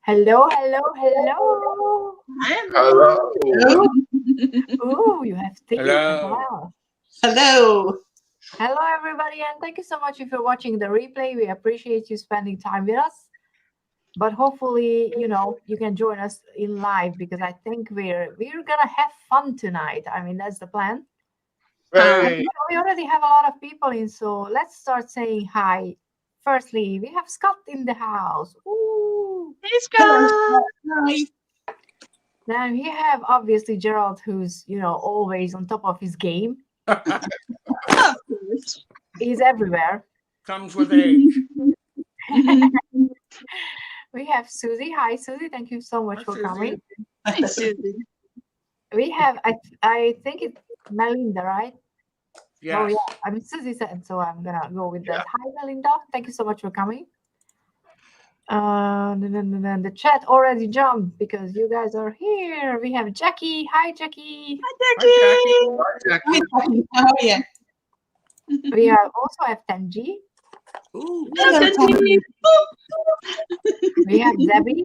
Hello, hello, hello. Hello. Oh, you have tea. Hello. Wow. Hello. Hello, everybody, and thank you so much if you're watching the replay. We appreciate you spending time with us. But hopefully, you can join us in live because I think we're gonna have fun tonight. I mean, that's the plan. Hey. We already have a lot of people in, so let's start saying hi. Firstly, we have Scott in the house. Ooh. Hey, Scott. Hi. Then we have obviously Gerald, who's always on top of his game. Of course. He's everywhere. Comes with age. We have Susie. Hi, Susie. Thank you so much Hi, for Susie. coming. Hey, Susie. We have, I think it's Melinda, right? Yes. Oh, yeah. I mean, Susie said, so I'm going to go with that. Hi, Melinda. Thank you so much for coming. And then the chat already jumped because you guys are here. We have Jackie. Hi, Jackie. Hi, Jackie. Hi, Jackie. How are you? We also have Tenji. Ooh. Hello, Tommy. We have Debbie,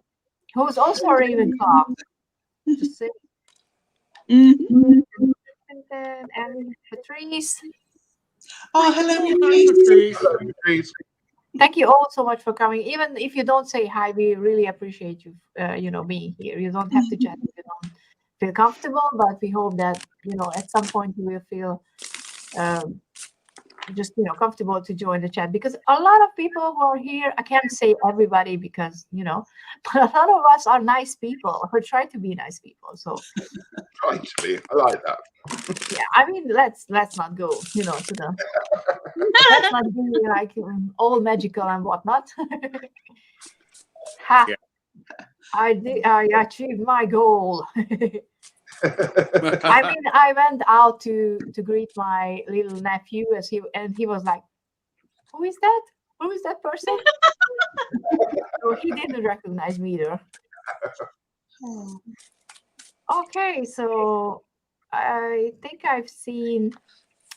who's also a Ravenclaw. Just say. Mhm. And Patrice. Oh, hello, Hi, Patrice. Patrice. Hello, Patrice. Thank you all so much for coming. Even if you don't say hi, we really appreciate you, being here. You don't have to chat if you don't feel comfortable, but we hope that, at some point you will feel just, comfortable to join the chat because a lot of people who are here, I can't say everybody because, but a lot of us are nice people or try to be nice people. So Trying to be. I like that. yeah, I mean, let's not go, to the let's not be like all magical and whatnot. Ha! Yeah. I achieved my goal. I mean, I went out to greet my little nephew and he was like, "Who is that? Who is that person?" So he didn't recognize me either. Okay, so I think I've seen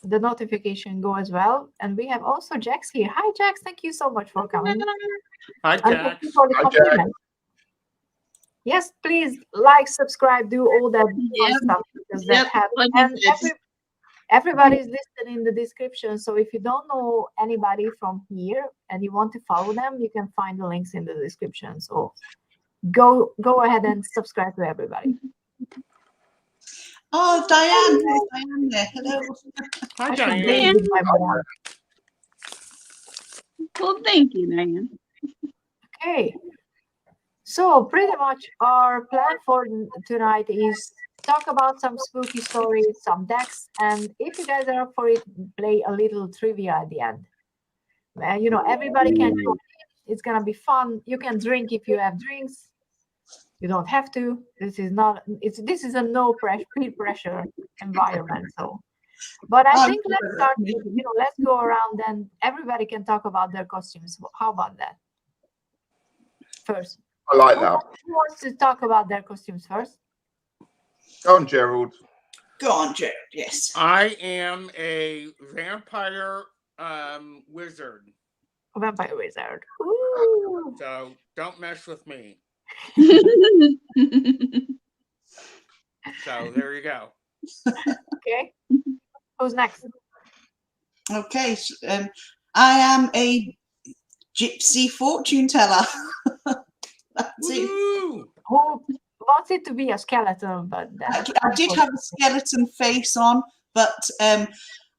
the notification go as well, and we have also Jax here. Hi, Jax. Thank you so much for coming. Hi, And thank Jack. you for the Hi, Jax. compliment. Yes, please like, subscribe, do all that fun Yep. stuff because Yep, that helps. like And you said. everybody's listed in the description. So if you don't know anybody from here and you want to follow them, you can find the links in the description. So go ahead and subscribe to everybody. Oh, Diane. There's Diane there. Hello. Hi, I should Diane. really give my mom. Well, thank you, Diane. Okay. So pretty much our plan for tonight is talk about some spooky stories, some decks, and if you guys are up for it, play a little trivia at the end. Everybody can join in. It's gonna be fun. You can drink if you have drinks. You don't have to. This is a no peer pressure environment. So, but I think let's start. Let's go around and everybody can talk about their costumes. How about that? First. I like that. Who wants to talk about their costumes first? Go on, Gerald. Go on, Gerald. Yes. I am a vampire wizard. A vampire wizard. Ooh. So don't mess with me. So there you go. Okay. Who's next? Okay. I am a gypsy fortune teller. That's it. Woo! Who wants it to be a skeleton? But I did have a skeleton face on, but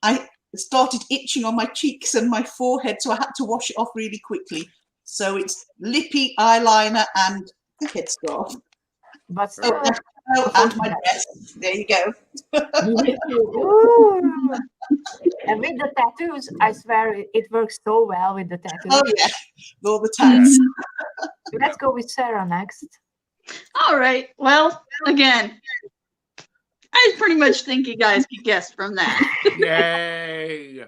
I started itching on my cheeks and my forehead, so I had to wash it off really quickly. So it's lippy, eyeliner, and the headscarf. But still, Oh, and my dress. There you go. Ooh. And with the tattoos, I swear it works so well with the tattoos. Oh yeah, all the tats. Let's go with Sarah next. All right. Well, again, I pretty much think you guys could guess from that. Yay!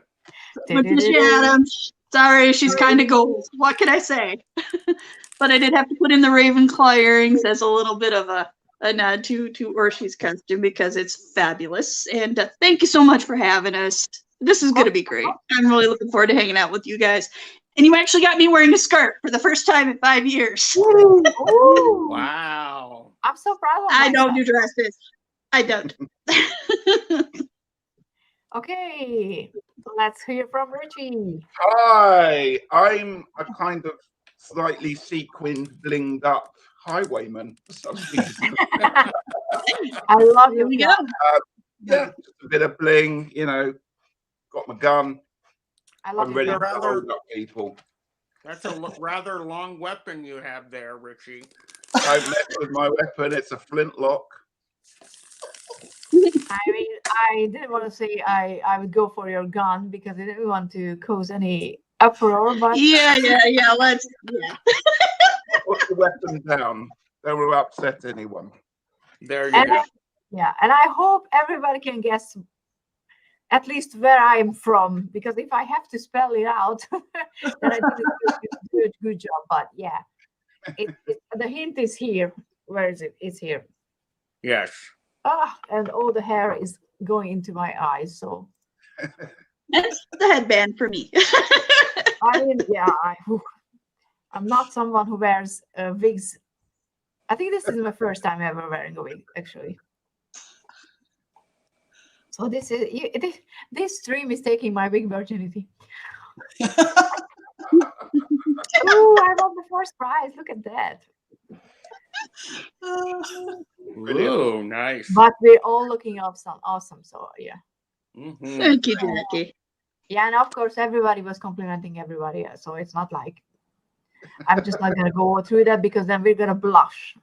Patricia Adams. Sorry, she's kind of gold. What can I say? But I did have to put in the Ravenclaw earrings as a little bit of a nod to Urshi's costume because it's fabulous. And thank you so much for having us. This is going to be great. I'm really looking forward to hanging out with you guys. And you actually got me wearing a skirt for the first time in 5 years. Ooh, Wow. I'm so proud of I don't myself. do dresses. I don't. Okay, let's hear from Richie. Hi, I'm a kind of slightly sequined, blinged up highwayman for some reason. I love Here your we go. gun. Yeah, just a bit of bling, you know. Got my gun. I love I'm your ready gun. to hold up people. That's a rather long weapon you have there, Richie. Don't mess with my weapon. It's a flintlock. I mean, I didn't want to say I would go for your gun because I didn't want to cause any uproar, but Yeah. Let's. Yeah. Put the weapon down. Don't want to upset anyone. There you and go. and I hope everybody can guess at least where I'm from, because if I have to spell it out, then I did a good job. But yeah, the hint is here. Where is it? It's here. Yes. And all the hair is going into my eyes. So That's the headband for me. I mean, yeah, I'm not someone who wears wigs. I think this is my first time ever wearing a wig, actually. So this stream is taking my wig virginity. Oh, I won the first prize. Look at that. Brilliant. Ooh, nice. But we're all looking awesome. So yeah. Mhm. Thank you, Jackie. Yeah, and of course everybody was complimenting everybody. So it's not like I'm just not gonna go through that because then we're gonna blush.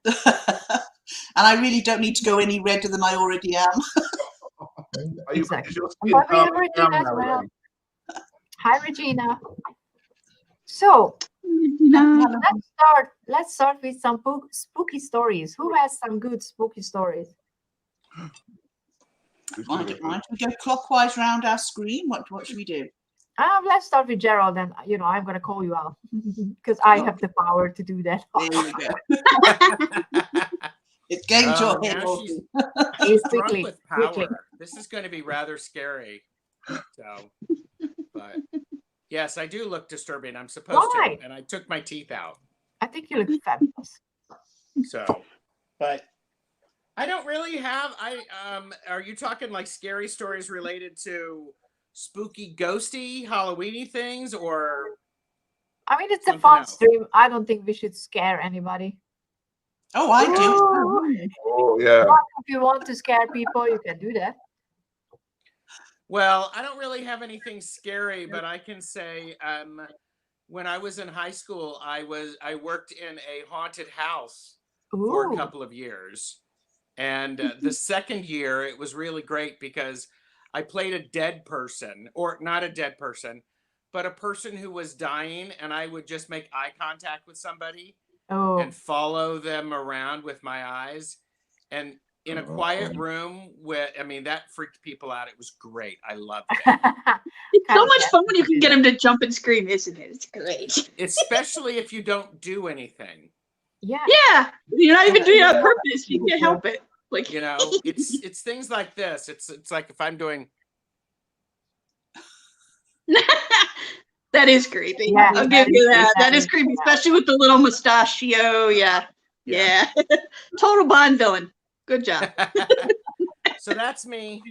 And I really don't need to go any redder than I already am. Are you, Exactly. is your And skin but we have calming Regina down as now, well. Elaine? Hi, Regina. So let's start with some spooky stories. Who has some good spooky stories? I don't mind. We go clockwise round our screen. What should we do? Let's start with Gerald, and I'm gonna call you out because I have the power to do that. There you go. It's game to your head. Now she's It's drunk quickly. with power. This is going to be rather scary. So, but yes, I do look disturbing. I'm supposed Why? to, and I took my teeth out. I think you look fabulous. So, but I don't really have. Are you talking like scary stories related to spooky, ghosty, Halloweeny things, or? I mean, it's a Something fun else. stream. I don't think we should scare anybody. Oh, I do. Oh, yeah. But if you want to scare people, you can do that. Well, I don't really have anything scary, but I can say when I was in high school, I worked in a haunted house for a Ooh. couple of years. And the second year, it was really great because I played a dead person, or not a dead person, but a person who was dying. And I would just make eye contact with somebody and follow them around with my eyes. And in a quiet room that freaked people out. It was great. I loved it. It's so much fun when you can get him to jump and scream, isn't it? It's great. Especially if you don't do anything. Yeah. Yeah, you're not even doing it on purpose. You can't help it. Like, You know, it's things like this. It's like if I'm doing. that is creepy. Yeah, I'll give you that. That is is- creepy, especially with the little mustachio. Yeah. Total Bond villain. Good job. So that's me.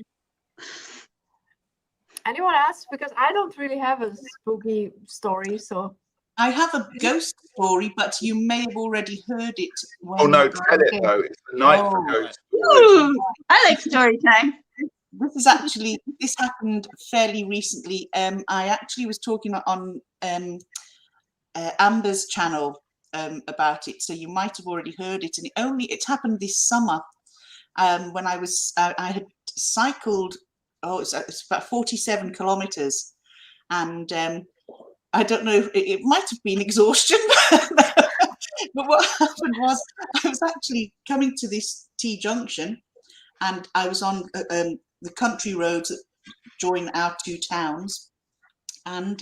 Anyone else? Because I don't really have a spooky story, so I have a ghost story, but you may have already heard it. Oh, no, tell it, though. It's the night for Oh. ghosts. Ooh, I like story time. This happened fairly recently. I actually was talking on Amber's channel about it, so you might have already heard it. And it happened this summer when I had cycled. Oh, it's about 47 kilometers, and I don't know. It might have been exhaustion, but what happened was I was actually coming to this T junction, and I was on the country roads that join our two towns, and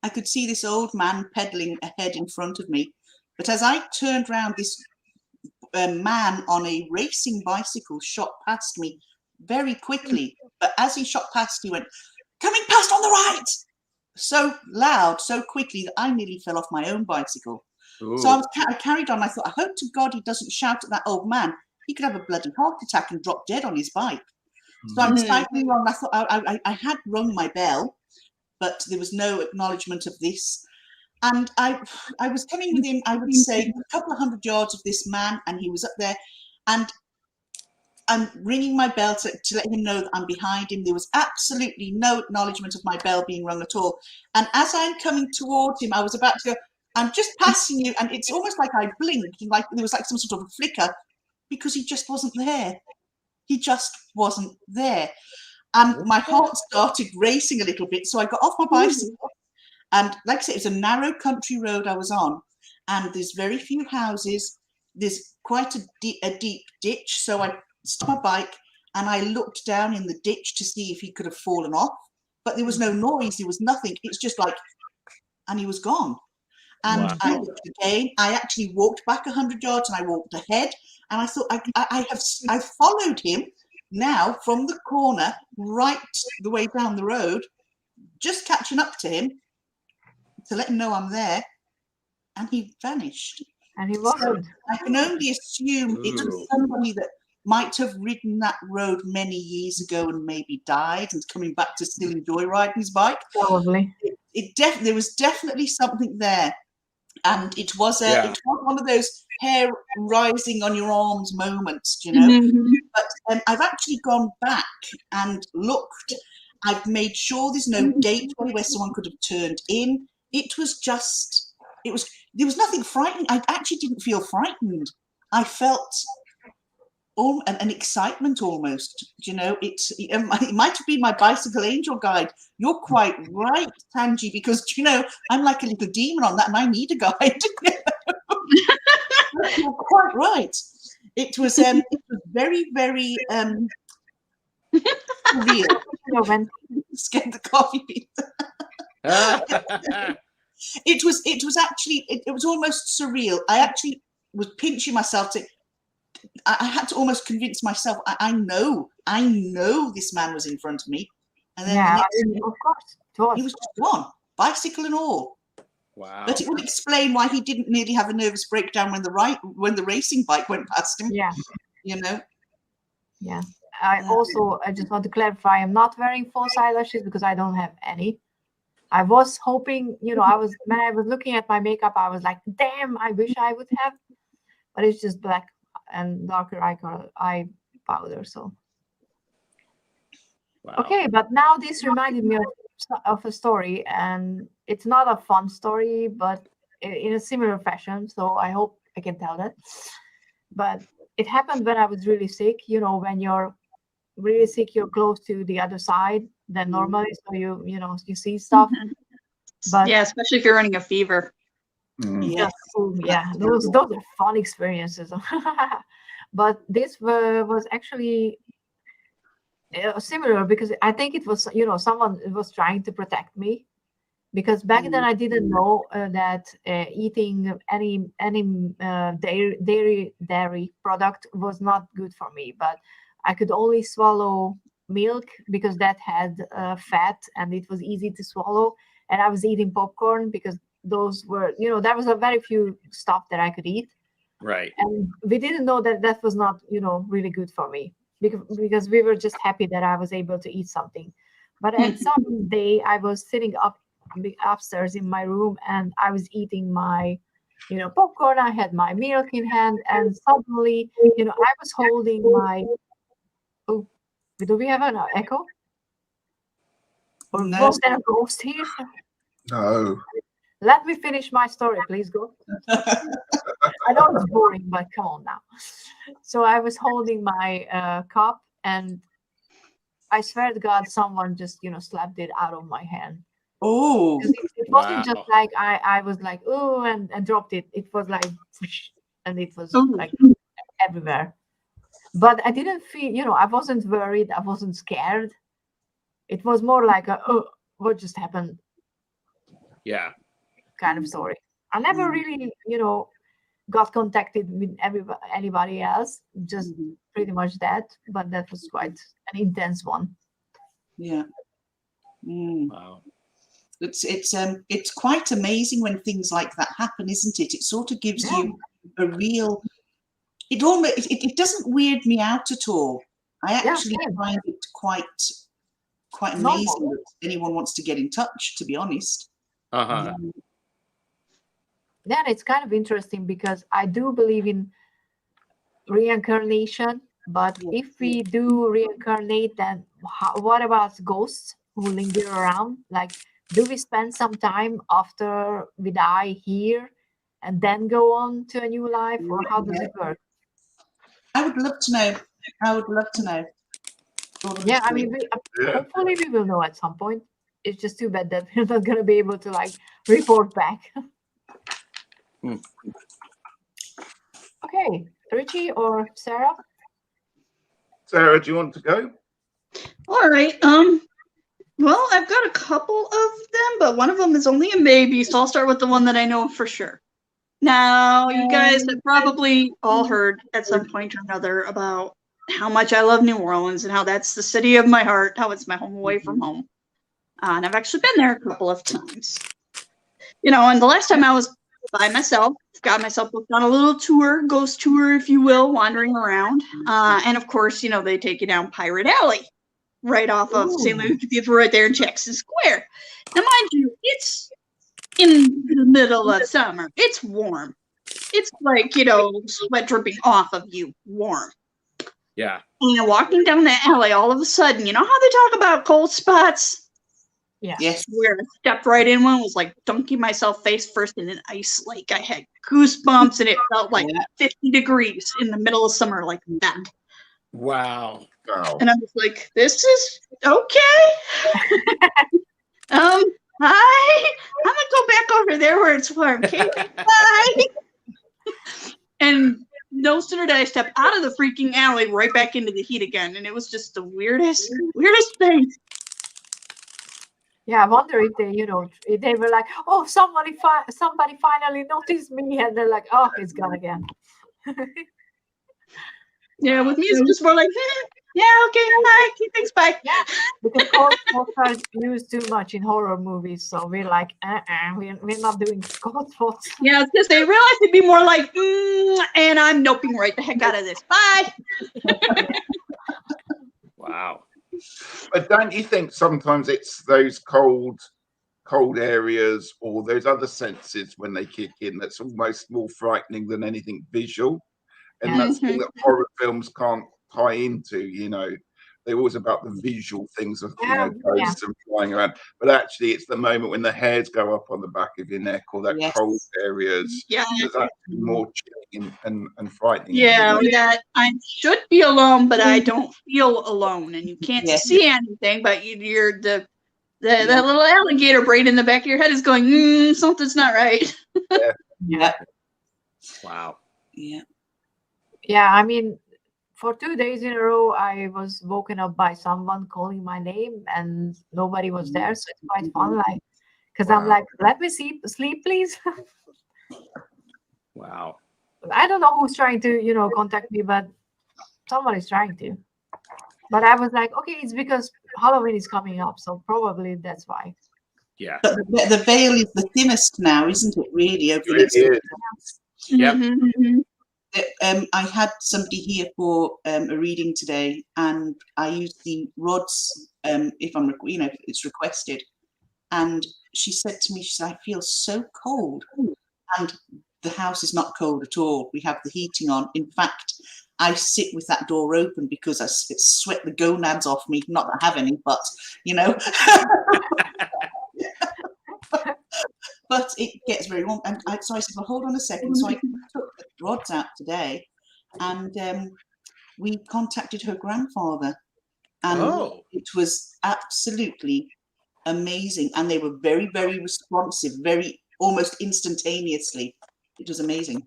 I could see this old man pedaling ahead in front of me. But as I turned round, this man on a racing bicycle shot past me very quickly. But as he shot past, he went, "Coming past on the right." so loud, so quickly that I nearly fell off my own bicycle. Ooh. So I carried on. I thought, I hope to God he doesn't shout at that old man. He could have a bloody heart attack and drop dead on his bike. So I'm cycling along. I thought I had rung my bell, but there was no acknowledgement of this. And I was coming within, I would say, a couple of 100 yards of this man, and he was up there. And I'm ringing my bell to let him know that I'm behind him. There was absolutely no acknowledgement of my bell being rung at all. And as I'm coming towards him, I was about to go, I'm just passing you. And it's almost like I blinked, and like there was like some sort of a flicker, because he just wasn't there. He just wasn't there. And my heart started racing a little bit. So I got off my bicycle. And like I said, it was a narrow country road I was on. And there's very few houses. There's quite a deep ditch. So I stopped my bike and I looked down in the ditch to see if he could have fallen off. But there was no noise. There was nothing. It's just like, and he was gone. And I looked again. I actually walked back 100 yards and I walked ahead. And I thought, I followed him now from the corner right the way down the road, just catching up to him to let him know I'm there. And he vanished. And he wasn't. So I can only assume it was somebody that might have ridden that road many years ago and maybe died and coming back to still enjoy riding his bike. Probably. There was definitely something there. And it was one of those hair rising on your arms moments, you know. But I've actually gone back and looked. I've made sure there's no gateway where someone could have turned in. It was just, there was nothing frightening. I actually didn't feel frightened. I felt an excitement almost, you know. It might have been my bicycle angel guide. You're quite right, Tanji, because, you know, I'm like a little demon on that and I need a guide. You're quite right. It was very, very real. Scared the coffee bean. It was actually, it was almost surreal. I actually was pinching myself I had to almost convince myself, I know this man was in front of me. And then the next minute, of course. he was just gone, bicycle and all. Wow. But it would explain why he didn't nearly have a nervous breakdown when the racing bike went past him. Yeah. You know? Yeah. I just want to clarify, I'm not wearing false eyelashes because I don't have any. I was hoping, you know, when I was looking at my makeup, I was like, damn, I wish I would have. But it's just black and darker eye powder. So okay, but now this reminded me of a story, and it's not a fun story, but in a similar fashion. So I hope I can tell that. But it happened when I was really sick. You know, when you're really sick, you're close to the other side than normally, so you see stuff. But yeah, especially if you're running a fever. Yeah, those are fun experiences. But this was actually similar, because I think it was, you know, someone was trying to protect me, because back then I didn't know that eating any dairy product was not good for me. But I could only swallow milk because that had fat and it was easy to swallow. And I was eating popcorn because those were, you know, there was a very few stuff that I could eat. Right. And we didn't know that was not, you know, really good for me, because we were just happy that I was able to eat something. But at some day I was sitting upstairs in my room and I was eating my, you know, popcorn. I had my milk in hand, and suddenly, you know, I was holding my, oh, do we have an echo? Or No. was there a ghost here? No. Let me finish my story, please. Go. I know it's boring, but come on now. So I was holding my cup, and I swear to God, someone just, you know, slapped it out of my hand. Oh, it wasn't just like I was like, oh, and dropped it. It was like, and it was like everywhere. But I didn't feel, you know, I wasn't worried. I wasn't scared. It was more like oh, what just happened? Yeah. Kind of story. I never really, you know, got contacted with anybody else. Just pretty much that. But that was quite an intense one. Yeah. Wow. It's quite amazing when things like that happen, isn't it? It sort of gives you a real. It doesn't weird me out at all. I actually find it quite amazing that anyone wants to get in touch, to be honest. Uh-huh. Then it's kind of interesting because I do believe in reincarnation, but if we do reincarnate, then what about ghosts who linger around? Like, do we spend some time after we die here and then go on to a new life, or how does it work? I would love to know. I would love to know. Yeah, I mean, hopefully we will know at some point. It's just too bad that we're not going to be able to like report back. Okay, Richie or Sarah? Sarah, do you want to go? All right. Well, I've got a couple of them, but one of them is only a maybe, so I'll start with the one that I know for sure. Now, you guys have probably all heard at some point or another about how much I love New Orleans and how that's the city of my heart, how it's my home away from home. And I've actually been there a couple of times. You know, and the last time I was by myself, got myself booked on a little tour, ghost tour, if you will, wandering around. And of course, you know, they take you down Pirate Alley, right off of St. Louis Cathedral, right there in Jackson Square. Now, mind you, it's in the middle of summer. It's warm. It's like, you know, sweat dripping off of you, warm. Yeah. And you're walking down that alley, all of a sudden, you know how they talk about cold spots? Yes. Where I stepped right in one, was like dunking myself face first in an ice lake. I had goosebumps and it felt like 50 degrees in the middle of summer like that. Wow. And I was like, this is okay. I'm gonna go back over there where it's warm. Okay, bye. And no sooner did I step out of the freaking alley, right back into the heat again, and it was just the weirdest thing. Yeah, I wonder if they, you know, if they were like, oh, somebody finally noticed me, and they're like, oh, it's gone again. Yeah, with me it's just more like, yeah, okay, bye, thanks, bye. Yeah, because cold spots are used too much in horror movies, so we're like, we're not doing cold spots. Yeah, because they realized it'd be more like, and I'm noping right the heck out of this. Bye. Wow. But don't you think sometimes it's those cold areas or those other senses when they kick in that's almost more frightening than anything visual? And that's the thing that horror films can't tie into, you know. They're always about the visual things of, you know, ghosts and flying around. But actually, it's the moment when the hairs go up on the back of your neck or that cold areas that's actually more chilling and frightening. Yeah, that I should be alone, but I don't feel alone. And you can't see anything, but you're that little alligator brain in the back of your head is going, something's not right. Yeah. Wow. Yeah. Yeah, I mean, for 2 days in a row, I was woken up by someone calling my name, and nobody was there, so it's quite fun. Like, because I'm like, let me sleep, please. Wow. I don't know who's trying to, you know, contact me, but someone is trying to. But I was like, okay, it's because Halloween is coming up, so probably that's why. Yeah. But the veil is the thinnest now, isn't it? Really, over the next. Yep. I had somebody here for a reading today, and I used the rods if it's requested. And she said to me, she said, I feel so cold, and the house is not cold at all. We have the heating on. In fact, I sit with that door open because I sweat the gonads off me. Not that I have any, but you know. But it gets very warm. And so I said, well, hold on a second. So I took the rods out today, and we contacted her grandfather. And it was absolutely amazing. And they were very, very responsive, very almost instantaneously. It was amazing.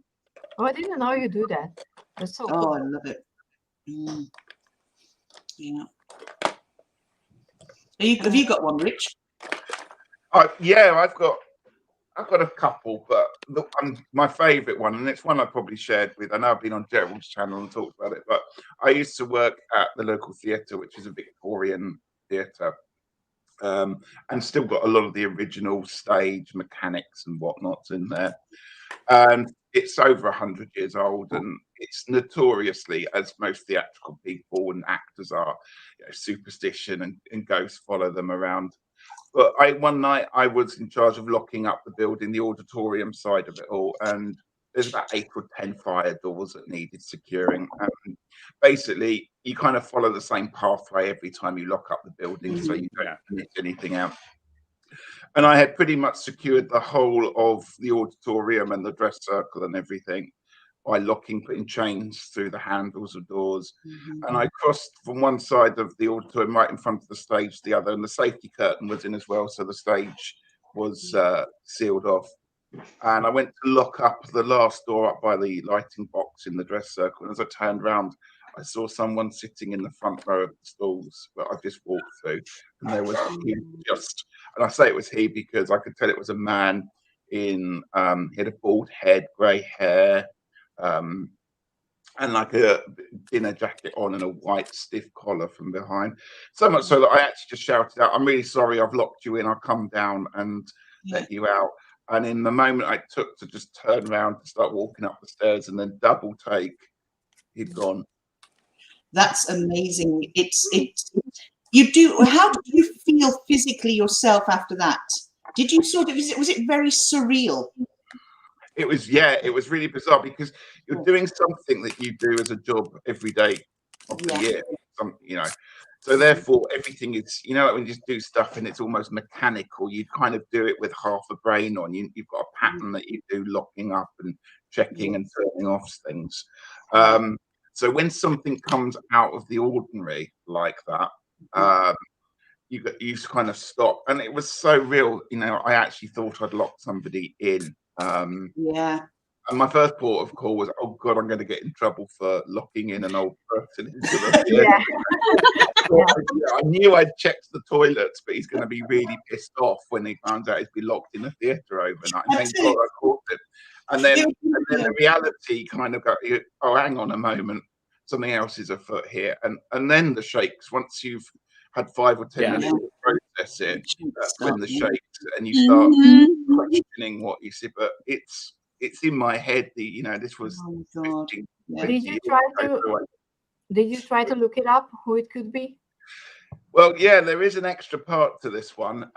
Oh, I didn't know you do that. That's so cool. I love it. Yeah. Have you got one, Rich? Yeah, I've got a couple, but my favourite one, and it's one I probably shared with. I know I've been on Gerald's channel and talked about it, but I used to work at the local theatre, which is a Victorian theatre, and still got a lot of the original stage mechanics and whatnots in there. And it's over 100 years old, and it's notoriously, as most theatrical people and actors are, superstition and ghosts follow them around. But one night I was in charge of locking up the building, the auditorium side of it all, and there's about 8 or 10 fire doors that needed securing. Basically, you kind of follow the same pathway every time you lock up the building, so you don't miss anything out. And I had pretty much secured the whole of the auditorium and the dress circle and everything by putting chains through the handles of doors. And I crossed from one side of the auditorium right in front of the stage to the other, and the safety curtain was in as well, so the stage was sealed off. And I went to lock up the last door up by the lighting box in the dress circle. And as I turned around, I saw someone sitting in the front row of the stalls that I just walked through. And there was and I say it was he because I could tell it was a man in, he had a bald head, grey hair, and like a dinner jacket on and a white stiff collar from behind. So much so that I actually just shouted out, "I'm really sorry, I've locked you in. I'll come down and let you out." And in the moment I took to just turn around to start walking up the stairs and then double take, he'd gone. That's amazing. You do. How did you feel physically yourself after that? Did you sort of, was it very surreal? It was, yeah, it was really bizarre because you're doing something that you do as a job every day of the year, so therefore everything is, when you just do stuff and it's almost mechanical, you kind of do it with half a brain on. You've got a pattern that you do, locking up and checking and turning off things. So when something comes out of the ordinary like that, you kind of stop. And it was so real, I actually thought I'd locked somebody in. And my first port of call was, oh God, I'm going to get in trouble for locking in an old person into the theatre. I knew I'd checked the toilets, but he's going to be really pissed off when he finds out he's been locked in a theatre overnight. And thank God I caught him. And then the reality kind of got, oh, hang on a moment, something else is afoot here. And then the shakes, once you've had 5 or 10 minutes to process it, when the shakes, and you start questioning what you see. But it's in my head. This was. Oh God. Did you try to look it up who it could be? Well, yeah, there is an extra part to this one.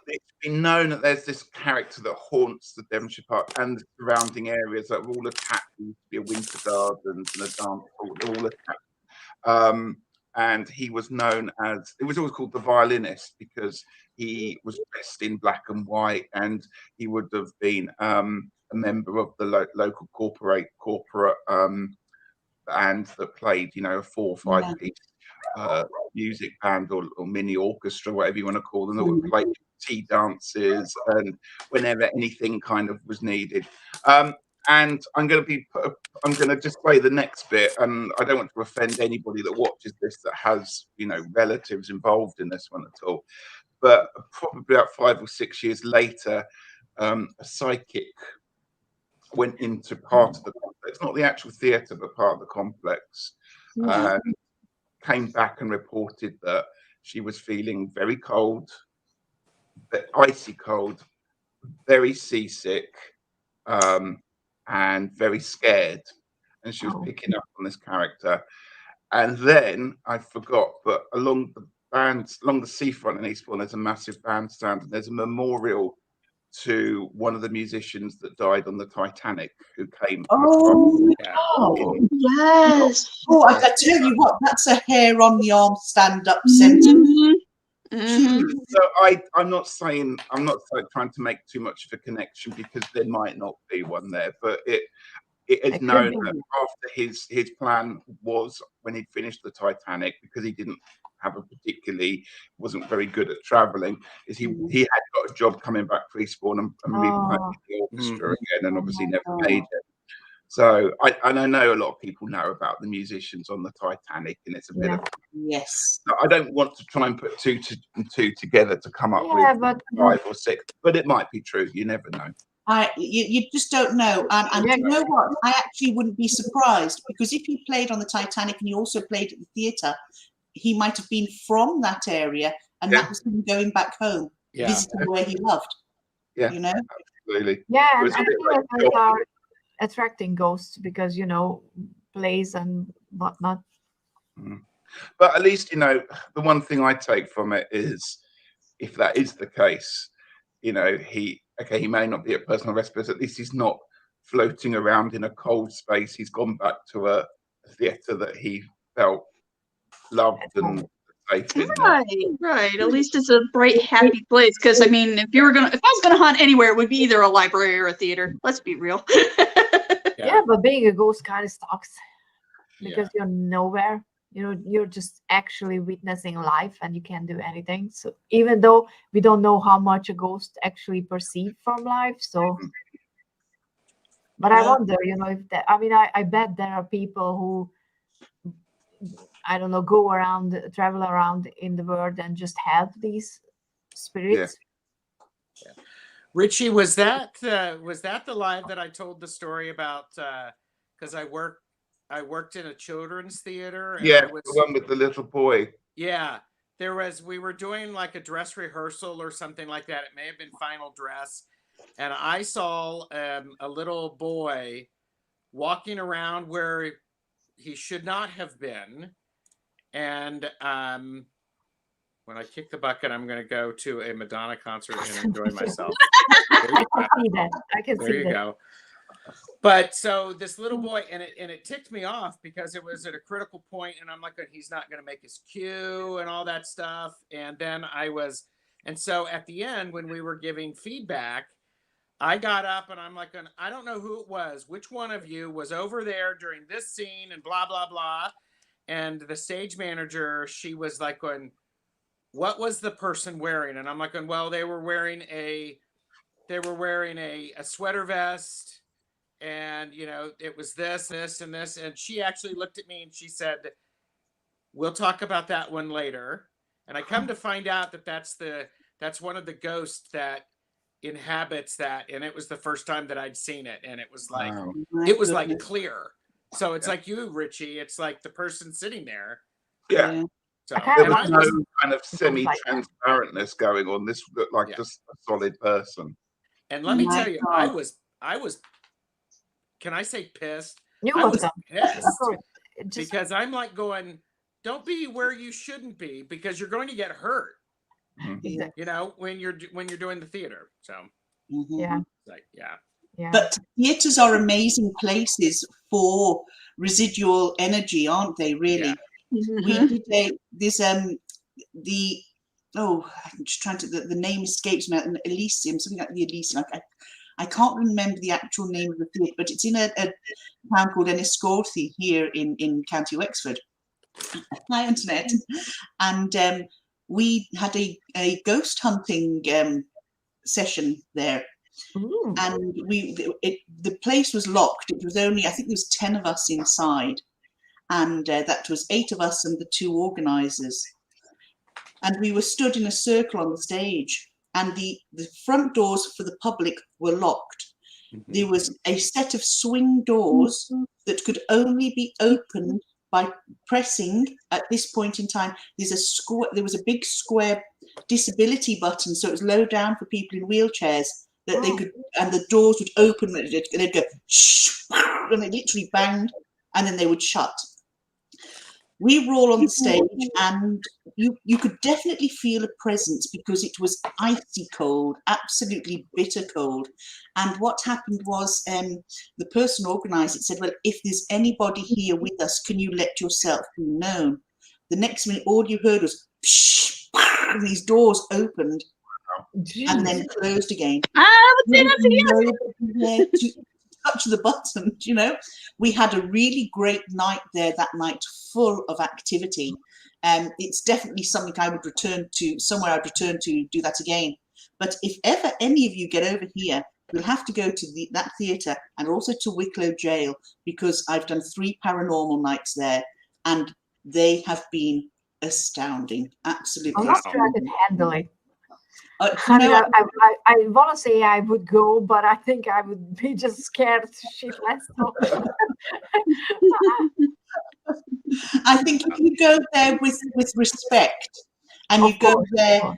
It's been known that there's this character that haunts the Devonshire Park and the surrounding areas that are all attached. There used to be a winter gardens and a dance hall, all attached. And he was known as, it was always called the violinist because he was dressed in black and white, and he would have been a member of the local corporate band that played, a 4 or 5 piece music band or mini orchestra, whatever you want to call them, that would play tea dances and whenever anything kind of was needed. And I'm going to just play the next bit, and I don't want to offend anybody that watches this that has, relatives involved in this one at all. But probably about 5 or 6 years later, a psychic went into part of the complex, not the actual theatre, but part of the complex, and came back and reported that she was feeling very cold, icy cold, very seasick, and very scared, and she was picking up on this character. And then I forgot, but along the seafront in Eastbourne, there's a massive bandstand, and there's a memorial to one of the musicians that died on the Titanic, who came. Yes. Oh, I tell you what, that's a hair on the arm stand-up sentence. So I'm not trying to make too much of a connection, because there might not be one there, but it is known that after his plan was, when he'd finished the Titanic, because he wasn't very good at traveling, is he had got a job coming back for Eastbourne and replaying the orchestra again, and obviously never made it. So I know a lot of people know about the musicians on the Titanic, and it's a bit of I don't want to try and put two together to come up with 5 or 6, but it might be true. You never know. You just don't know. And you know what? I actually wouldn't be surprised, because if he played on the Titanic and he also played at the theatre, he might have been from that area, and Yeah. that was him going back home, Yeah. visiting where he loved. Yeah. You know? Absolutely. Yeah, It and was a bit like theaters are attracting ghosts because, you know, plays and whatnot. But at least, you know, the one thing I take from it is, if that is the case, you know, he may not be at personal rest, but at least he's not floating around in a cold space. He's gone back to a theatre that he felt loved and safe in. Right. At least it's a bright, happy place. Because I mean, if I was gonna haunt anywhere, it would be either a library or a theater. Let's be real. Yeah, but being a ghost kind of sucks because Yeah. you're nowhere. You know, you're just actually witnessing life and you can't do anything. So even though we don't know how much a ghost actually perceive from life, so. But I Yeah. wonder, you know, if that. I mean, I bet there are people who, I don't know, travel around in the world and just help these spirits. Richie, was that the live that I told the story about? Because I worked in a children's theater. And Yeah, I was, the one with the little boy. yeah. We were doing like a dress rehearsal or something like that. It may have been final dress, and I saw a little boy walking around where he should not have been, and when I kick the bucket, I'm going to go to a Madonna concert and enjoy myself. There you I can see that. I can There see you that. go. But so this little boy, and it ticked me off because it was at a critical point, and I'm like, he's not going to make his cue and all that stuff. And then so at the end when we were giving feedback, I got up and I'm like, I don't know who it was. Which one of you was over there during this scene and blah blah blah. And the stage manager, she was like, going, what was the person wearing? And I'm like, well, they were wearing a sweater vest, and you know, it was this and this. And she actually looked at me and she said, we'll talk about that one later. And I come to find out that that's one of the ghosts that inhabits that, and it was the first time that I'd seen it, and it was like Wow. it was like clear. So it's like you, Richie, it's like the person sitting there. Yeah. So There I was no kind of semi-transparentness going on. This looked like just a solid person. And let me My tell you, God. I was, can I say pissed? You I was was pissed just because I'm like going, don't be where you shouldn't be because you're going to get hurt. exactly. You know, when you're doing the theater. So Yeah. like, yeah. Yeah. But theatres are amazing places for residual energy, aren't they? Really. Yeah. We did I'm just trying to, the name escapes me, Elysium, something like the Elysium. I can't remember the actual name of the theatre, but it's in a town called Enniscorthy here in County Wexford. Hi, internet. And we had a ghost hunting session there. Ooh. And the place was locked. It was only, I think there was 10 of us inside. And that was 8 of us and the 2 organisers. And we were stood in a circle on the stage, and the front doors for the public were locked. There was a set of swing doors that could only be opened by pressing, at this point in time, there was a big square disability button, so it was low down for people in wheelchairs, that they could, and the doors would open, and they'd go, shh, and they literally banged, and then they would shut. We were all on the stage, and you could definitely feel a presence because it was icy cold, absolutely bitter cold. And what happened was the person organised it said, well, if there's anybody here with us, can you let yourself be known? The next minute, all you heard was, psh, and these doors opened and then closed again. Touch the button, you know. We had a really great night there that night, full of activity. It's definitely something I would return to, somewhere I'd return to do that again. But if ever any of you get over here, you'll have to go to that theatre and also to Wicklow Jail, because I've done 3 paranormal nights there, and they have been astounding. Absolutely. I'm not sure I could handle it. I want to say I would go, but I think I would be just scared shitless. So. I think if you go there with respect, and you Of go course, of there course.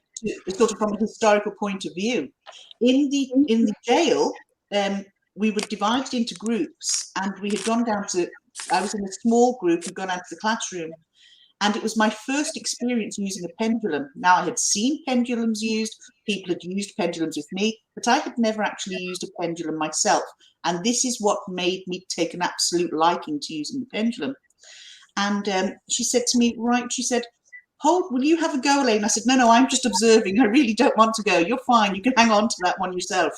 sort of from a historical point of view, in the jail, we were divided into groups, and we had gone down to. I was in a small group and gone out to the classroom, and it was my first experience using a pendulum. Now, I had seen pendulums used, people had used pendulums with me, but I had never actually used a pendulum myself. And this is what made me take an absolute liking to using the pendulum. And she said to me, right, she said, "Hold, will you have a go, Elaine?" I said, no, I'm just observing. I really don't want to go. You're fine. You can hang on to that one yourself.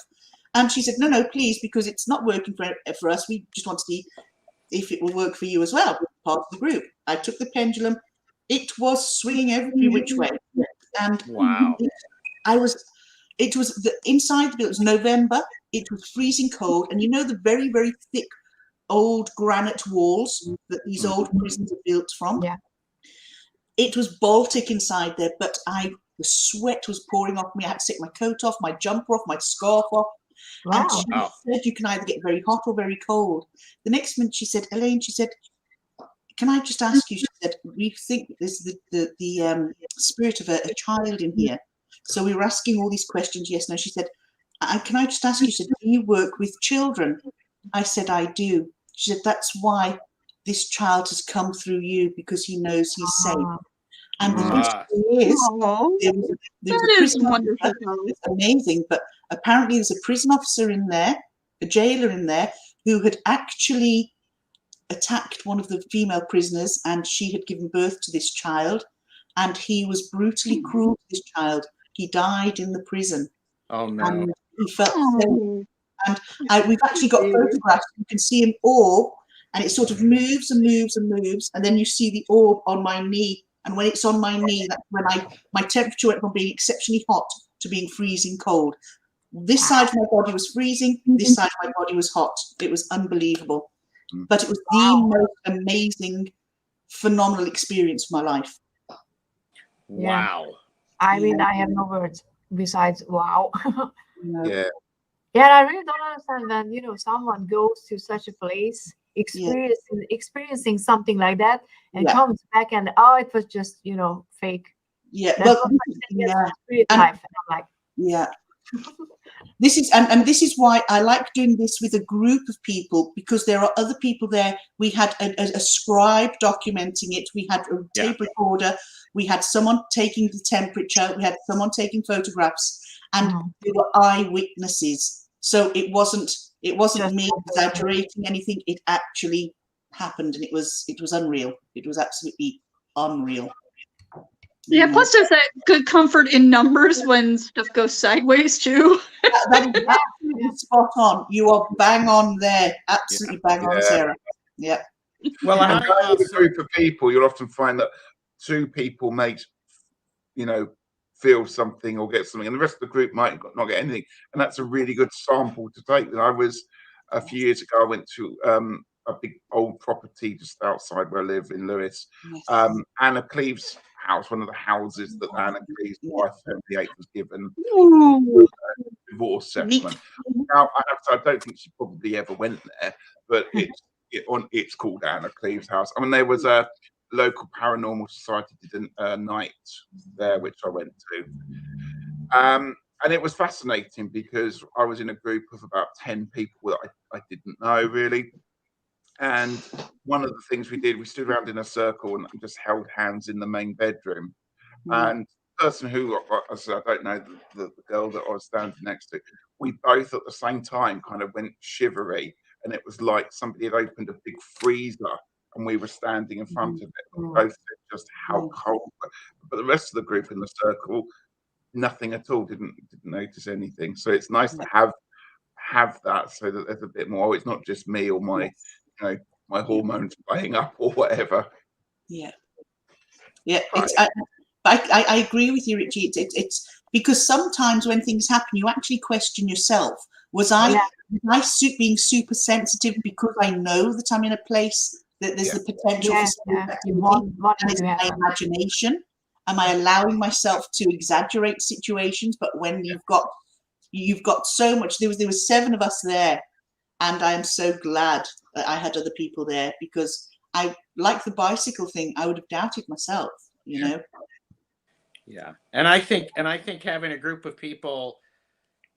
And she said, no, please, because it's not working for us. We just want to see if it will work for you as well, part of the group. I took the pendulum. It was swinging every which way. And Wow. it was the inside the building. It was November. It was freezing cold. And you know the very, very thick old granite walls that these old prisons are built from? Yeah. It was Baltic inside there, but the sweat was pouring off me. I had to take my coat off, my jumper off, my scarf off. Wow. And she said you can either get very hot or very cold. The next minute she said, Elaine, she said, can I just ask you, she said, we think there's the spirit of a child in here. So we were asking all these questions, yes, no. She said, and can I just ask you, she said, do you work with children? I said, I do. She said, that's why this child has come through you, because he knows he's safe. And the history is, there was a prison officer. It's amazing, but apparently there's a prison officer in there, a jailer in there, who had actually attacked one of the female prisoners, and she had given birth to this child, and he was brutally cruel to this child. He died in the prison. Oh no. And he felt safe. And we've actually got photographs. You can see an orb, and it sort of moves and moves and moves, and then you see the orb on my knee. And when it's on my knee, that's when my temperature went from being exceptionally hot to being freezing cold. This side of my body was freezing. This side of my body was hot. It was unbelievable. But it was the most amazing, phenomenal experience of my life. Wow. I mean, I have no words besides wow. Yeah. Yeah, I really don't understand when someone goes to such a place, experiencing something like that, and comes back and it was just fake. Yeah, That's well, spirit life. And I'm like, yeah. This is and this is why I like doing this with a group of people, because there are other people there. We had a scribe documenting it. We had a tape recorder. We had someone taking the temperature. We had someone taking photographs, and there were eyewitnesses. So it wasn't me exaggerating anything. It actually happened, and it was unreal. It was absolutely unreal. Yeah, plus there's that good comfort in numbers when stuff goes sideways too. That is absolutely spot on. You are bang on there. Absolutely bang on, Sarah. Yeah. Well, and with a group of people, you'll often find that two people may, feel something or get something, and the rest of the group might not get anything. And that's a really good sample to take. I was a few years ago. I went to a big old property just outside where I live in Lewis. Anna Cleeve's house, one of the houses that Anna Cleeve's wife, Henry VIII, was given divorce settlement. Now, I have to say, I don't think she probably ever went there, but it's called Anna Cleeve's house. I mean, there was a local paranormal society did a night there, which I went to. And it was fascinating because I was in a group of about 10 people that I didn't know really. And one of the things we did, we stood around in a circle and just held hands in the main bedroom. And the person who, I don't know, the girl that I was standing next to, we both at the same time kind of went shivery. And it was like somebody had opened a big freezer and we were standing in front of it. And both said just how cold. But the rest of the group in the circle, nothing at all, didn't notice anything. So it's nice to have that, so that there's a bit more. Oh, it's not just me or my my hormones playing up or whatever. I agree with you, Richie. It's because sometimes when things happen, you actually question yourself. Was I being super sensitive because I know that I'm in a place that there's the potential for spirit activity, and it's my imagination? Am I allowing myself to exaggerate situations? But when you've got so much, there was 7 of us there, and I am so glad that I had other people there, because like the bicycle thing, I would have doubted myself, you know. Yeah. And I think having a group of people,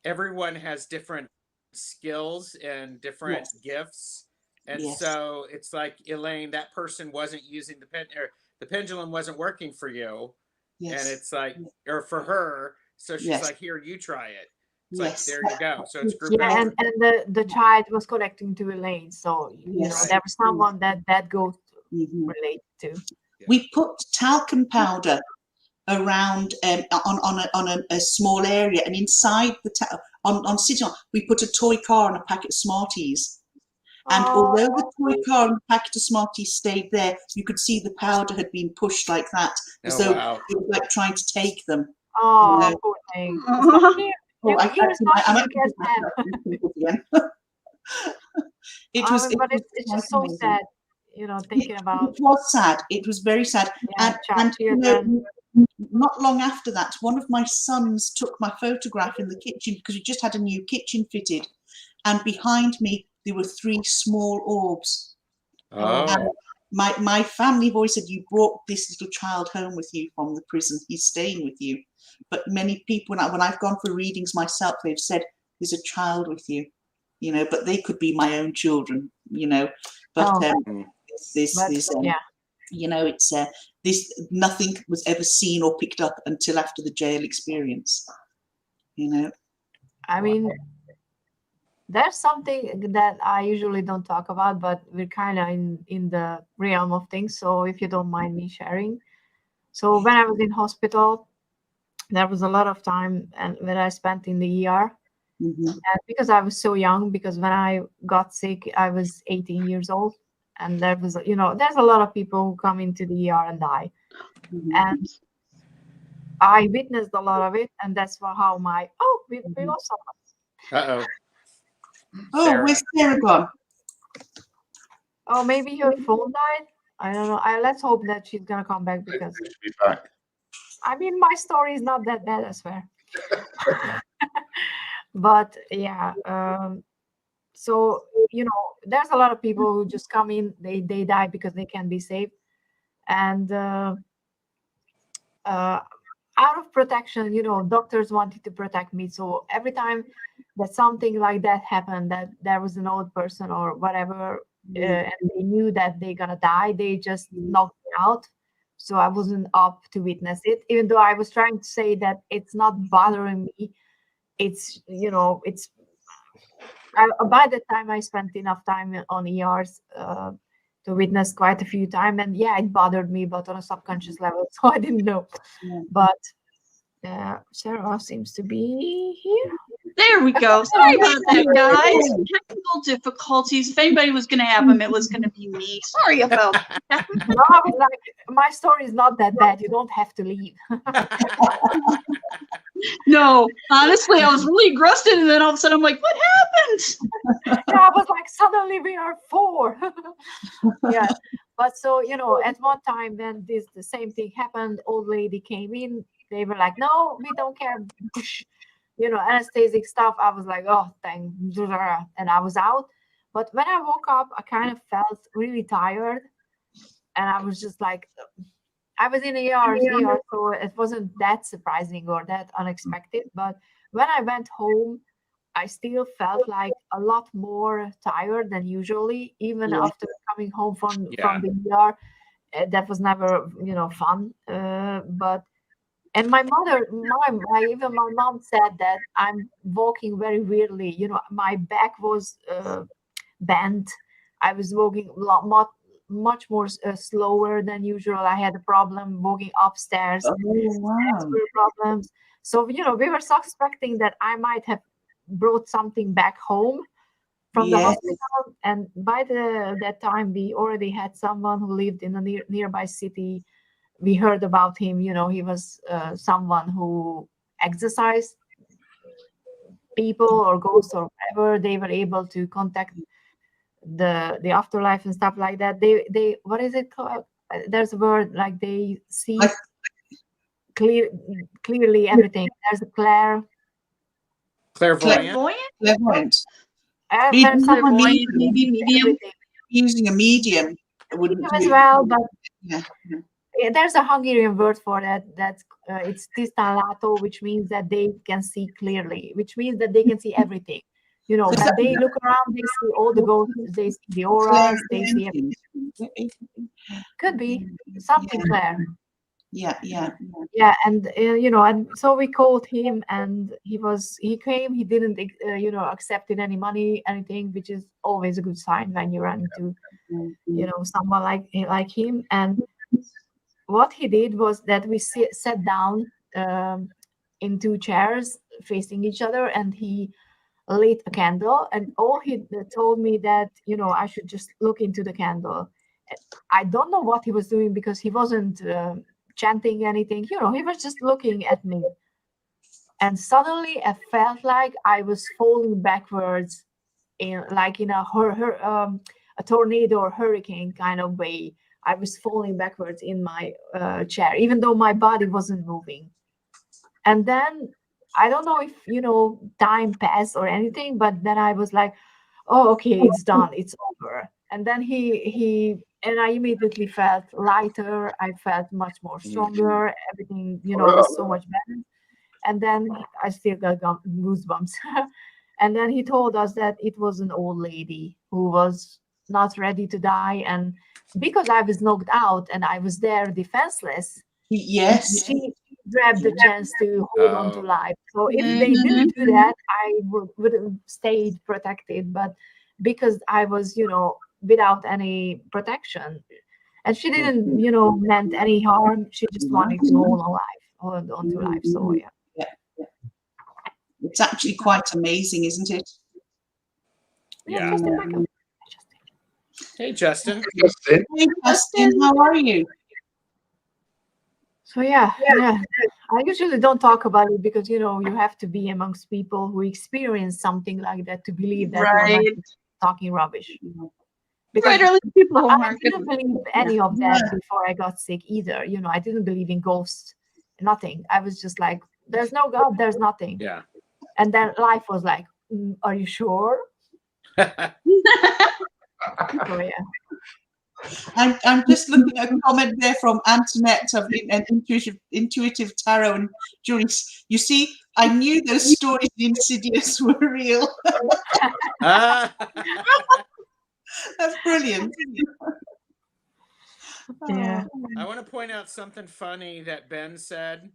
everyone has different skills and different Yes. gifts. And Yes. so it's like, Elaine, that person wasn't using the pendulum wasn't working for you. Yes. And it's like, or for her. So she's Yes. like, here, you try it. It's Yes. like, there you go. So it's group Yeah, effort. and the child was connecting to Elaine, so you know Yes. there was someone that ghost Mhm. related to. We put talcum powder around on a small area, and inside the on sitting on, we put a toy car and a packet of Smarties. And although the toy car and the packet of Smarties stayed there, you could see the powder had been pushed like that, as Oh, though wow. it was like trying to take them. Oh, You know? poor thing. It's like, here, here's I'm something you actually can back have. up again. It I was, mean, but it's just so amazing. sad, you know, thinking about It was sad. It was very sad. yeah, And you know, children. not long after that, one of my sons took my photograph in the kitchen because we just had a new kitchen fitted. And behind me, there were 3 small orbs. Oh. And my family voice said, you brought this little child home with you from the prison. He's staying with you. But many people, when I've gone for readings myself, they've said, there's a child with you, you know, but they could be my own children, you know. But this, Yeah. you know, it's this, nothing was ever seen or picked up until after the jail experience, you know. I mean, there's something that I usually don't talk about, but we're kind of in the realm of things. So if you don't mind me sharing. So when I was in hospital, there was a lot of time and that I spent in the ER. Mm-hmm. And because I was so young, because when I got sick, I was 18 years old. And there was, you know, there's a lot of people who come into the ER and die. Mm-hmm. And I witnessed a lot of it. And that's how we lost someone. Uh-oh. Oh, Sarah. where's Sarah gone? Oh, maybe her phone died. I don't know. Let's hope that she's gonna come back because She'll be back. I mean my story is not that bad, I swear. But yeah, so you know, there's a lot of people who just come in, they die because they can be saved, and out of protection, you know, doctors wanted to protect me. So every time that something like that happened, that there was an old person or whatever, and they knew that they're gonna die, they just knocked me out. So I wasn't up to witness it, even though I was trying to say that it's not bothering me. It's, you know, it's by the time I spent enough time on ERs to witness quite a few times, and yeah, it bothered me, but on a subconscious level, so I didn't know. Yeah. But Sarah seems to be here. There we go. Sorry about that, guys. Technical difficulties. If anybody was going to have them, it was going to be me. Sorry about that. No, I was like, my story is not that bad. You don't have to leave. No, honestly, I was really engrossed in it, and then all of a sudden I'm like, what happened? Yeah, I was like, suddenly we are 4. Yeah, but so, you know, at one time when the same thing happened, old lady came in, they were like, no, we don't care, you know, anesthetic stuff. I was like, oh, thank, and I was out. But when I woke up, I kind of felt really tired, and I was just like, I was in ER, so it wasn't that surprising or that unexpected. But when I went home, I still felt like a lot more tired than usually, even after coming home from the ER. That was never, you know, fun. And my mother, even my mom said that I'm walking very weirdly. You know, my back was bent. I was walking much more slower than usual. I had a problem walking upstairs. Oh, wow. Problems. So, you know, we were suspecting that I might have brought something back home from the hospital. And by that time, we already had someone who lived in a nearby city. We heard about him. You know, he was someone who exorcised people or ghosts or whatever. They were able to contact the afterlife and stuff like that. They what is it called? There's a word, like they see clearly everything. There's a clairvoyant. Clairvoyant. There's someone Maybe medium. Using a medium. wouldn't Him do as it. well, but Yeah. there's a Hungarian word for that. It's tisztánlátó, which means that they can see clearly, which means that they can see everything. You know, Is when that- they look around, they see all the ghosts, they see the auras, they see everything. Could be something Claire. Yeah. Yeah, and you know, and so we called him, and he came. He didn't you know, accepted any money, anything, which is always a good sign when you run into you know, someone like him. And what he did was that we sat down in two chairs facing each other, and he lit a candle, and all he told me that, you know, I should just look into the candle. I don't know what he was doing, because he wasn't chanting anything, you know, he was just looking at me. And suddenly I felt like I was falling backwards in a tornado or hurricane kind of way. I was falling backwards in my chair, even though my body wasn't moving. And then I don't know if, you know, time passed or anything, but then I was like, oh, okay, it's done, it's over. And then and I immediately felt lighter. I felt much more stronger. Everything, you know, was so much better. And then I still got goosebumps. And then he told us that it was an old lady who was not ready to die. And because I was knocked out and I was there defenseless, Yes. she grabbed the chance to hold on to Oh. life. So if they didn't do that, I would have stayed protected. But because I was, you know, without any protection, and she didn't, you know, meant any harm. She just wanted to hold on to life. So yeah. It's actually quite amazing, isn't it? Yeah. Justin, back up. Hey, Justin. Justin, Hey, Justin, how are you? So yeah. I usually don't talk about it, because, you know, you have to be amongst people who experience something like that to believe that you're not Right. talking rubbish. Right, or at least people who I aren't didn't believe any of that before I got sick either. You know, I didn't believe in ghosts, nothing. I was just like, there's no God, there's nothing. Yeah. And then life was like, are you sure? So yeah. I'm just looking at a comment there from Antoinette of an intuitive tarot and Joyce. You see, I knew those stories in Insidious were real. Ah. That's brilliant. Yeah. I want to point out something funny that Ben said.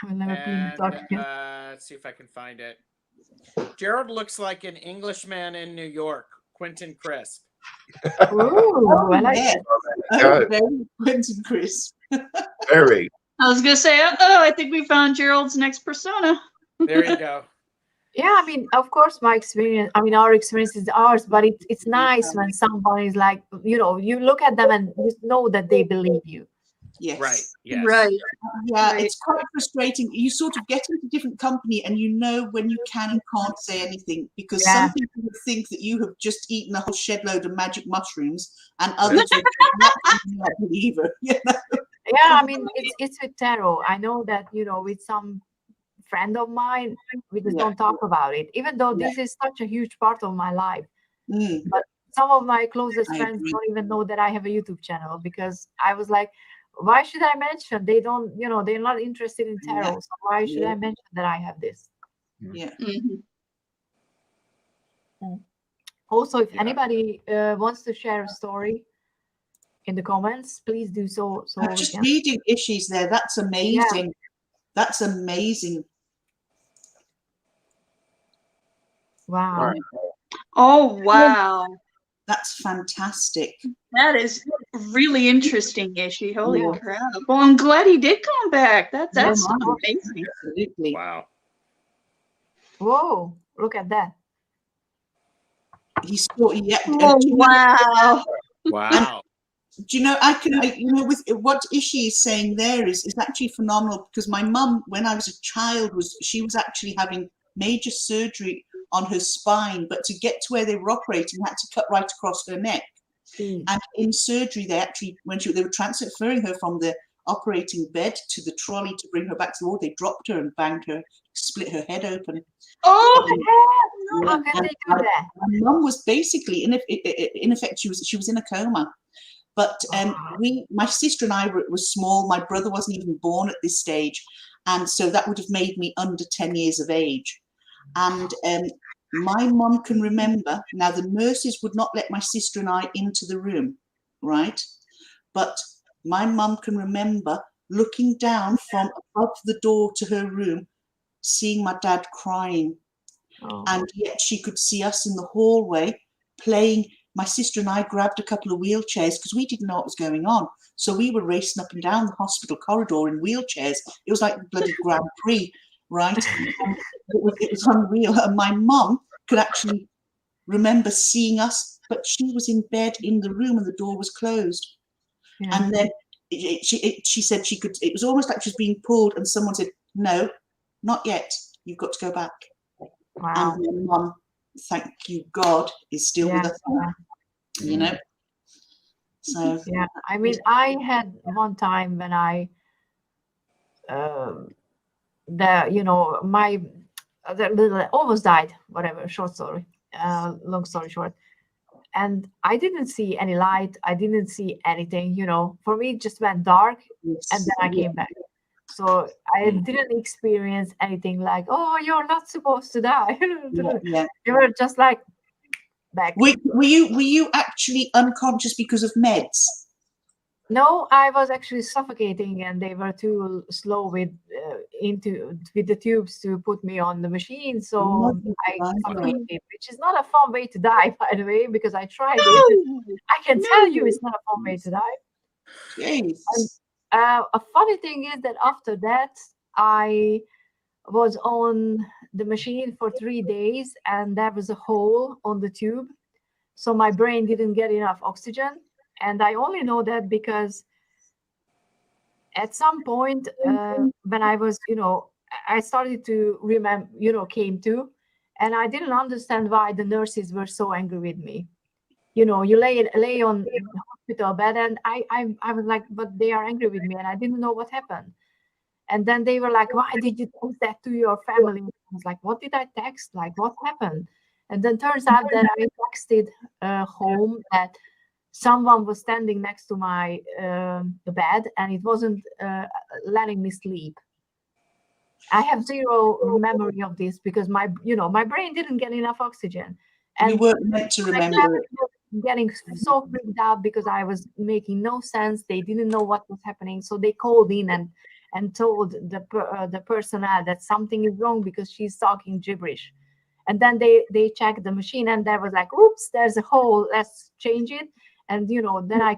I've never been And talking. let's see if I can find it. Gerald looks like an Englishman in New York, Quentin Crisp. Ooh, I like yeah. that. Oh, very Quentin Crisp. very. I was gonna say, I think we found Gerald's next persona. There you go. Yeah, I mean, of course, our experience is ours, but it's nice when somebody is like, you know, you look at them and you know that they believe you. Yes. Right. Yes. Right. Yeah, Right. it's quite frustrating. You sort of get into different company and you know when you can and can't say anything, because some people would think that you have just eaten a whole shed load of magic mushrooms, and others would not believe it. You know? Yeah, I mean, it's with tarot. I know that, you know, with some friend of mine, we just don't talk about it, even though this is such a huge part of my life. But some of my closest friends don't even know that I have a YouTube channel, because I was like, why should I mention? They don't, you know, they're not interested in tarot. So why should I mention that I have this? Yeah. Also, if anybody wants to share a story in the comments, please do so. So I'm just reading Ishi's there. That's amazing. Yeah. That's amazing. Wow. Oh, wow. That's fantastic. That is really interesting, Ishi. Holy crap. Well, I'm glad he did come back. That's amazing. Absolutely. Wow. Whoa, look at that. He's yeah. Oh, wow. Wow. Do you know, you know, with what Ishi is saying there is actually phenomenal, because my mum, when I was a child, she was actually having major surgery on her spine, but to get to where they were operating, had to cut right across her neck. And in surgery, they actually, they were transferring her from the operating bed to the trolley to bring her back to the ward, they dropped her and banged her, split her head open. Oh, how can they do that? My mum was basically, in effect, she was in a coma. But my sister and I were small. My brother wasn't even born at this stage. And so that would have made me under 10 years of age. And my mum can remember, now the nurses would not let my sister and I into the room, right? But my mum can remember looking down from above the door to her room, seeing my dad crying. Oh. And yet she could see us in the hallway playing. My sister and I grabbed a couple of wheelchairs because we didn't know what was going on. So we were racing up and down the hospital corridor in wheelchairs. It was like the bloody Grand Prix, right? It was unreal. And my mum could actually remember seeing us, but she was in bed in the room and the door was closed. Yeah. And then she said she could, it was almost like she was being pulled and someone said, no, not yet. You've got to go back. Wow. And my mum, thank you God, is still with us, you know. So yeah, I mean, I had one time when I, my almost died. Whatever, short story, long story short. And I didn't see any light. I didn't see anything. For me, it just went dark, and then I came back. So I didn't experience anything like, oh, you're not supposed to die. You were just like back. Were you actually unconscious because of meds? No, I was actually suffocating, and they were too slow with the tubes to put me on the machine. So I suffocated, which is not a fun way to die, by the way, because I tried it. I can tell you, it's not a fun way to die. Jeez. And, a funny thing is that after that, I was on the machine for 3 days, and there was a hole on the tube. So my brain didn't get enough oxygen. And I only know that because at some point when I was, I started to remember, came to, and I didn't understand why the nurses were so angry with me. You lay on the hospital bed, and I was like, but they are angry with me, and I didn't know what happened. And then they were like, why did you text that to your family? I was like, what did I text? Like, what happened? And then turns out that I texted home that someone was standing next to my the bed, and it wasn't letting me sleep. I have zero memory of this because my brain didn't get enough oxygen. And you weren't meant to remember it. Getting so freaked out because I was making no sense. They didn't know what was happening, so they called in and told the personnel that something is wrong because she's talking gibberish. And then they checked the machine, and there was like, oops, there's a hole, let's change it. And then I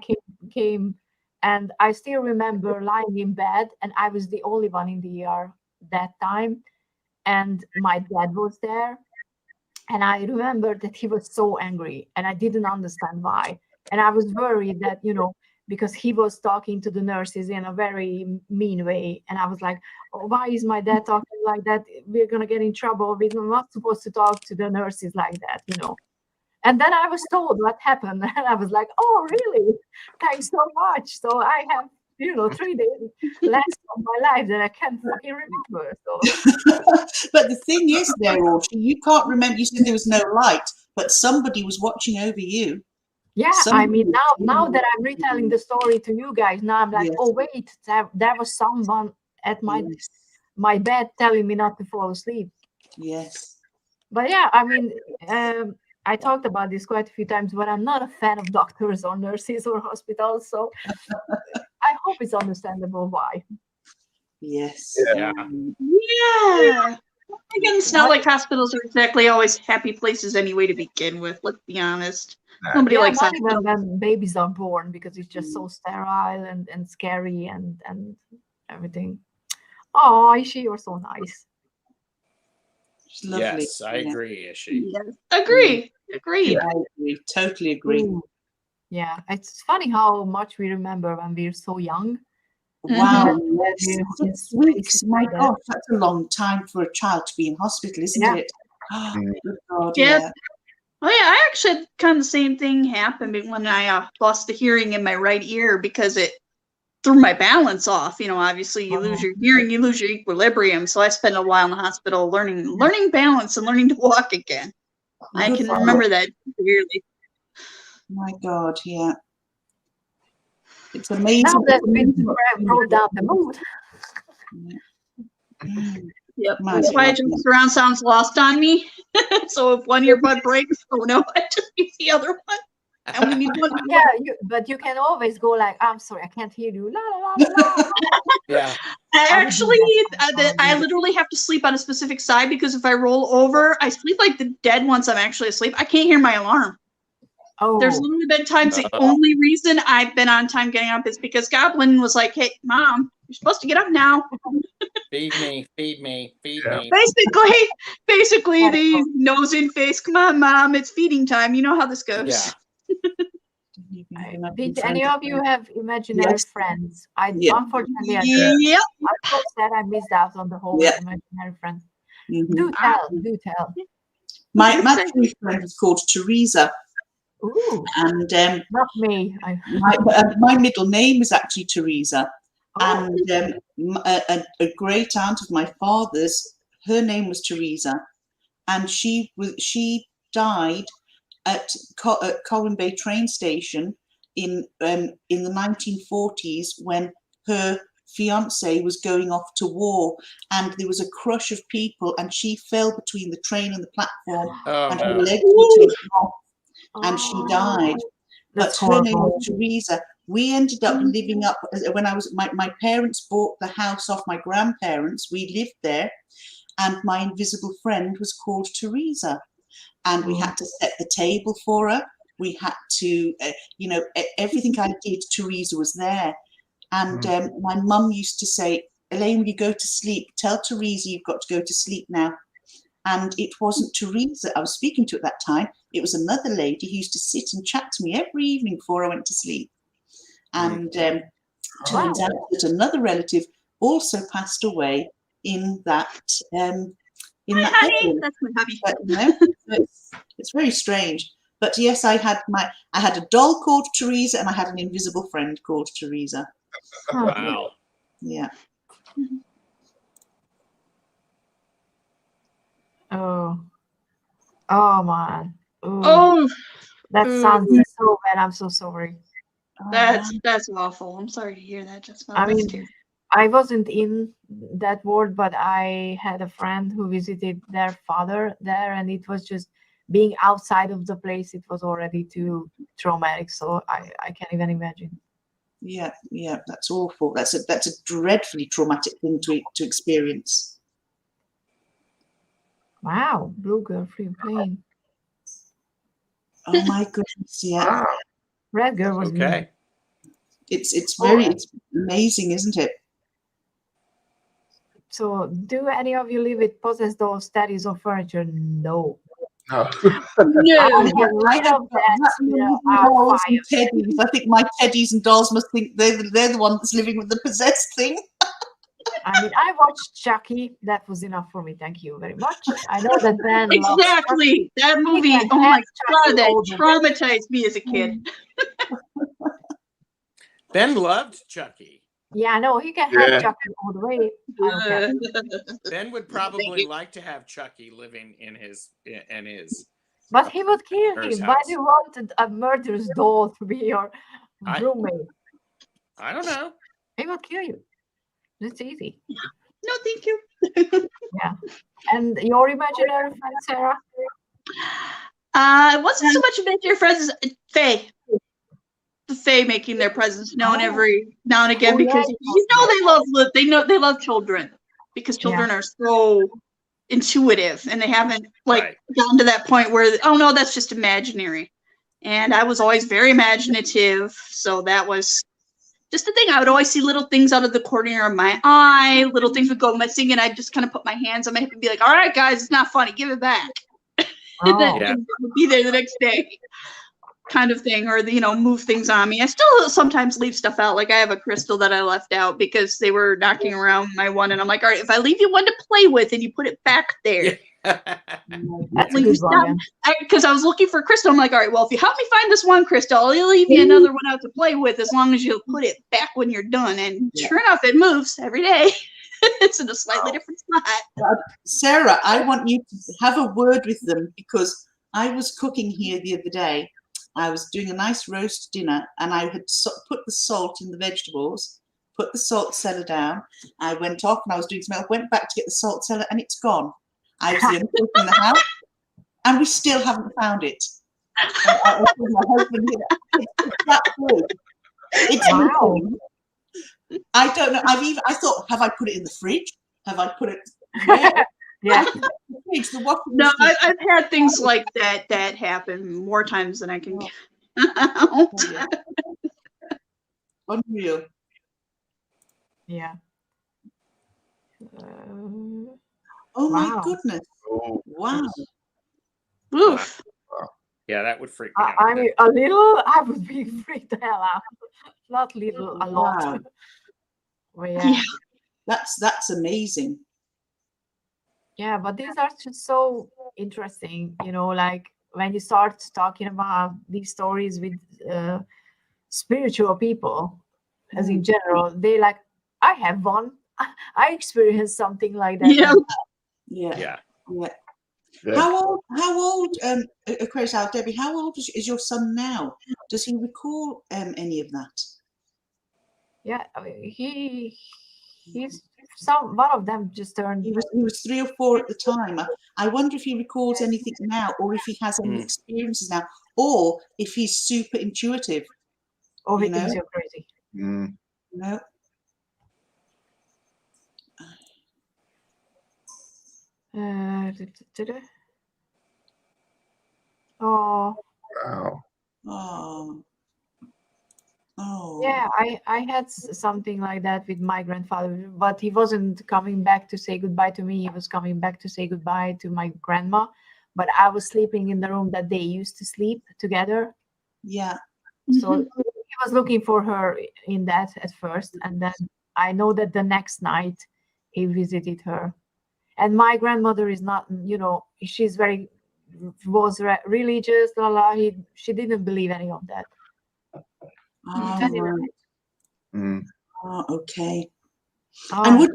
came, and I still remember lying in bed, and I was the only one in the ER that time, and my dad was there, and I remember that he was so angry, and I didn't understand why, and I was worried that because he was talking to the nurses in a very mean way, and I was like, oh, why is my dad talking like that? We're gonna get in trouble. We're not supposed to talk to the nurses like that, And then I was told what happened, and I was like, oh, really? Thanks so much. So I have, 3 days left of my life that I can't fucking remember. So. But the thing is, Daryl, you can't remember. You said there was no light, but somebody was watching over you. Yeah, I mean, now that I'm retelling the story to you guys, now I'm like, oh, wait, there was someone at my bed telling me not to fall asleep. Yes. But yeah, I mean, I talked about this quite a few times, but I'm not a fan of doctors or nurses or hospitals, so I hope it's understandable why. Yes. Yeah. Yeah. Again, it's not like hospitals are exactly always happy places anyway to begin with. Let's be honest. Nobody likes not hospitals. even when babies are born, because it's just so sterile and scary and everything. Oh, Ishi, you're so nice. She's lovely. Yes, I agree, Ishi. Yes. Agreed. Agreed. I agree. Totally agree. Yeah, it's funny how much we remember when we're so young. Wow. Yes. 6 weeks. My gosh, that's a long time for a child to be in hospital, isn't it? Oh, good God, yeah. Oh yeah, I actually had kind of the same thing happen when I lost the hearing in my right ear because it threw my balance off. Obviously you lose your hearing, you lose your equilibrium. So I spent a while in the hospital learning balance and learning to walk again. I can remember that clearly. My God, yeah. It's amazing. Now that we brought down the mood. Yep. That's why surround sound's lost on me. So if one earbud breaks, oh no, I just use the other one. I only need one. Yeah, but you can always go like, I'm sorry, I can't hear you. La, la, la, la, la. Yeah. I literally have to sleep on a specific side because if I roll over, I sleep like the dead once I'm actually asleep. I can't hear my alarm. Oh. There's literally been times the only reason I've been on time getting up is because Goblin was like, hey, Mom, you're supposed to get up now. Feed me, feed me, feed Yeah. me. Basically the nose in face, come on, Mom, it's feeding time. You know how this goes. Yeah. Did any of you have imaginary friends? Unfortunately, I Yep. I'm so sad I missed out on the whole imaginary friends. Do tell. My imaginary friend was called Teresa. Ooh, and not me. my middle name is actually Teresa. Oh. And a great aunt of my father's, her name was Teresa, and she died at Colwyn Bay train station in the 1940s when her fiance was going off to war, and there was a crush of people, and she fell between the train and the platform, and her legs were taken off, and she died. But her name was Teresa. We ended up living up when I was my parents bought the house off my grandparents. We lived there, and my invisible friend was called Teresa, and we had to set the table for her. We had to, everything I did, Teresa was there. And my mum used to say, Elaine, when you go to sleep, tell Teresa you've got to go to sleep now. And it wasn't Teresa I was speaking to at that time. It was another lady who used to sit and chat to me every evening before I went to sleep. And turns out that another relative also passed away in that bedroom. That's my hubby. But, it's very strange. But yes, I had a doll called Teresa, and I had an invisible friend called Teresa. Wow. Yeah. Oh man. Ooh. Oh, That sounds so bad. I'm so sorry. that's awful. I'm sorry to hear that, Jessica. I mean, I wasn't in that ward, but I had a friend who visited their father there, and it was just being outside of the place. It was already too traumatic, so I can't even imagine. Yeah, that's awful. That's a dreadfully traumatic thing to experience. Wow, Blue Girl Free Plane. Oh my goodness, yeah. Red Girl was Okay. It's it's amazing, isn't it? So, do any of you live with possessed dolls, statues, or furniture? No. No. I have dolls and teddies. I think my teddies and dolls must think they're the one that's living with the possessed thing. I mean, I watched Chucky. That was enough for me. Thank you very much. I know that Ben exactly that movie. Oh my God, that traumatized me as a kid. Ben loved Chucky. Yeah, no, he can have Chucky all the way. Ben would probably like to have Chucky living in his. But he would kill him. Why do you want a murderous doll to be your roommate? I don't know. He would kill you. It's easy. No, thank you. Yeah. And your imaginary friend, Sarah? It wasn't so much imaginary friends as Faye. The Fae making their presence known every now and again because they love children because children are so intuitive and they haven't gotten to that point where no, that's just imaginary. And I was always very imaginative, so that was just the thing. I would always see little things out of the corner of my eye, little things would go missing, and I'd just kind of put my hands on my hip and be like, all right, guys, it's not funny, give it back. And then it would be there the next day. Kind of thing, or move things on me. I still sometimes leave stuff out. Like I have a crystal that I left out because they were knocking around my one, and I'm like, all right, if I leave you one to play with and you put it back there, because I was looking for crystal. I'm like, all right, well, if you help me find this one crystal, I'll leave you another one out to play with as long as you put it back when you're done. And sure enough, it moves every day. It's in a slightly different spot. Sarah, I want you to have a word with them because I was cooking here the other day. I was doing a nice roast dinner, and I had put the salt in the vegetables, put the salt cellar down. I went off and I was doing some else, went back to get the salt cellar, and it's gone. I was the only person in the house, and we still haven't found it. And I was with my husband here. It's that good. It's Wow. missing. I don't know. I thought, have I put it in the fridge? Have I put it where? Yeah. The fridge, the washing No, machine. I've had things like that happen more times than I can count. Yeah. Unreal. Yeah. Oh my Wow. goodness. Oh, Wow. Oof. Yeah, that would freak me out. I mean, a little, I would be freaked the hell out. Not little, a lot. Wow. But yeah. That's amazing. Yeah, but these are just so interesting, you know, like when you start talking about these stories with spiritual people, as in general, they like, I have one. I experienced something like that. Yeah. Yeah. Yeah. Yeah. yeah. How old, Aquarius Al, Debbie, how old is your son now? Does he recall any of that? Yeah, I mean, he's one of them just turned. He was 3 or 4 at the time. I wonder if he recalls anything now, or if he has any experiences now, or if he's super intuitive. Oh, he you thinks know? you're crazy. Mm. No. Oh, Wow. Oh. Oh. yeah, I had something like that with my grandfather, but he wasn't coming back to say goodbye to me. He was coming back to say goodbye to my grandma. But I was sleeping in the room that they used to sleep together. Yeah. So he was looking for her in that at first. And then I know that the next night he visited her. And my grandmother is not, you know, she's was religious, she didn't believe any of that. Oh, Very right. Mm. Oh, okay. Oh, And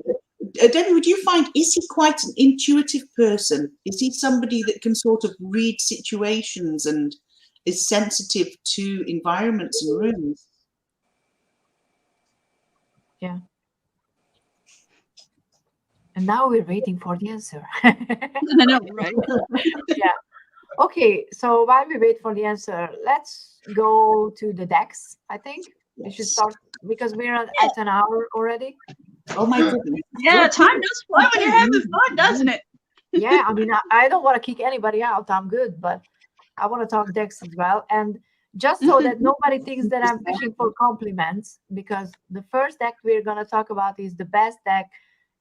Debbie, would you find, is he quite an intuitive person? Is he somebody that can sort of read situations and is sensitive to environments and rooms? yeah. And now we're waiting for the answer. I know, right? Yeah. Okay, so while we wait for the answer, let's go to the decks, I think. We should start because we're at an hour already. Oh my goodness. Yeah, time does fly when you're having fun, doesn't it? Yeah, I mean, I don't want to kick anybody out. I'm good, but I want to talk decks as well. And just so that nobody thinks that I'm fishing for compliments, because the first deck we're going to talk about is the best deck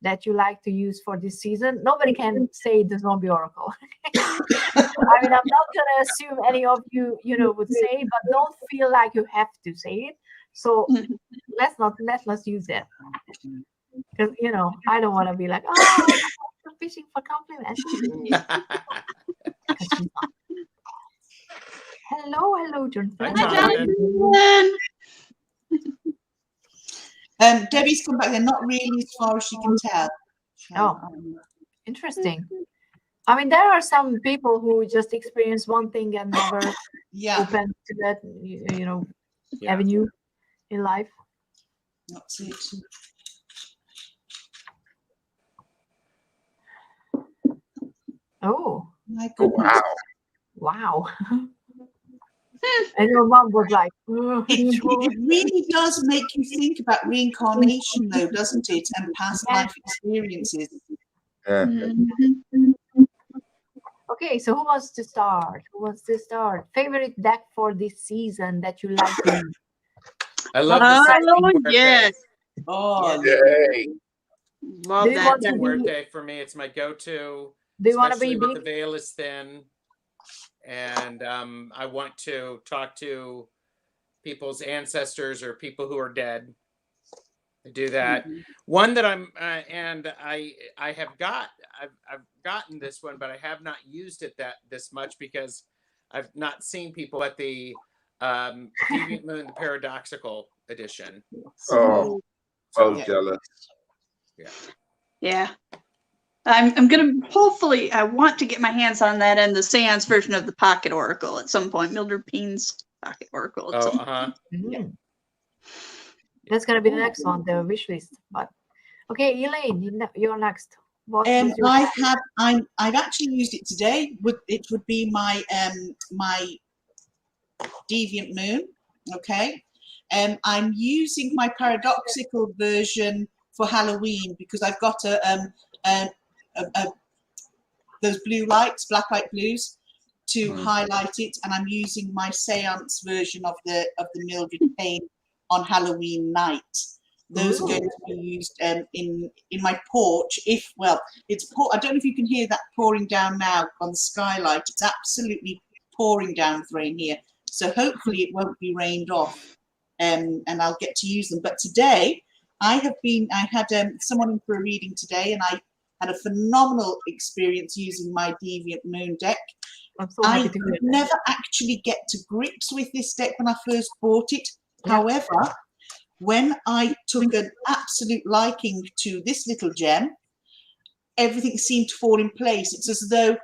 that you like to use for this season. Nobody can say the Zombie Oracle. I mean, I'm not going to assume any of you, would say, but don't feel like you have to say it. So let's use that. Because, I don't want to be like, oh, I'm fishing for compliments. Hello, Jonathan. Hi, Jonathan. Debbie's come back. They're not really as far as she can tell. Oh, interesting. I mean, there are some people who just experience one thing and never open to that, avenue in life. That's it. Oh. My goodness. Wow. And your mom was like, it really does make you think about reincarnation, though, doesn't it? And past life experiences. Yeah. Okay, so who wants to start? Favorite deck for this season that you like to use? I love the second birthday. Yes. Oh, Yay. Love that. Second birthday for me, it's my go-to. Do you want to be especially big? when the veil is thin, and I want to talk to people's ancestors or people who are dead. I do that. One that I'm and I've gotten this one, but I have not used it this much because I've not seen people at the Deviant Moon Paradoxical edition. Oh, so jealous. Yeah. I'm gonna hopefully I want to get my hands on that and the seance version of the Pocket Oracle at some point. Mildred Peen's pocket oracle. Oh, So, Mm. That's gonna be the next one, the wish list. But okay, Elaine, you're next. What is your I've actually used it today. It would be my my Deviant Moon. Okay, I'm using my paradoxical version for Halloween because I've got those blue lights, black light blues, to highlight it, and I'm using my seance version of the Mildred Payne on Halloween night. Those are going to be used in my porch. I don't know if you can hear that pouring down now on the skylight. It's absolutely pouring down with rain here. So hopefully it won't be rained off, and I'll get to use them. But today I had someone in for a reading today, and I had a phenomenal experience using my Deviant Moon deck. I'm so happy to hear that. Never actually get to grips with this deck when I first bought it. Yeah. However, when I took an absolute liking to this little gem, everything seemed to fall in place. It's as though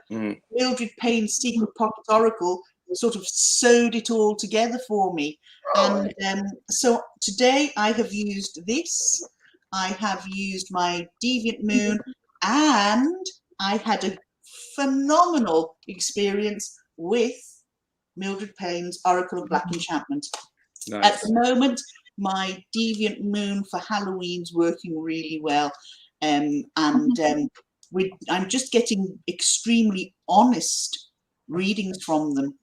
Mildred Payne's Secret Pocket Oracle sort of sewed it all together for me. And so today I have used this. I have used my Deviant Moon, and I had a phenomenal experience with Mildred Payne's Oracle of Black Enchantment. nice. At the moment, my Deviant Moon for Halloween's working really well, and I'm just getting extremely honest readings from them.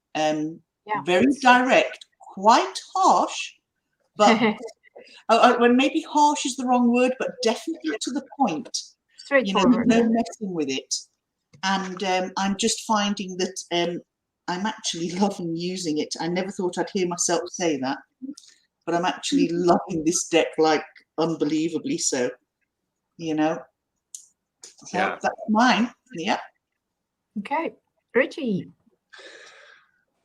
Very direct, quite harsh, but well, maybe harsh is the wrong word, but definitely to the point. Straightforward. No messing with it. And I'm just finding that I'm actually loving using it. I never thought I'd hear myself say that, but I'm actually loving this deck like unbelievably so. So that's mine. Yeah. Okay, Richie.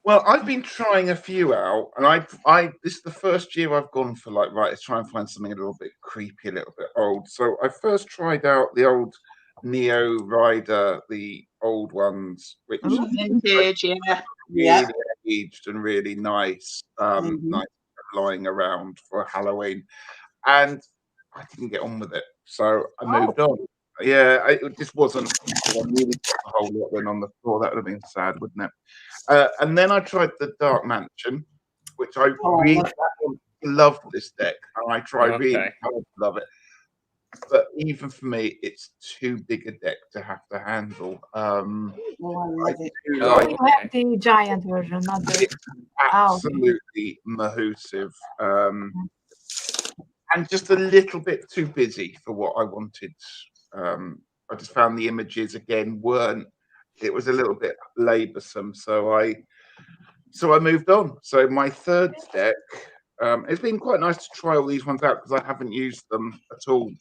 Well, I've been trying a few out, and this is the first year I've gone for let's try and find something a little bit creepy, a little bit old. So I first tried out the old Neo Rider, the old ones, which vintage, really aged and really nice, nice lying around for Halloween, and I didn't get on with it, so I moved on. Yeah, it just wasn't. I really put a whole lot then on the floor. That would have been sad, wouldn't it? And then I tried the Dark Mansion, which I really loved this deck, and I tried really hard to love it. But even for me, it's too big a deck to have to handle. I love it. You have the giant version, not the absolutely mahoosive, and just a little bit too busy for what I wanted. I just found the images again it was a little bit laboursome, so I moved on. So my third deck, it's been quite nice to try all these ones out because I haven't used them at all.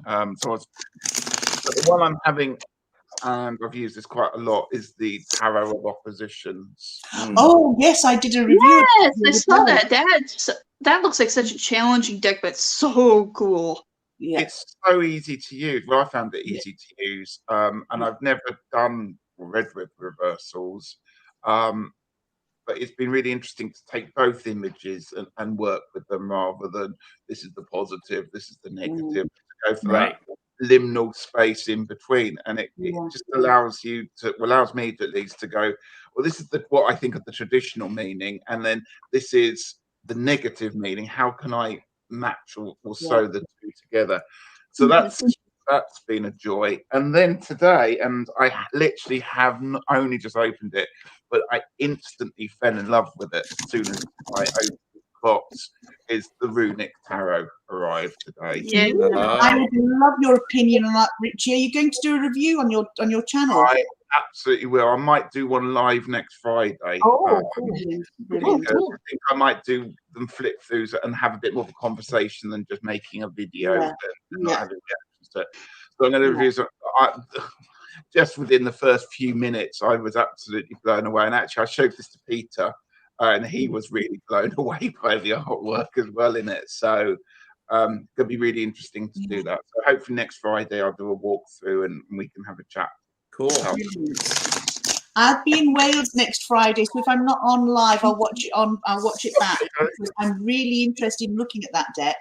But the one I'm having, and I've used this quite a lot, is the Tarot of Oppositions. Oh yes, I did a review. Yes, I saw that. That looks like such a challenging deck, but so cool. Yeah. It's so easy to use. Well, I found it easy to use, and I've never done read with reversals, but it's been really interesting to take both images and work with them rather than this is the positive, this is the negative. Go for that liminal space in between, and it just allows me to at least to go, well, this is what I think of the traditional meaning, and then this is the negative meaning. How can I match or sew the two together? So that's been a joy. And then today, and I literally have not only just opened it, but I instantly fell in love with it as soon as I opened the box, is the Runic Tarot arrived today. I would love your opinion on that, Richie. Are you going to do a review on your channel? I absolutely will. I might do one live next Friday. Cool. I think I might do them flip throughs and have a bit more of a conversation than just making a video and not having reactions to it. So I'm going to review some. Just within the first few minutes, I was absolutely blown away. And actually, I showed this to Peter, and he was really blown away by the artwork as well in it. So going to be really interesting to do that. So hopefully next Friday I'll do a walkthrough and we can have a chat. Cool. I'll be in Wales next Friday, so if I'm not on live, I'll watch it back. Because I'm really interested in looking at that deck.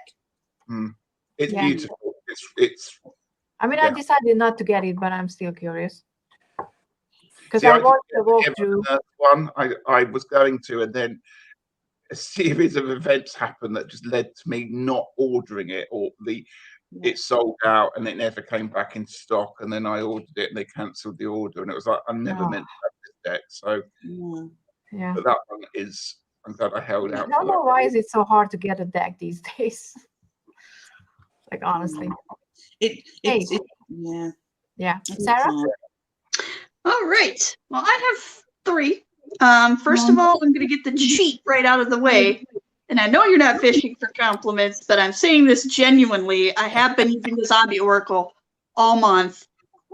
It's Yeah. beautiful. It's I mean, Yeah. I decided not to get it, but I'm still curious. Because See, I I watched the didn't get walkthrough. the one I was going to, and then a series of events happened that just led to me not ordering it, or it sold out and it never came back in stock, and then I ordered it and they cancelled the order, and it was like I never meant to have this deck. So Yeah. but that one is, I'm glad I held I out don't for know that. why is it so hard to get a deck these days. Like honestly. Yeah. Yeah. It's Sarah? hard. All right. Well, I have 3. First of all, I'm going to get the cheat right out of the way. And I know you're not fishing for compliments, but I'm saying this genuinely. I have been using the Zombie Oracle all month,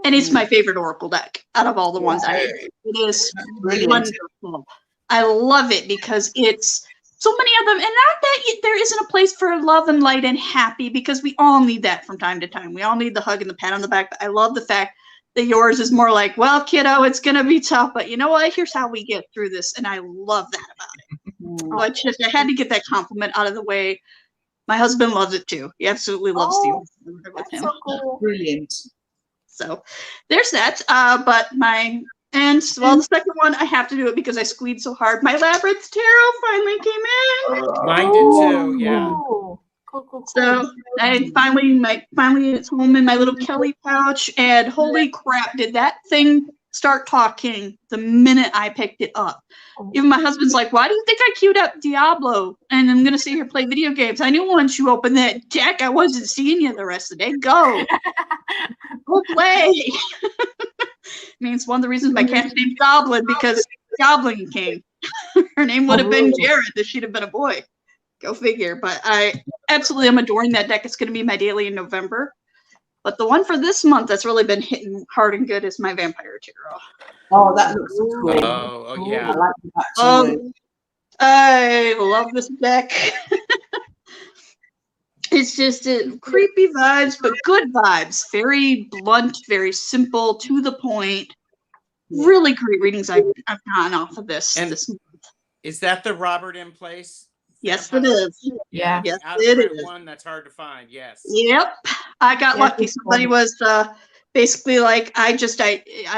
and it's my favorite Oracle deck out of all the ones I have. It is Brilliant. wonderful. I love it because it's so many of them, and not that there isn't a place for love and light and happy, because we all need that from time to time. We all need the hug and the pat on the back, but I love the fact that yours is more like, well, kiddo, it's going to be tough, but you know what? Here's how we get through this, and I love that about it. So I had to get that compliment out of the way. My husband loves it too. He absolutely loves Steel with That's him. so cool. Brilliant. So there's that. The second one, I have to do it because I squeezed so hard. My Labyrinth Tarot finally came in. Mine did too. Yeah. Cool. So I finally it's home in my little Kelly pouch, and holy crap, did that thing start talking the minute I picked it up. Even my husband's like, why do you think I queued up Diablo and I'm gonna sit here play video games? I knew once you opened that deck I wasn't seeing you the rest of the day. Go play. I mean, it's one of the reasons my cat's named Goblin, because Goblin King. Her name would have been Jared if she'd have been a boy. Go figure. But I absolutely am adoring that deck. It's going to be my daily in November. But the one for this month that's really been hitting hard and good is my Vampire Tarot. Oh, that looks so cool. Oh I yeah. like that. I love this deck. It's just creepy vibes, but good vibes. Very blunt, very simple, to the point. Really great readings I've gotten off of this. And this month. Is that the Robert M. Place? Yes, it is. Yeah. Yes, Out it of print is. one that's hard to find. Yes. Yep. I got lucky. it's Somebody fun. was basically like, I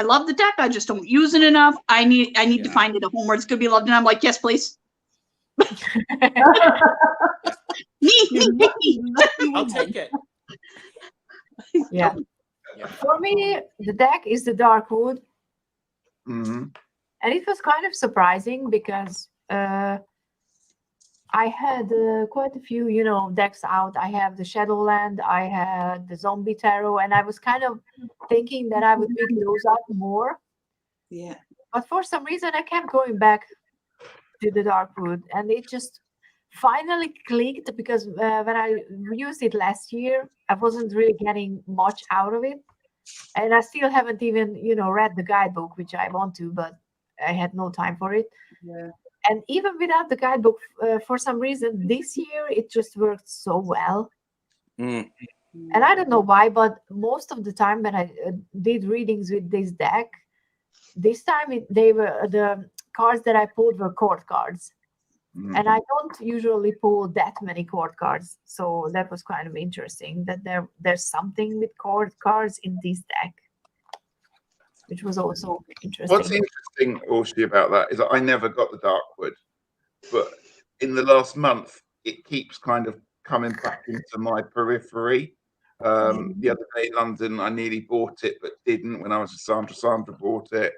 love the deck. I just don't use it enough. I need to find it a home where it's gonna be loved. And I'm like, yes, please. I'll take it. Yeah. For me, the deck is the Darkwood. And it was kind of surprising because I had quite a few, decks out. I have the Shadowland, I had the Zombie Tarot, and I was kind of thinking that I would pick those up more. Yeah. But for some reason, I kept going back to the Darkwood, and it just finally clicked because when I used it last year, I wasn't really getting much out of it. And I still haven't even, read the guidebook, which I want to, but I had no time for it. Yeah. And even without the guidebook, for some reason, this year, it just worked so well. And I don't know why, but most of the time when I did readings with this deck, this time the cards that I pulled were court cards. And I don't usually pull that many court cards. So that was kind of interesting that there's something with court cards in this deck, which was also interesting. What's interesting, Orshi, about that is that I never got the Darkwood, but in the last month, it keeps kind of coming back into my periphery. The other day in London, I nearly bought it, but didn't when I was with Sandra. Sandra bought it.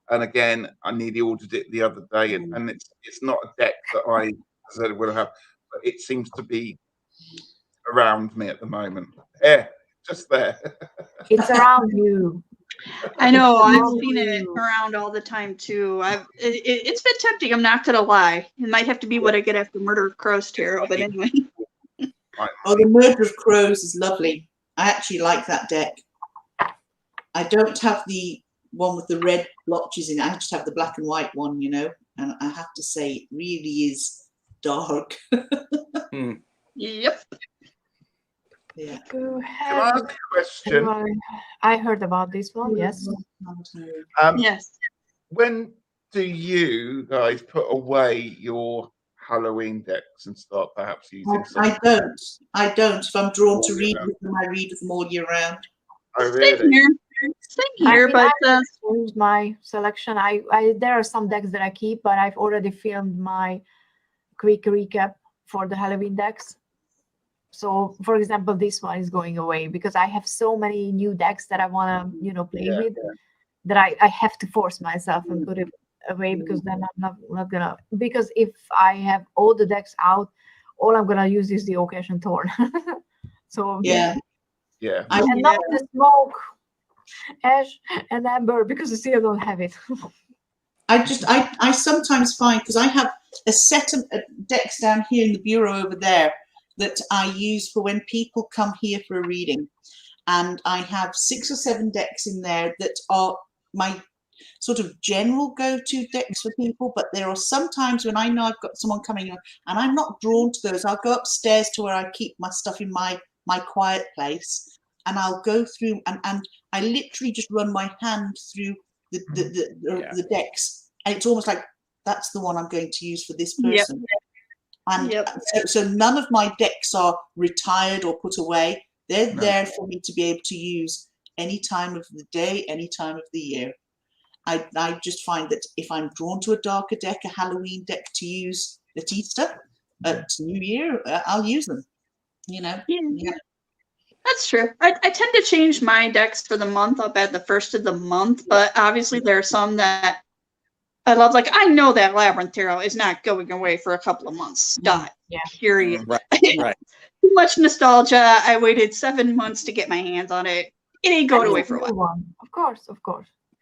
And again, I nearly ordered it the other day, and it's not a deck that I said will have, but it seems to be around me at the moment. Yeah, just there. It's around you. I know. I've seen it around all the time too. It's been tempting. I'm not gonna lie. It might have to be what I get after Murder of Crows Tarot, but anyway. Oh, the Murder of Crows is lovely. I actually like that deck. I don't have the one with the red blotches in it. I just have the black and white one, and I have to say it really is dark. Yep. Yeah. Go Can I ask ahead. a question? I heard about this one, yes. Yes. when do you guys put away your Halloween decks and start perhaps using some? I don't. I don't. If I'm drawn to All year read round. with them, I read with them all year round. Oh, Same really? here. Same here, but I changed my selection. I there are some decks that I keep, but I've already filmed my quick recap for the Halloween decks. So, for example, this one is going away because I have so many new decks that I want to, play with that I have to force myself and put it away because then I'm not gonna. Because if I have all the decks out, all I'm gonna use is the Occasion Thorn. So Yeah. Yeah. and not the smoke, ash, and amber because I still don't have it. I sometimes find, because I have a set of decks down here in the bureau over there that I use for when people come here for a reading. And I have 6 or 7 decks in there that are my sort of general go-to decks for people. But there are some times when I know I've got someone coming in and I'm not drawn to those. I'll go upstairs to where I keep my stuff in my quiet place, and I'll go through and I literally just run my hand through the decks, and it's almost like that's the one I'm going to use for this person. And so none of my decks are retired or put away. They're there for me to be able to use any time of the day, any time of the year. I just find that if I'm drawn to a darker deck, a Halloween deck to use at Easter, at New Year, I'll use them. Yeah. That's true. I tend to change my decks for the month up at the first of the month, but obviously there are some that I love. Like, I know that Labyrinth Tarot is not going away for a couple of months. Stop. Period. Right. Too much nostalgia. I waited 7 months to get my hands on it. It ain't going away for a while. Of course.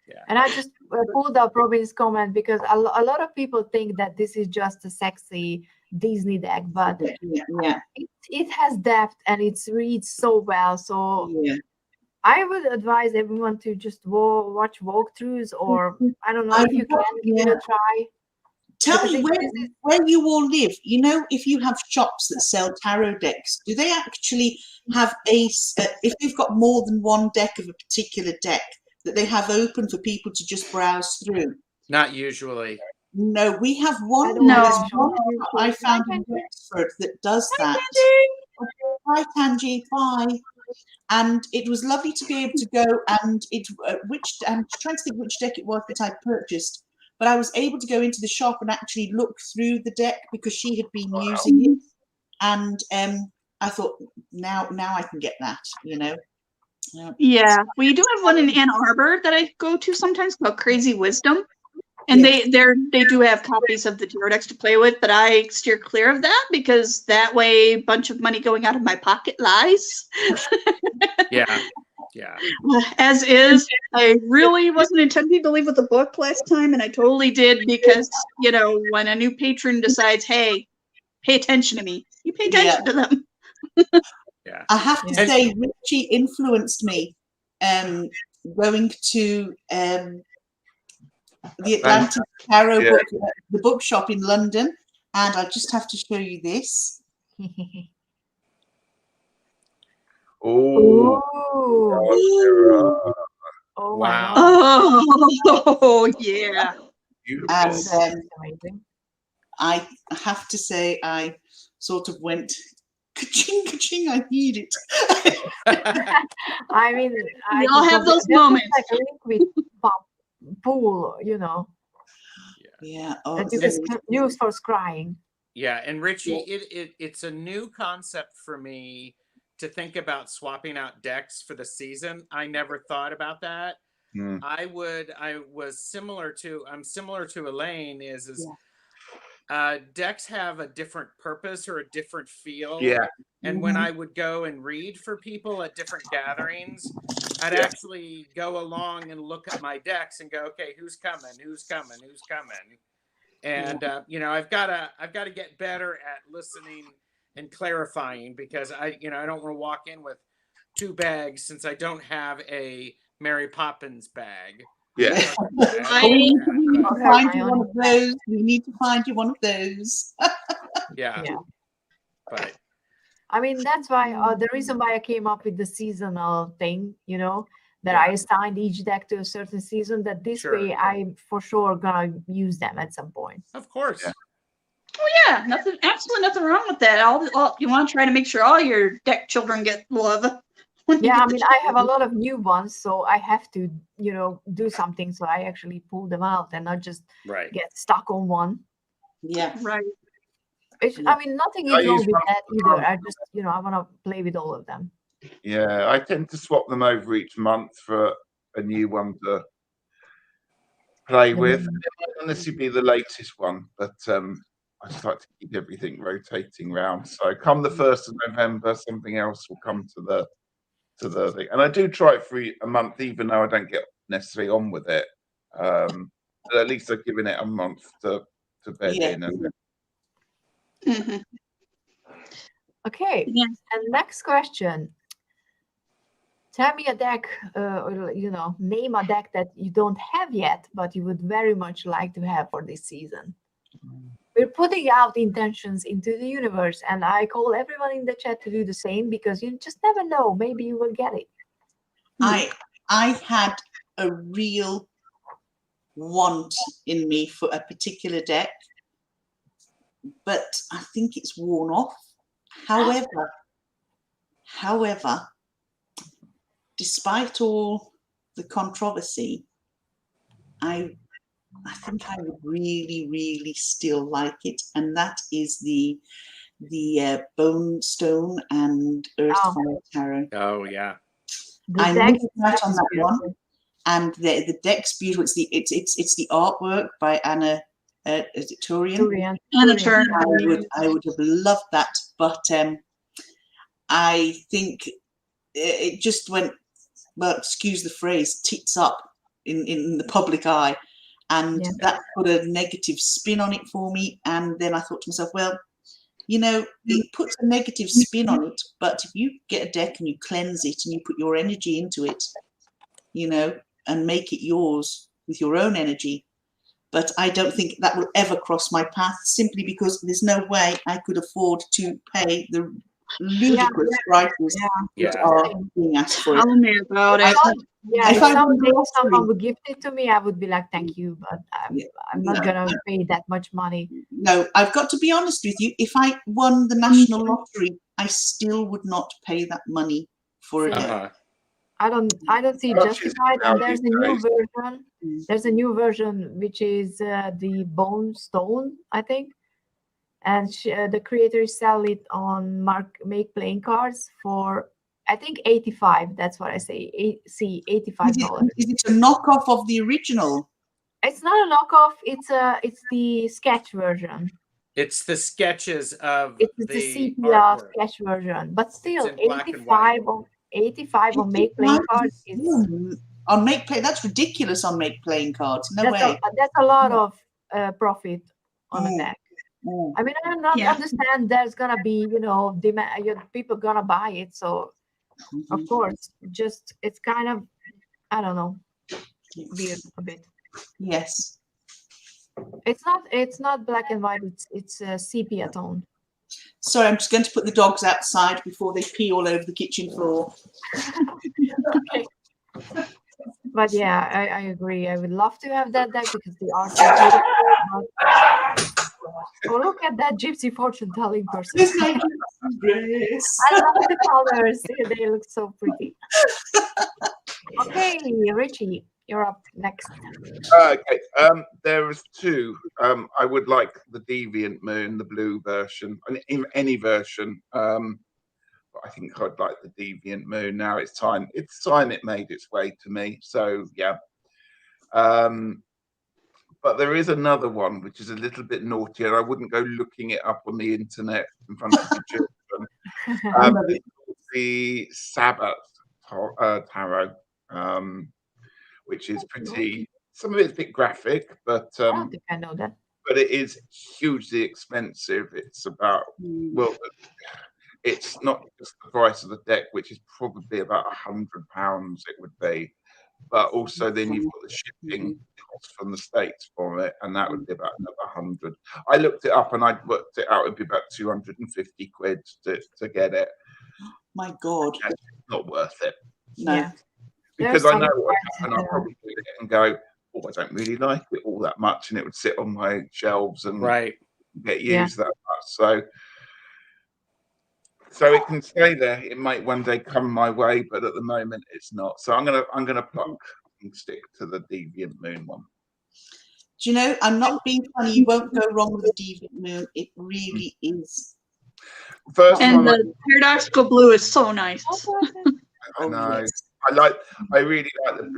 Yeah. And I just pulled up Robin's comment because a lot of people think that this is just a sexy Disney deck, but it has depth and it reads so well. So I would advise everyone to just watch walkthroughs, or I don't know if you can give it a try. Tell me where you all live. If you have shops that sell tarot decks, do they actually have if they've got more than one deck of a particular deck that they have open for people to just browse through? Not usually. No, we have one. I found in Wexford that does that. Hi, Tanji. Bye. And it was lovely to be able to go and I'm trying to think which deck it was that I purchased, but I was able to go into the shop and actually look through the deck because she had been using it, and I thought now I can get that. Yeah, we do have one in Ann Arbor that I go to sometimes called Crazy Wisdom, and they do have copies of the tarot decks to play with, but I steer clear of that because that way a bunch of money going out of my pocket lies. Yeah. As is, I really wasn't intending to leave with a book last time, and I totally did because, when a new patron decides, hey, pay attention to me, you pay attention to them. I have to say, Richie influenced me going to the Atlantic Tarot book, the bookshop in London, and I just have to show you this. Oh wow! Oh yeah! And I have to say, I sort of went ka-ching, ka-ching. I need it. I mean, we all have those moments. Like a liquid pool, Yeah. that you can use for scrying. Yeah, and Richie, it's a new concept for me to think about swapping out decks for the season. I never thought about that. I'm similar to Elaine decks have a different purpose or a different feel. Yeah. And when I would go and read for people at different gatherings, I'd actually go along and look at my decks and go, okay, who's coming? And I've got to get better at listening and clarifying because I don't want to walk in with 2 bags since I don't have a Mary Poppins bag. Yeah. We need to find you one of those. We need to find you one of those. Yeah. But I mean, that's why the reason why I came up with the seasonal thing, that I assigned each deck to a certain season, that this Sure. way I'm for sure gonna use them at some point. Of course. Yeah. Oh yeah, absolutely nothing wrong with that. All you want to try to make sure all your deck children get love. when you Yeah, get I the mean, I have a children. lot of new ones, so I have to, do something so I actually pull them out and not just Right. get stuck on one. Yeah. Right. I mean, nothing I is wrong use with one that for either. I just, I want to play with all of them. Yeah, I tend to swap them over each month for a new one to play with. It might not necessarily be the latest one, but I just like to keep everything rotating round. So come the 1st of November, something else will come to the thing. And I do try it for a month, even though I don't get necessarily on with it. But at least I've given it a month to bed Yeah. in. And Mhm. Okay, Yeah. and next question. Tell me a deck, or name a deck that you don't have yet, but you would very much like to have for this season. We're putting out intentions into the universe, and I call everyone in the chat to do the same, because you just never know. Maybe you will get it. I had a real want in me for a particular deck, but I think it's worn off. However, despite all the controversy, I think I would really, really still like it, and that is the Bone Stone and Earth Oh. Fire Tarot. Oh yeah. The I'm deck missing out on is that one, beautiful. and the deck's beautiful. It's the artwork by Anna is it Turian? Durian. And a Durian. turn. I would have loved that, but I think it just went, well, excuse the phrase, tits up in the public eye, and Yeah. that put a negative spin on it for me. And then I thought to myself, well, it puts a negative spin on it, but if you get a deck and you cleanse it and you put your energy into it, and make it yours with your own energy. But I don't think that will ever cross my path, simply because there's no way I could afford to pay the ludicrous prices Yeah. that are being asked for it. Tell me about it. Yeah, If if I won someday the someone lottery- would gift it to me, I would be like, thank you, but I'm not gonna pay that much money. No, I've got to be honest with you. If I won the national lottery, I still would not pay that money for it. Uh-huh. I don't see How much is it justified. now And there's a these new days? version. There's a new version which is the Bone Stone, I think, and the creators sell it on Make Playing Cards for, I think, 85. That's what I say. See, $85. Is it a knockoff of the original? It's not a knockoff. It's the sketch version. It's the sketches of It's the the sepia artwork. sketch version, but still, in black and white. 85 on Make Playing Cards is On Make Play, that's ridiculous on Make Playing Cards. No way. that's a lot of profit on a Mm. deck. Mm. I mean, I understand there's gonna be, demand, people gonna buy it. So of course, just it's kind of, I don't know, weird a bit. Yes. It's not black and white. It's sepia tone. Sorry, I'm just going to put the dogs outside before they pee all over the kitchen floor. Okay. But yeah, I agree. I would love to have that deck because the art is beautiful. Oh, look at that gypsy fortune telling person. It's like Grace. I love the colors. They look so pretty. Okay, Richie, you're up next. Okay, there's two. I would like the Deviant Moon, the blue version, in any version. But I think I'd like the Deviant Moon now. It's time. It's time it made its way to me. So yeah. But there is another one which is a little bit naughtier. I wouldn't go looking it up on the internet in front of the children. It's the Sabbath tarot, which is pretty. Some of it's a bit graphic, but I don't think I know that. but it is hugely expensive. It's about it's not just the price of the deck, which is probably about £100 it would be, but also then you've got the shipping costs from the States for it, and that would be about another 100. I looked it up and I worked it out, it'd be about 250 quid to get it. My God. It's not worth it. No. Yeah. because There's I know some what cards happened. I'll probably do it and go, oh, I don't really like it all that much, and it would sit on my shelves and Right. get Yeah. used that much. So it can stay there. It might one day come my way, but at the moment it's not. So I'm gonna pluck and stick to the Deviant Moon one. Do you know, I'm not being funny, you won't go wrong with the Deviant Moon. It really is. First And time the paradoxical blue is so nice. I know. Yes. I really like the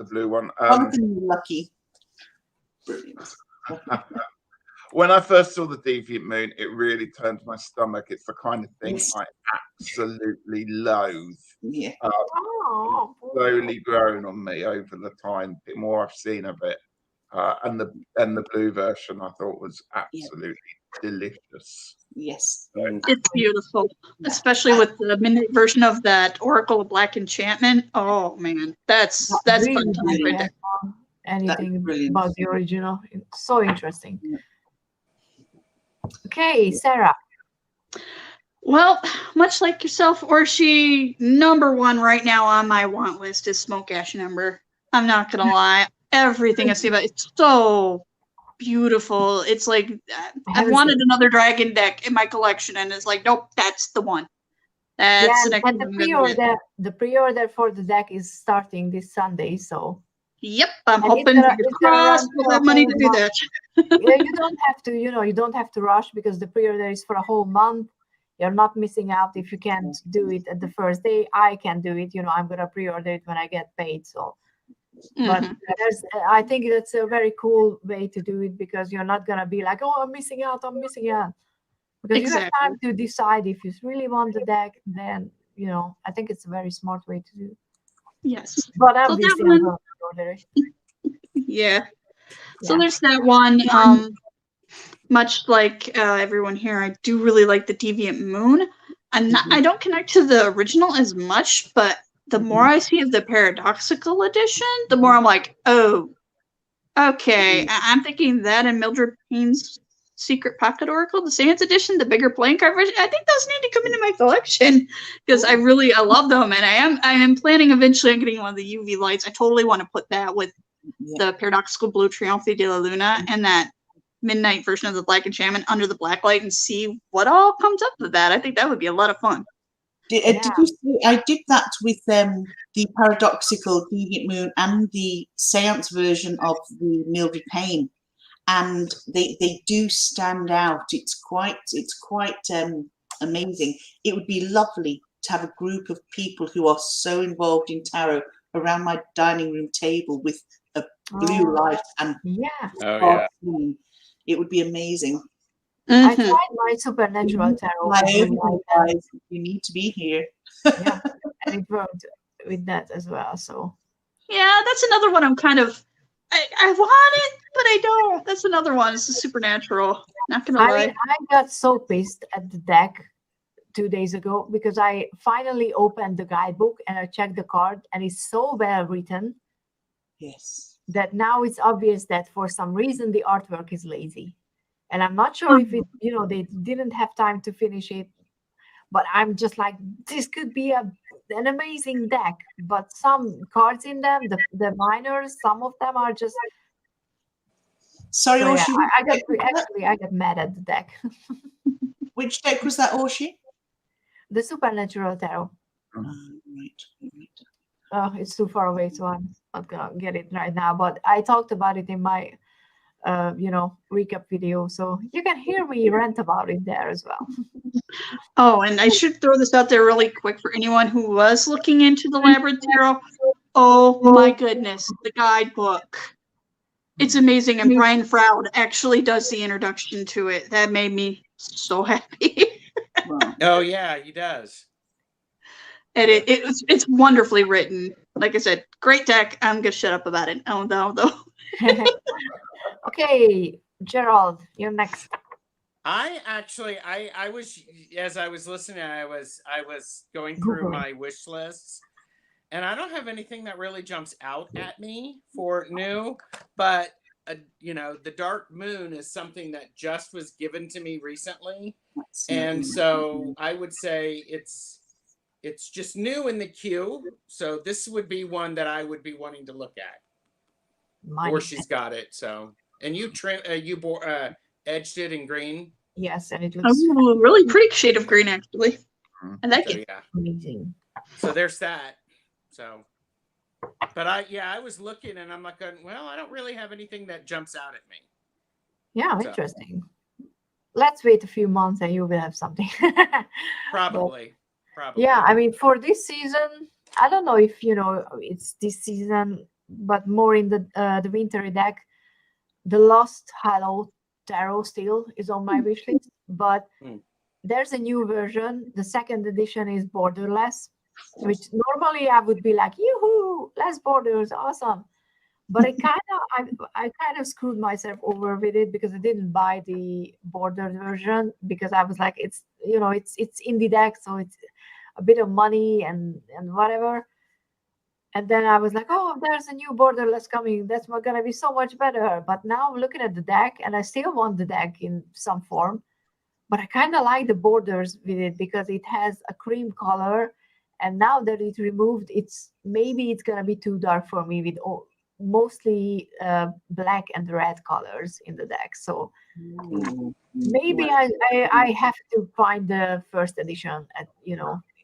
blue one. Jonathan, you're lucky. Brilliant. When I first saw the Deviant Moon, it really turned my stomach. It's the kind of thing Yes. I absolutely loathe. Yeah. Oh, Slowly grown on me over the time. The more I've seen of it, and the blue version, I thought was absolutely delicious. Yes. It's beautiful, especially with the midnight version of that Oracle of Black Enchantment. Oh man, that's really fun time right there. anything brilliant. about the original. It's so interesting. Yeah. Okay, Sarah. Well, much like yourself, Orshi, number one right now on my want list is Smoke Ash and Ember. I'm not gonna lie, everything I see about it's so beautiful. It's like I've wanted another dragon deck in my collection, and it's like, nope, that's the one. That's the next and one I'm gonna get. the pre-order for the deck is starting this Sunday. So Yep, I'm And hoping it's gonna- fingers it's gonna run crossed we'll for a have money to whole do month. that. yeah, you don't have to, you don't have to rush because the pre-order is for a whole month. You're not missing out if you can't do it at the first day. I can do it. I'm gonna pre-order it when I get paid. So, but Mhm. I think that's a very cool way to do it because you're not gonna be like, oh, I'm missing out. Because you have time to decide if you really want the deck. Then I think it's a very smart way to do. Yes. But that obviously, one- I'm gonna pre-order it. Yeah. So Yeah. there's that one. Much like everyone here, I do really like the Deviant Moon. I don't connect to the original as much, but the more I see of the Paradoxical Edition, the more I'm like, oh, okay. I'm thinking that and Mildred Payne's Secret Pocket Oracle, the Sans Edition, the bigger playing card version. I think those need to come into my collection because I love them, and I am planning eventually on getting one of the UV lights. I totally want to put that with the Paradoxical Blue Triumphe de la Luna and that midnight version of the Black Enchantment under the black light and see what all comes up of that. I think that would be a lot of fun. Did you see, I did that with the Paradoxical Deviant Moon and the Seance version of the Mildred Payne, and they do stand out. It's quite amazing. It would be lovely to have a group of people who are so involved in tarot around my dining room table with a blue light and moon. It would be amazing. I tried my Supernatural Tarot. Guys, you need to be here. Yeah, and it worked with that as well. So yeah, that's another one. I'm kind of I want it, but I don't. That's another one. It's a Supernatural. Not gonna lie. mean, I got so pissed at the deck 2 days ago because I finally opened the guidebook and I checked the card, and it's so well written. Yes. That now it's obvious that for some reason the artwork is lazy, and I'm not sure if it they didn't have time to finish it, but I'm just like, this could be an amazing deck, but some cards in them, the minors, some of them are just sorry. So, Orshi, I got mad at the deck. Which deck was that, Orshi? The Supernatural Tarot. Right. Oh, it's too far away, so I'm not gonna get it right now. But I talked about it in my, recap video, so you can hear me rant about it there as well. Oh, and I should throw this out there really quick for anyone who was looking into the Labyrinth Tarot. Oh my goodness, the guidebook. It's amazing, and Brian Froud actually does the introduction to it. That made me so happy. Wow. Oh yeah, he does. And it's wonderfully written. Like I said, great deck. I'm gonna shut up about it. Oh no, though. Okay, Gerald, you're next. I was, as I was listening, I was going through my wish lists, and I don't have anything that really jumps out at me for new, but the Dark Moon is something that just was given to me recently, and so I would say it's it's just new in the queue. So this would be one that I would be wanting to look at. Mine Or is- she's got it. So, and you edged it in green. yes, and it looks Oh, really pretty shade of green, actually. I like So it. yeah. amazing. So there's that. So, but I was looking and I'm like, well, I don't really have anything that jumps out at me. Yeah, So- interesting. Let's wait a few months and you will have something. Probably. Yeah, I mean, for this season, I don't know if it's this season, but more in the winter deck. The Lost Hollow Tarot still is on my wish list, but Hmm. there's a new version. The second edition is borderless, which normally I would be like, yoo-hoo, less borders, awesome. But I kind of screwed myself over with it because I didn't buy the bordered version because I was like, it's indie deck, so it's a bit of money and whatever. And then I was like, oh, there's a new borderless coming. That's gonna be so much better. But now I'm looking at the deck and I still want the deck in some form. But I kind of like the borders with it because it has a cream color. And now that it's removed, maybe it's gonna be too dark for me with mostly black and red colors in the deck. So maybe I have to find the first edition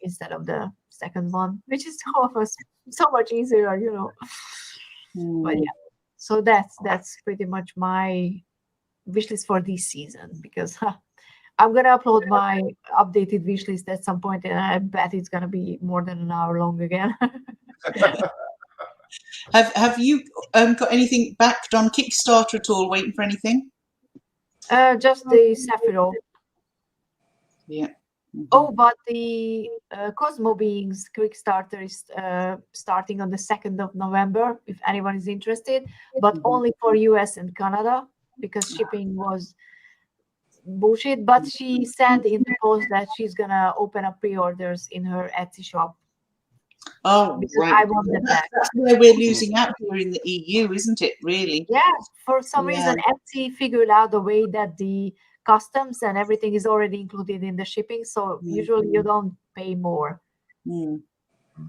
instead of the second one, which is so much easier, But yeah, so that's pretty much my wish list for this season because I'm gonna upload my updated wish list at some point, and I bet it's gonna be more than an hour long again. Have you got anything backed on Kickstarter at all? Waiting for anything? Just the Sephiroth. Yeah. Oh, but the Cosmo Beings Kickstarter is starting on the 2nd of November, if anyone is interested, but only for US and Canada because shipping was bullshit. But she said in the post that she's gonna open up pre-orders in her Etsy shop. Oh, Because right. I want them back. That's where we're losing out here in the EU, isn't it? Really? Yeah, for some reason, Etsy figured out a way that the customs and everything is already included in the shipping. So usually you don't pay more.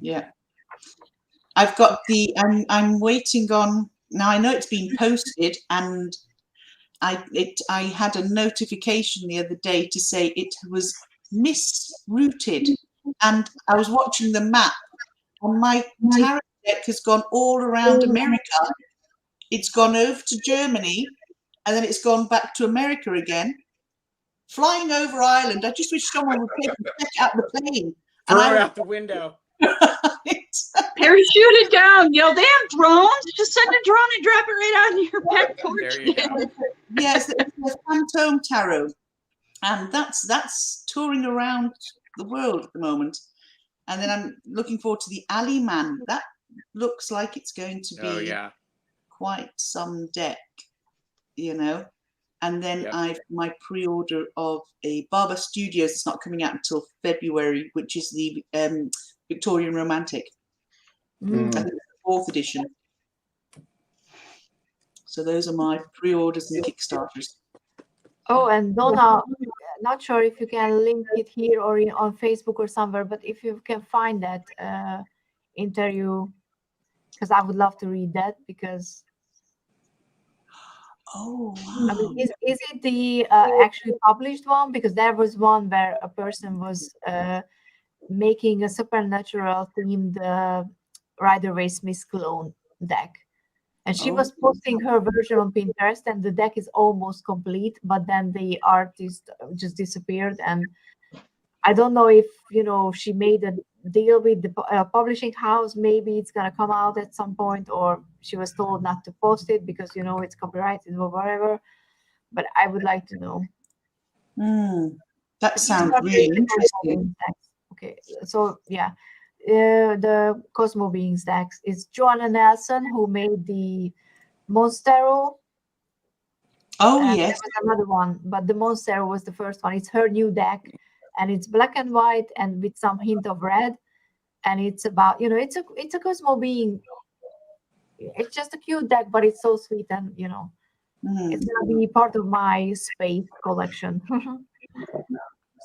Yeah. I've got I'm waiting on, now I know it's been posted and I had a notification the other day to say it was misrouted, and I was watching the map and my tarot deck has gone all around America. It's gone over to Germany and then it's gone back to America again, flying over Ireland. I just wish someone would take out the plane. Throw it out the window. Parachute it down. They have drones. Just send a drone and drop it right out in your back porch. There you go. Yes, it's a Phantom Tarot, and that's touring around the world at the moment. And then I'm looking forward to the Alley Man. That looks like it's going to be quite some deck, And then my pre-order of a Barber Studios. It's not coming out until February, which is the Victorian Romantic. I think it's the 4th edition. So those are my pre-orders and Kickstarters. Oh, and Donna, not sure if you can link it here or on Facebook or somewhere, but if you can find that interview, because I would love to read that because. Oh, wow. I mean, is it the actually published one? Because there was one where a person was making a supernatural themed Rider-Waite-Smith clone deck. And she was posting her version on Pinterest, and the deck is almost complete, but then the artist just disappeared. And I don't know if, she made a deal with the publishing house. Maybe it's going to come out at some point, or she was told not to post it because, it's copyrighted or whatever. But I would like to know. That sounds really interesting. Okay, so yeah. The Cosmo Beings decks is Joanna Nelson who made the Monstero. Oh, and yes. There was another one, but the Monstero was the first one. It's her new deck, and it's black and white and with some hint of red. And it's about, it's a Cosmo Being. It's just a cute deck, but it's so sweet, and it's gonna be part of my space collection.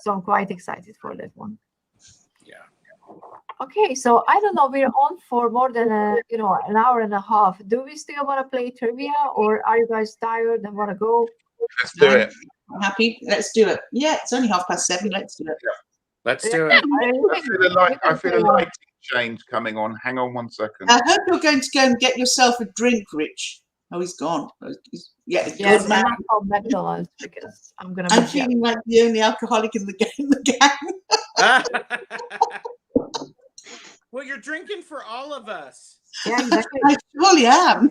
So I'm quite excited for that one. Okay, so I don't know. We're on for more than an hour and a half. Do we still want to play trivia, or are you guys tired and want to go? Let's do it. I'm happy. Let's do it. Yeah, it's only 7:30. Let's do it. Let's do it. I feel a lighting change coming on. Hang on 1 second. I hope you're going to go and get yourself a drink, Rich. Oh, he's gone. Yes, good I'm man. not from McDonald's because I'm gonna. I'm miss you. feeling like the only alcoholic in the gang. Well, you're drinking for all of us. Yeah, exactly. I surely am.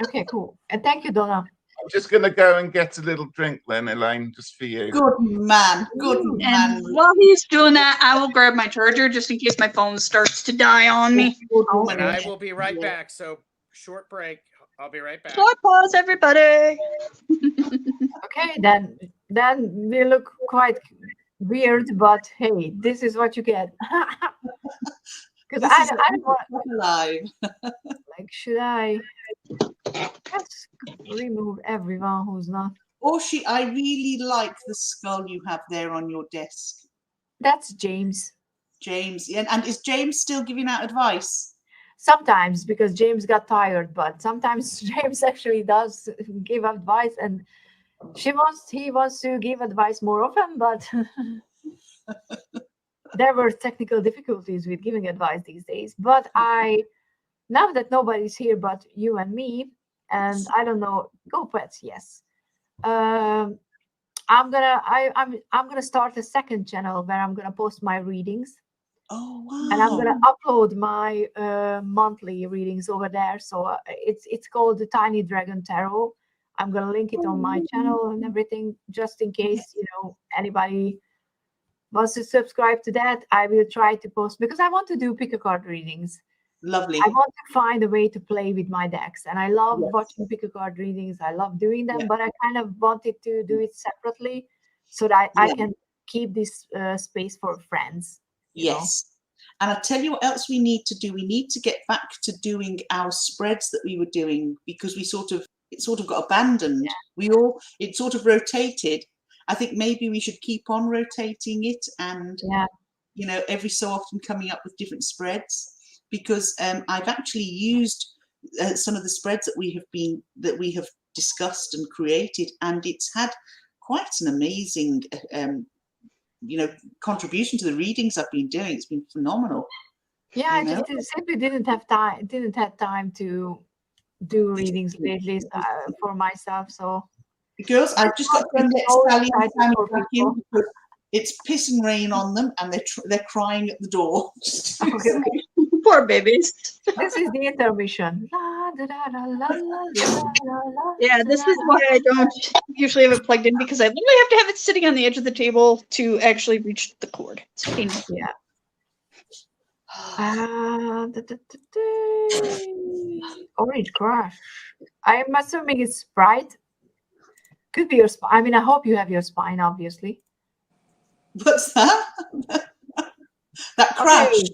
Okay, cool. And thank you, Donna. I'm just going to go and get a little drink then, Elaine, just for you. Good man. Good man. And while he's doing that, I will grab my charger just in case my phone starts to die on me. And I will be right back. So short break. I'll be right back. Short pause, everybody. Okay, then we look quite weird, but hey, this is what you get. Because I don't want alive. like, should I just remove everyone who's not? Orshi, I really like the skull you have there on your desk. That's James. James, and is James still giving out advice? Sometimes, because James got tired, but sometimes James actually does give advice, and he wants to give advice more often, but there were technical difficulties with giving advice these days. But now that nobody's here but you and me, and I don't know, go pets, yes. I'm gonna start a second channel where I'm gonna post my readings. Oh wow! And I'm gonna upload my monthly readings over there. So it's called the Tiny Dragon Tarot. I'm gonna link it on my channel and everything, just in case anybody wants to subscribe to that. I will try to post, because I want to do pick a card readings. Lovely. I want to find a way to play with my decks, and I love watching pick a card readings. I love doing them, but I kind of wanted to do it separately so that I can keep this space for friends. Yes. And I'll tell you what else we need to do. We need to get back to doing our spreads that we were doing, because it sort of got abandoned. It sort of rotated. I think maybe we should keep on rotating it, and every so often coming up with different spreads, because I've actually used some of the spreads that we have discussed and created, and it's had quite an amazing contribution to the readings I've been doing. It's been phenomenal. Yeah, I just simply didn't have time to do readings lately for myself. So, girls, I've just got to let Sally and Sammy back in, because it's piss and rain on them, and they're crying at the door. Okay. Poor babies. This is the intermission. Yeah, this is why I don't usually have it plugged in, because I literally have to have it sitting on the edge of the table to actually reach the cord. It's painful. Yeah. Orange Crush. I'm assuming it's Sprite. Could be your spine. I mean, I hope you have your spine, obviously. What's that? That crash. Okay.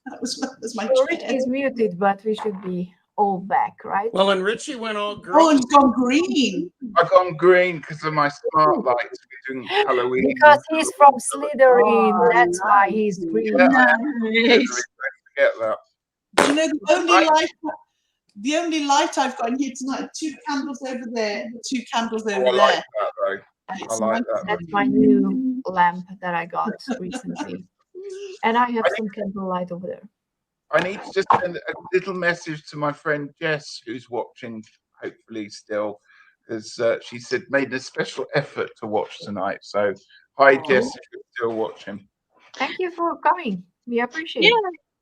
That was my Rich is muted, but we should be all back, right? Well, and Richie went all green. Oh, he's gone green. I've gone green because of my smart lights. We're doing Halloween. Because he's from Slytherin. That's why he's green. Yeah, forget that. You know, the only light I've got in here tonight are 2 candles over there, 2 candles over there. I like that though. I like that. That's my new lamp that I got recently. And I have some candlelight over there. I need to just send a little message to my friend Jess, who's watching, hopefully still, because she said made a special effort to watch tonight. So, hi Jess, if you're still watching. Thank you for coming. We appreciate it.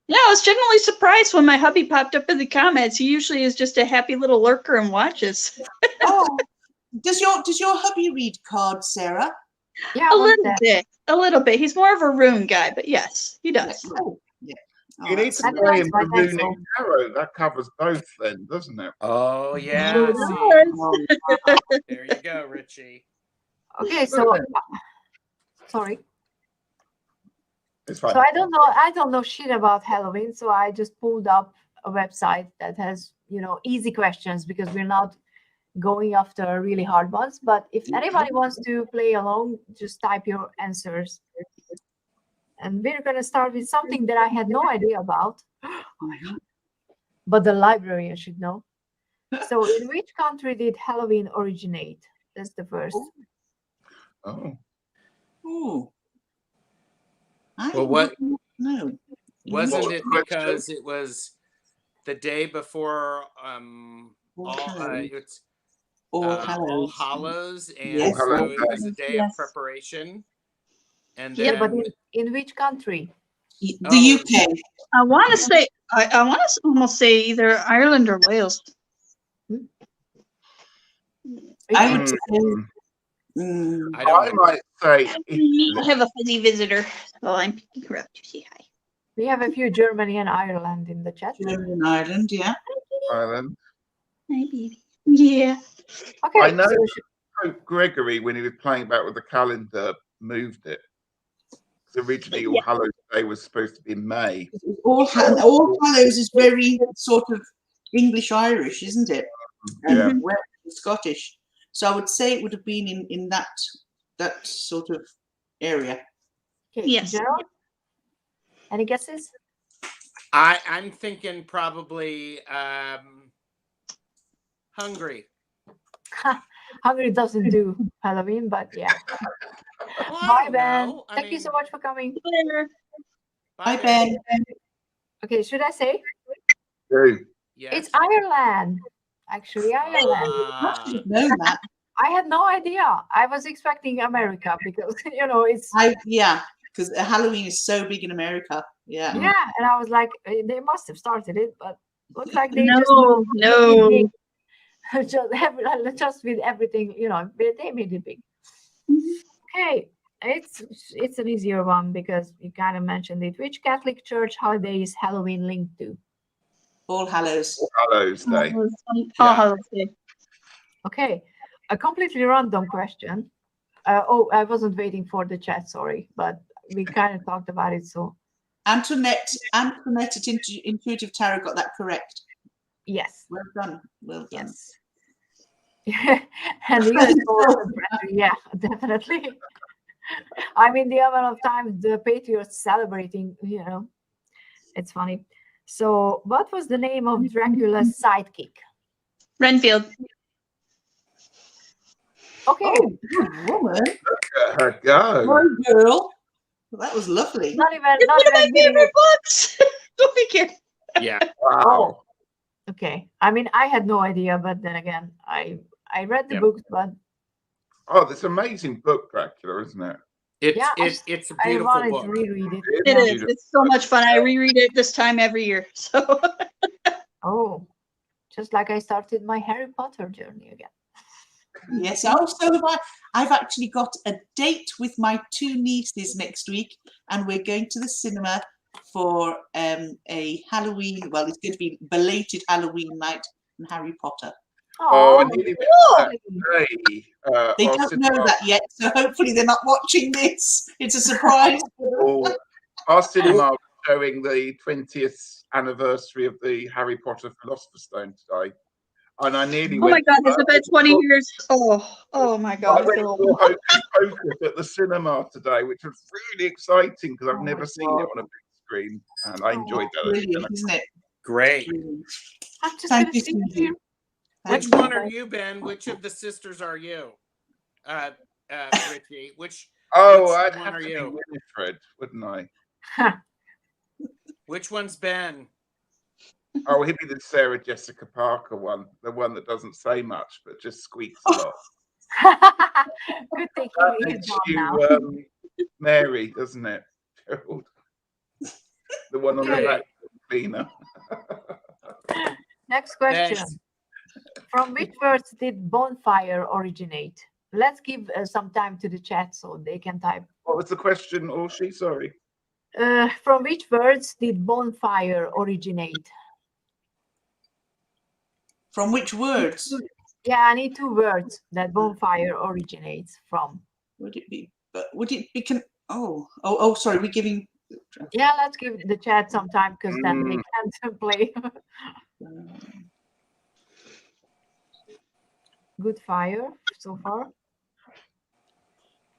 Yeah, I was genuinely surprised when my hubby popped up in the comments. He usually is just a happy little lurker and watches. Oh, does your hubby read cards, Sarah? Yeah, a little bit. He's more of a rune guy, but yes, he does. Oh, yeah. Oh, You need to play in the Runic Tarot. That covers both, then, doesn't it? Oh yeah. There you go, Richie. Okay, so sorry. It's fine. So I don't know shit about Halloween, so I just pulled up a website that has, easy questions, because we're not going after really hard ones. But if anybody wants to play along, just type your answers. And we're going to start with something that I had no idea about, Mhm. but the librarian should know. So, in which country did Halloween originate? That's the first. Oh, Ooh. I Well, what wouldn't know. wasn't What was it the question? because it was the day before All all Hallows. it's All All Hallows. Hallows, and Yes. All so Hallows it was Day. a day Yes. of preparation. And Yep. Yeah, but then in which country? The Oh. UK. I want to say, I want to almost say either Ireland or Wales. I would say. I don't I know. might say I Italy. have a fuzzy visitor, so I'm picking her up to say hi. We have a few Germany and Ireland in the chat. Germany and Ireland, yeah. Ireland. Hi, baby. Yeah. Okay, I know so Pope Gregory, when he was playing about with the calendar, moved it. 'Cause originally, All Hallows Day was supposed to be in May. All Hallows is very sort of English Irish, isn't it? Yeah. And Welsh and Scottish. So I would say it would have been in that sort of area. okay, Yes. Gerald, any guesses? I'm thinking probably Hungary. Hungary doesn't do Halloween, but yeah. Well, I Bye, don't Ben. know. I Thank you mean, so much for coming. Later. Hi, Ben. Ben. Okay, should I say? Do. Yes. It's Ireland. Actually, Ireland. I should have known that. I had no idea. I was expecting America because it's Because Halloween is so big in America. Yeah. yeah, and I was like, they must have started it, but looks like they just No, no. made it big. just with everything, they made it big. Okay, it's an easier one because you kind of mentioned it. Which Catholic church holiday is Halloween linked to? All Hallows. All Hallows Day. All Hallows Day. Okay, a completely random question. I wasn't waiting for the chat, sorry, but we kind of talked about it, so Antoinette at Intuitive Tarot got that correct. yes. Well done. Well done. Yes. And the US Post, yeah, definitely. I mean, the amount of times the Patriots celebrating, it's funny. So, what was the name of Dracula's sidekick? Renfield. Okay, Oh, good woman. Look at her go. Boy, girl. Well, that was lovely. not even It's one of my getting favorite it. books. Don't be kidding. Yeah. Wow. Okay, I mean, I had no idea, but then again, I read the Yep. books, but Oh, this amazing book, Dracula, isn't it? It's yeah, it's a I beautiful wanted book. to reread it. It It Yeah. is. beautiful. It's so much fun. I reread it this time every year. So Oh, just like I started my Harry Potter journey again. Yes, also I've actually got a date with my two nieces next week, and we're going to the cinema for a Halloween. Well, it's going to be belated Halloween night in Harry Potter. Oh, I Oh, nearly lovely. Day. They our don't know cinema- that yet, so hopefully they're not watching this. It's a surprise. Our cinema was showing the 20th anniversary of the Harry Potter Philosopher's Stone today. And I nearly oh my went. god, it's about 20 years. Oh my I god. I went feel to Hocus Pocus at the cinema today, which was really exciting because I've Oh never my seen it God. on a big screen, and I enjoyed that. Brilliant, isn't it? Great. Brilliant. I'm just Thank gonna you, see Susie. you. Which Thank one you. are you, Ben? Which of the sisters are you? Richie. Which Oh, Which I'd one have are to you? be Winifred, wouldn't I? which one's Ben? Oh, he'd be the Sarah Jessica Parker one, the one that doesn't say much but just squeaks a lot. Good thing That he's makes gone you now. Mary, doesn't it, Gerald? The one on the Okay. back cleaner. Next question. Thanks. From which words did bonfire originate? Let's give some time to the chat so they can type. What was the question, Orshi? Sorry. From which words did bonfire originate? From which words Yeah, I need two words that bonfire originates from. would it be? Would it be? Oh, sorry. We're giving. Yeah, let's give the chat some time because then they can't play. Good fire so far.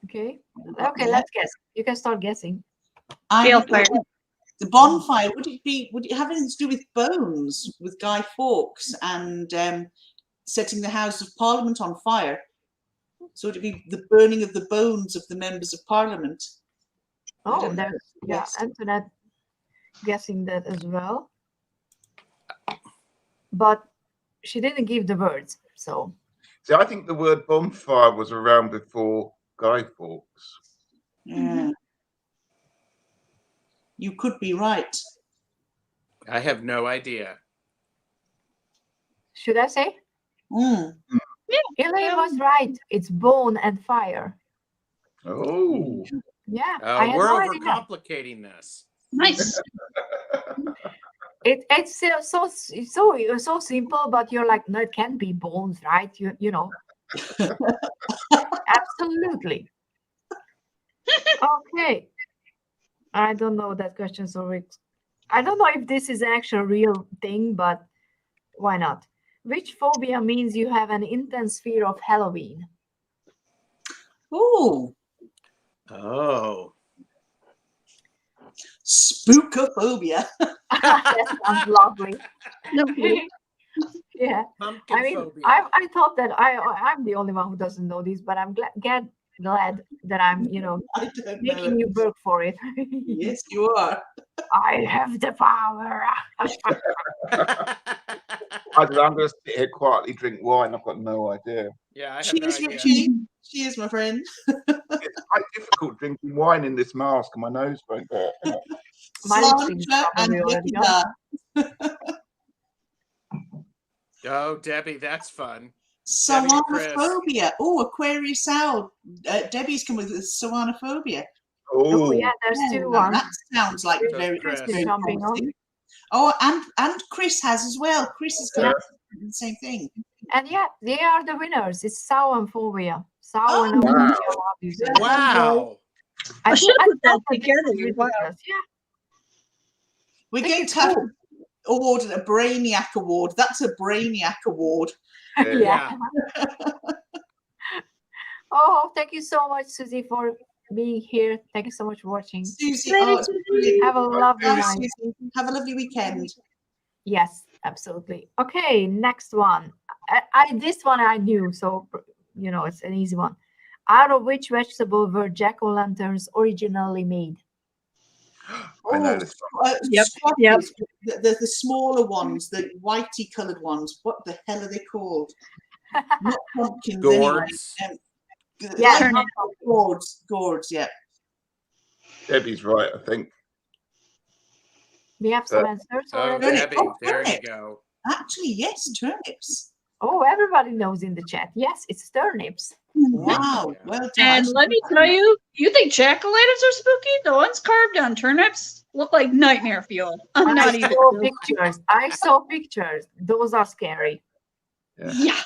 Okay. Okay, let's guess. You can start guessing. Balefire. The bonfire, would it have anything to do with bones, with Guy Fawkes and setting the House of Parliament on fire? So would it be the burning of the bones of the members of Parliament? Oh, there's Yes. Antoinette guessing that as well. But she didn't give the words, so. See, I think the word bonfire was around before Guy Fawkes. Yeah. You could be right. I have no idea. Should I say? Mm. Elaine was right. It's bone and fire. Oh, Yeah, I had We're no idea. overcomplicating this. Nice. It's so simple, but you're like, no, it can't be bones, right? You know. Absolutely. Okay. I don't know that question, so I don't know if this is an actual real thing, but why not? Which phobia means you have an intense fear of Halloween? Oh, Oh. spookophobia. That sounds lovely. Lovely. Yeah. Pumpkin I mean, phobia. I thought that I'm the only one who doesn't know this, but I'm glad that I'm, I don't know. making you work for it. Yes, you are. I have the power. I'm going to sit here quietly, drink wine. I've got no idea. Yeah, I have She no is idea. Richie. She is my friend. It's quite difficult drinking wine in this mask, and my nose won't go. My lipstick is Cilantro and probably already gone. Vecna. Oh, Debbie, that's fun. Sawanophobia. Oh, Aquarius owl. Debbie's come with sawanophobia. Oh, yeah, Oh, there's Yeah, two that ones. sounds like So very, Chris is jumping on. promising. Oh, and Chris has as well. Chris has got the same thing. And yeah, they are the winners. It's Sauanphobia. Oh, Sauanophobia. wow. how do you say? Wow. I should put that thought this together. was Wow. ridiculous. Yeah. We're think going it's to have cool. awarded a Brainiac Award. That's a Brainiac Award. Yeah. Yeah. Oh, thank you so much, Susie, for being here. Thank you so much for watching. Susie, Lady oh, it's brilliant. Have a lovely Bye, night. Susie. Have a lovely weekend. Yes, absolutely. Okay, next one. This one I knew, so it's an easy one. Out of which vegetable were jack-o'-lanterns originally made? I know this one. Yep, Squashes, yep. The smaller ones, the whitey coloured ones. What the hell are they called? Not pumpkins Gourds. anyway. Yeah, Turnip. Gourds, yeah. Debbie's right, I think. We have some answers Oh, already. Debbie, Oh, there you turnip. go. Actually, yes, turnips. Oh, everybody knows in the chat. Yes, it's turnips. Wow, Yeah. well done. And let me tell you, you think jack-o'-lanterns are spooky? The ones carved on turnips look like nightmare fuel. I'm And not I even saw joking. pictures. I saw pictures. Those are scary. Yeah.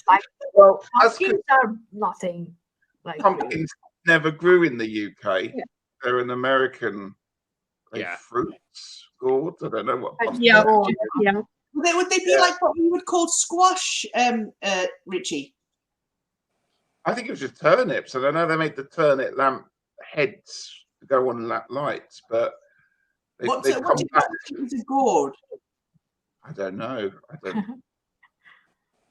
Well, that's Pumpkins are nothing. Like pumpkins never grew in the UK. Yeah. They're an American Yeah. fruits gourd. I don't know what But pumpkin. Yeah. oh, Yeah. Would they be like what we would call squash, Richie? I think it was just turnips. And I know they made the turnip lamp heads to go on lights, but they What come back. is a gourd? I don't know.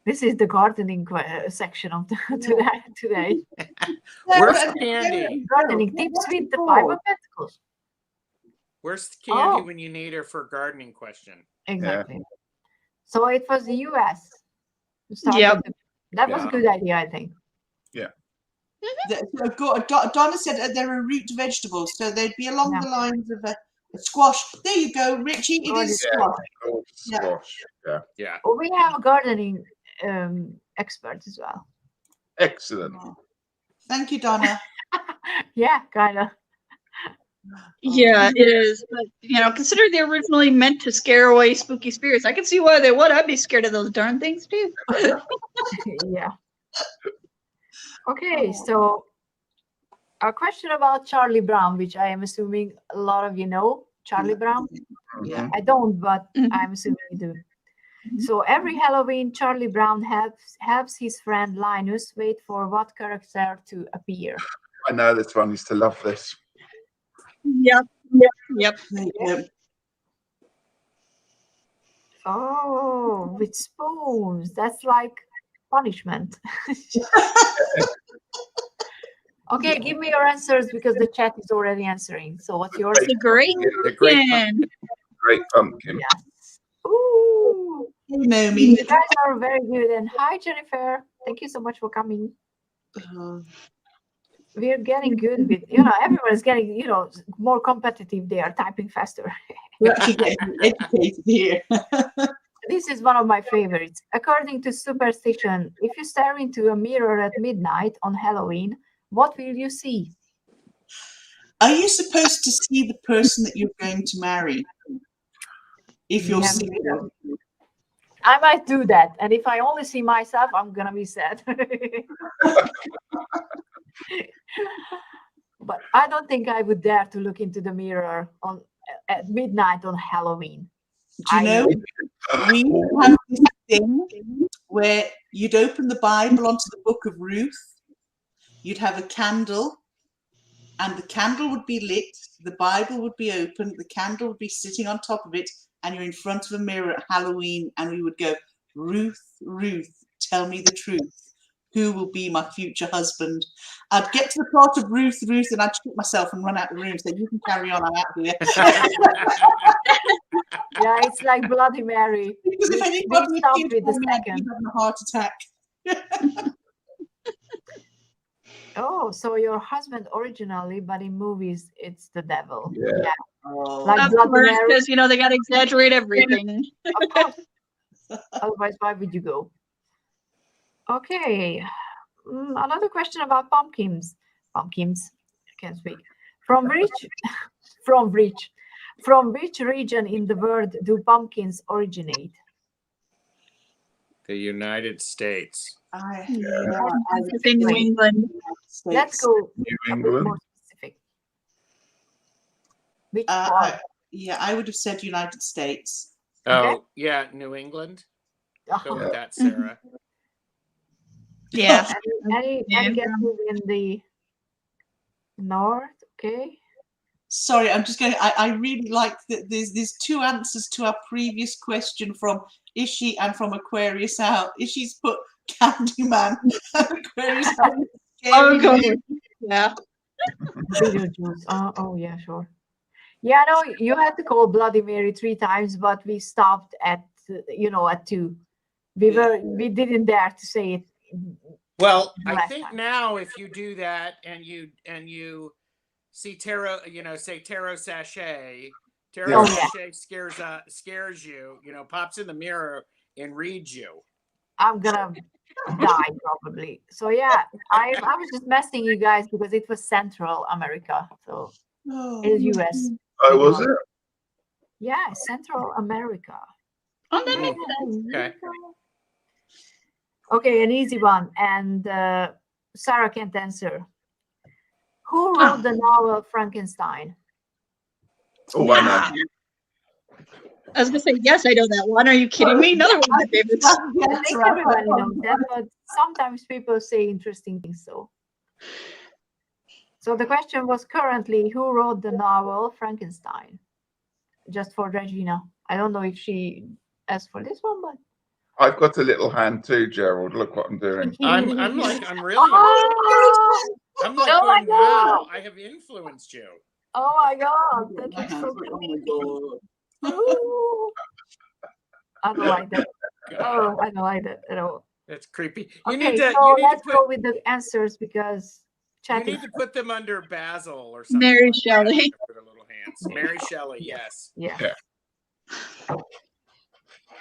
this is the gardening section of today. Where's Yeah, Candy? Gardening tips with the Five of Pentacles. Where's Candy Oh. when you need her for a gardening question? Exactly. So it was the US. Yep. That was a Yeah. good idea, I think. Donna said there are root vegetables, so they'd be along Yeah. the lines of a squash. There you go, Richie. It is Yeah. squash. Oh, Yeah. squash. Yeah. Yeah. Well, we have a gardening expert as well. Excellent. Thank you, Donna. Yeah, kind of. Yeah, it is. But, considering they're originally meant to scare away spooky spirits, I can see why they would. I'd be scared of those darn things, too. Yeah. Okay, so a question about Charlie Brown, which I am assuming a lot of you know. Charlie Brown? Yeah. I don't, but Mhm. I'm assuming you do. So every Halloween, Charlie Brown helps his friend Linus wait for what character to appear. I know this one. Used to love this. Yep, Yep. There you go. Oh, with spoons. That's like punishment. Okay, give me your answers because the chat is already answering. So what's yours? The great The great pumpkin. Great pumpkin. Yes. Ooh. You know me. You guys are very good. And hi, Jennifer. Thank you so much for coming. We're getting good with, everyone's getting, more competitive. They are typing faster. We're actually getting educated here. This is one of my favorites. According to superstition, if you stare into a mirror at midnight on Halloween, what will you see? Are you supposed to see the person that you're going to marry? If you're Yeah. single. I might do that. And if I only see myself, I'm going to be sad. But I don't think I would dare to look into the mirror at midnight on Halloween. Do you know, we have this thing where you'd open the Bible onto the book of Ruth, you'd have a candle, and the candle would be lit, the Bible would be open, the candle would be sitting on top of it, and you're in front of a mirror at Halloween, and we would go, Ruth, Ruth, tell me the truth. Who will be my future husband? I'd get to the part of Ruth, Ruth, and I'd shoot myself and run out of the room and say, you can carry on, I'm out here. Yeah, it's like Bloody Mary. Because if We anybody stopped would with the be second. having a heart attack. Oh, so your husband originally, but in movies, it's the devil. Yeah. Oh, Like Of Bloody course, Mary. because they got to exaggerate everything. Of course. Otherwise, why would you go? Okay. Another question about pumpkins. Pumpkins. I can't speak. From which region in the world do pumpkins originate? The United States. It's in New England. Let's go New a bit England. more specific. Which part? I would have said United States. Oh, yeah, New England. Go with that, Sarah. Yeah. Any guesses in the north? Okay. Sorry, I'm just going. I really like that. There's two answers to our previous question from Ishi and from Aquarius out. Ishi's put Candyman. Aquarius out. Oh, God. Yeah. Beetlejuice. Oh, yeah, sure. Yeah, no, you had to call Bloody Mary 3 times, but we stopped at at 2. We didn't dare to say it. Well, I last think time. now if you do that and you see tarot, say tarot sachet, tarot sachet scares you, pops in the mirror and reads you. I'm gonna die probably. So yeah, I was just messing you guys because it was Central America, so it's US. Oh, was it? Yeah, Central America. Oh, that makes sense. Okay. Okay, an easy one, and Sarah can't answer. Who wrote the novel Frankenstein? Oh, I know. I was going to say, yes, I know that one. Are you kidding me? Another one of my favorites. I think everybody knows that, but sometimes people say interesting things. So the question was currently, who wrote the novel Frankenstein? Just for Regina. I don't know if she asked for this one, but I've got a little hand too, Gerald. Look what I'm doing. I'm really oh I'm like Oh my going, wow, God. I have influenced you. my God, that looks so creepy. Ooh. I don't like that. Oh, I don't like that at all. That's creepy. Okay, so let's go with the answers because you chat need is to put them under Basil or something. Mary like Shelley. that with their little hands. Mary Shelley, yes. yeah. Yeah.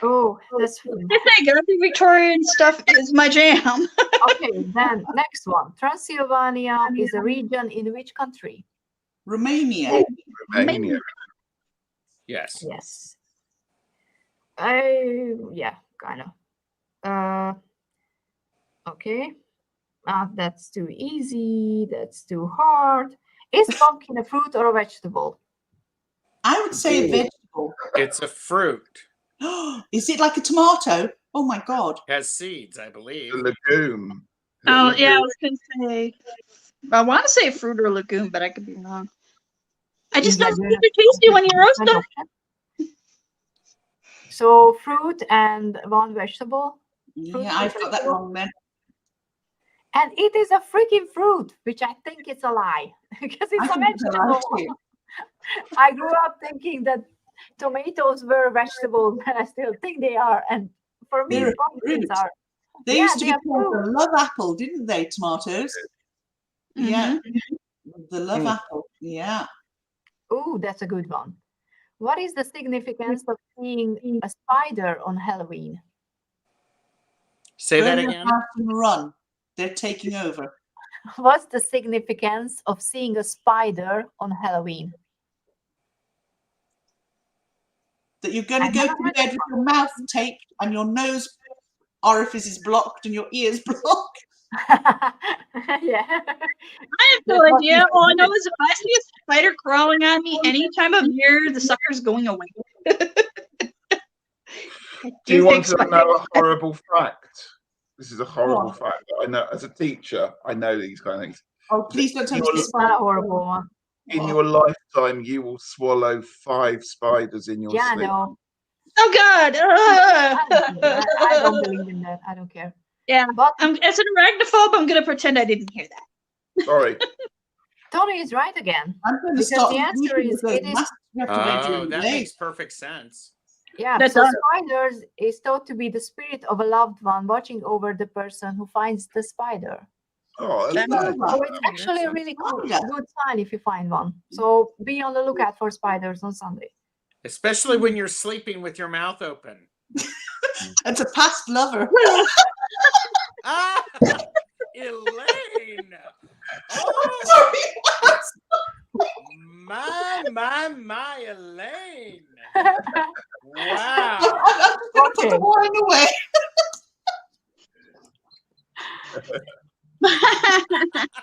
Oh, that's I think Victorian stuff is my jam. okay. Then next one. Transylvania is a region in which country? Romania. Oh, Romania. Yes. Yes. Yeah, kind of. Okay. That's too easy. That's too hard. Is pumpkin a fruit or a vegetable? I would say a vegetable. It's a fruit. Is it like a tomato? Oh my God. Has seeds, I believe. The legume. Oh, yeah, I was going to say. I want to say fruit or legume, but I could be wrong. I just Is know that it's the super tasty when you roast them. option? So fruit and one vegetable. Fruit Yeah, and I've got that vegetable. wrong then. And it is a freaking fruit, which I think it's a lie because I it's a think it's a lie vegetable. too. I grew up thinking that tomatoes were vegetables, and I still think they are. And for me, They're a pumpkins fruit. are. They Yeah, used to they be are called fruit. the love apple, didn't they? Tomatoes. Yeah, the love apple. Yeah. Ooh, that's a good one. What is the significance of seeing a spider on Halloween? Say that Burn your again. house and run. They're taking over. What's the significance of seeing a spider on Halloween? That you're going to I go never to heard bed with your mouth taped and your nose orifice is blocked and your ears blocked. Yeah. I have no That's what idea. you All I said. know is if I see a spider crawling on me any time of year, the sucker's going away. I Do you want think to know a spiders- horrible fact? This is a horrible What? fact. I know as a teacher, I know these kind of things. Oh, please don't tell me You're- It's not a horrible one. In your lifetime, you will swallow 5 spiders in your Yeah, sleep. no. Oh God! I don't believe in that. I don't care. Yeah, But as an arachnophobe, I'm gonna pretend I didn't hear that. Sorry. Tony is right again. I'm going to Because start the answer using is those it is- masks you have to wear Oh, during the that day. makes perfect sense. Yeah, That so does. spiders is thought to be the spirit of a loved one watching over the person who finds the spider. Oh, That that's makes nice. So Oh, it's actually a really cool, Yeah. good sign if you find one. So be on the lookout for spiders on Sunday. Especially when you're sleeping with your mouth open. It's a past lover. Ah, Elaine. Oh, Sorry. my, Elaine. Wow. I put Okay. the wine away.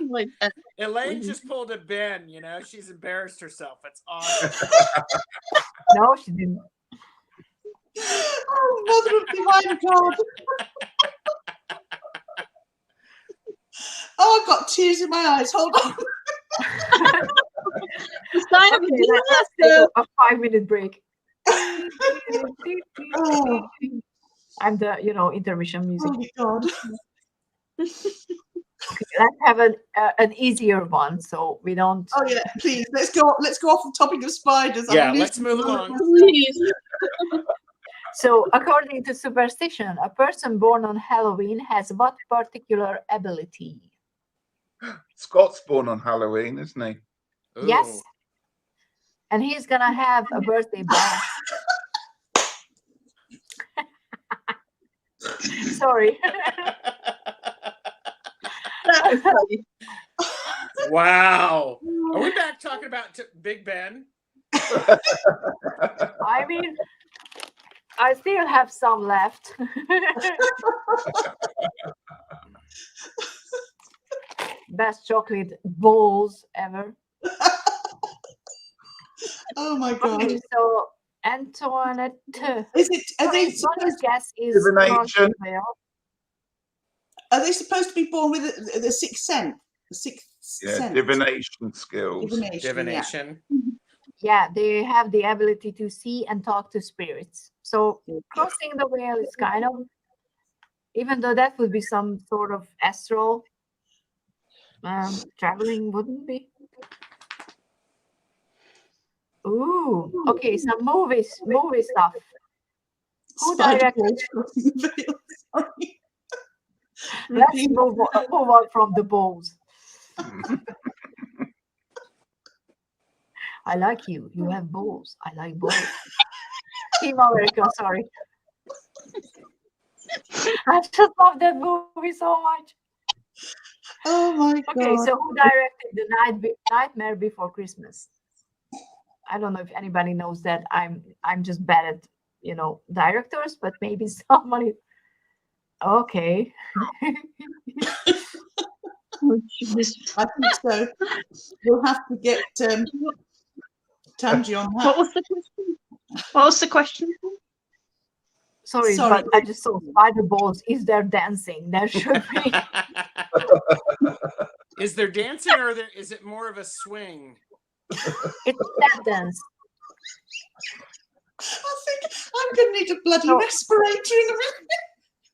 like that. Elaine just pulled a Ben, you know, she's embarrassed herself. It's awesome. No, she didn't. Oh, mother of divine God. Oh, I've got tears in my eyes. Hold on. The sign of Okay, a let's take a 5-minute break. Oh, I'm the, intermission music. holy God. Let's have an easier one, so we don't. Oh yeah, please. Let's go off the topic of spiders. Yeah, I'm let's losing move control of along. myself. Please. So, according to superstition, a person born on Halloween has what particular ability? Scott's born on Halloween, isn't he? Ooh. Yes. And he's gonna have a birthday bash. Sorry. That was funny. Wow. Are we back talking about Big Ben? I mean, I still have some left. Best chocolate balls ever. Oh my God. Okay, so Antoinette. Is it? Are they Tony's supposed? guess is Divination. Roswell. Are they supposed to be born with the sixth sense? The sixth Yeah, sense. divination skills. Divination. Yeah. Divination. Yeah, they have the ability to see and talk to spirits. So crossing the veil is kind of, even though that would be some sort of astral traveling, wouldn't be? Ooh, okay, some movie stuff. Who Spider directed? boys crossing the veil. Sorry. Let's Repeat. move on from the balls. I like you. You have balls. I like balls. Team America, sorry. I just love that movie so much. Oh my Okay, God. so who directed The Nightmare Before Christmas? I don't know if anybody knows that. I'm just bad at directors, but maybe somebody. Okay. I think so. We'll have to get Tangi on What that. was the question? What was the question? Sorry, Sorry. but I just saw spider balls. Is there dancing? There should be. Is there dancing or is it more of a swing? It's step dance. I think I'm going to need a bloody So- respirator in a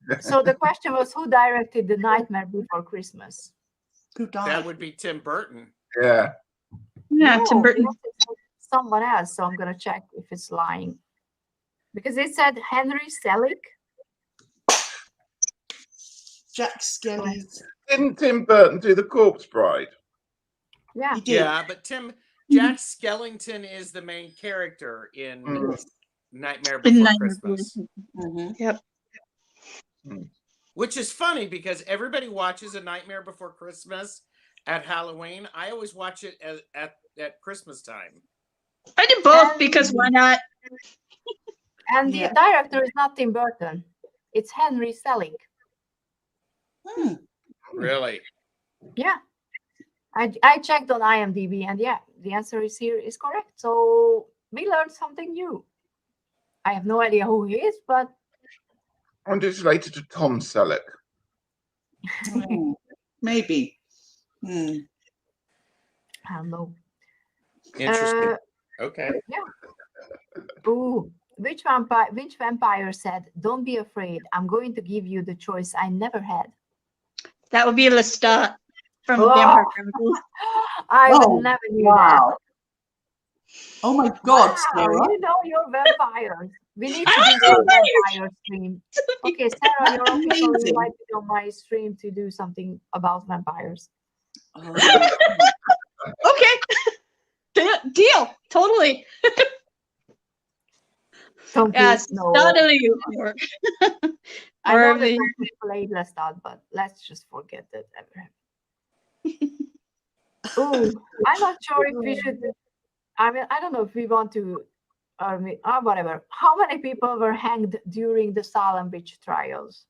minute. So the question was, who directed The Nightmare Before Christmas? Who died? That would be Tim Burton. Yeah. Yeah, No, Tim Burton. it's someone else. So I'm gonna check if it's lying, because it said Henry Selick. Jack Skelly's. Didn't Tim Burton do The Corpse Bride? Yeah. He did. Yeah, but Jack Skellington is the main character in Mm. Nightmare In Before Nightmare Christmas. Mhm. Yep. Which is funny because everybody watches A Nightmare Before Christmas at Halloween. I always watch it at Christmas time. I did both And- because why not? And Yeah. the director is not Tim Burton. It's Henry Selick. Hmm. Really? Yeah. I checked on IMDb, and yeah, the answer is here is correct. So we learned something new. I have no idea who he is, but I wonder if it's related to Tom Selleck. Hmm. Maybe. Hmm. I don't know. Interesting. Okay. Ooh, which vampire said, "Don't be afraid. I'm going to give you the choice I never had." That would be Lestat from Oh. Vampire Chronicles. I Oh, would never knew wow. Oh my that. God, Wow, Sarah. you know your vampires. We need to I do like some vampires. vampire stream. Okay, Sarah, you're officially Amazing. invited on my stream to do something about vampires. Oh. Okay. Deal. Totally. Don't Yes. you know? Totally. I know Or that the- we played Lestat, but let's just forget that ever happened. Ooh, I'm not sure if we should. I mean, I don't know if we want to, whatever. How many people were hanged during the Salem witch trials?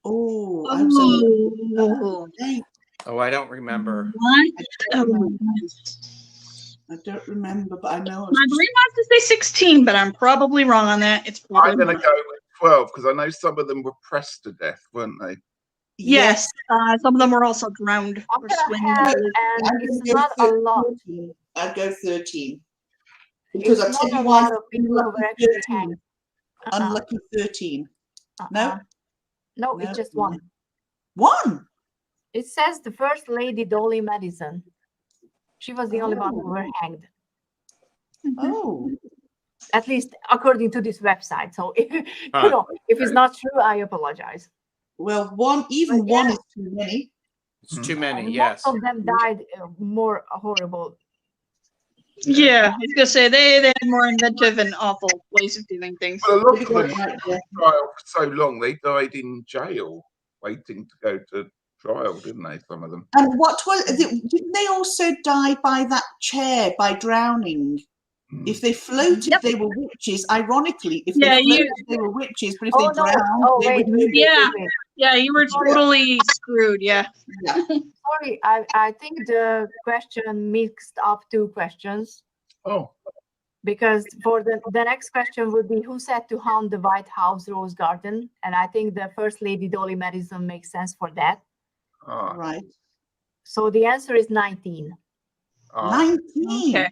Oh, I was on Oh. the Oh, I don't remember. What? I Oh. don't remember, but I know. My brain wants to say 16, but I'm probably wrong on that. It's I'm probably going to go with 12 because I know some of them were pressed to death, weren't they? yes. Some of them were also drowned I'm or gonna swimming. have, I'm and it's gonna go not a lot. 13. I'd go 13. Because It's I tell not you a why. lot of people who were actually hanged. Unlucky 13. No? No, No, it's just no. one. One. It says the First Lady Dolly Madison. She was the only one who were hanged, Oh. at least according to this website. So, if it's not true, I apologize. Well, one, even But yeah. one is too many. It's too many, And yes. most of them died more horrible. Yeah, I was gonna say they had more inventive and awful ways of doing things. Well, a lot Maybe of them that's were right, yeah. on trial for so long, they died in jail waiting to go to trial, didn't they, some of them? And what was didn't they also die by that chair by drowning? Mm. If they floated, Yep. they were witches. Ironically, if Yeah, they you- floated, they were witches. But if Oh they no! drowned, Oh they wait, were wait, wait, Yeah. wait. Yeah, you were totally screwed. Yeah. Yeah. Sorry, I think the question mixed up two questions, Oh, because for the next question would be, who said to haunt the White House rose garden? And I think the First Lady Dolly Madison makes sense for that. ah, Right. So the answer is 19. ah. 19. Okay.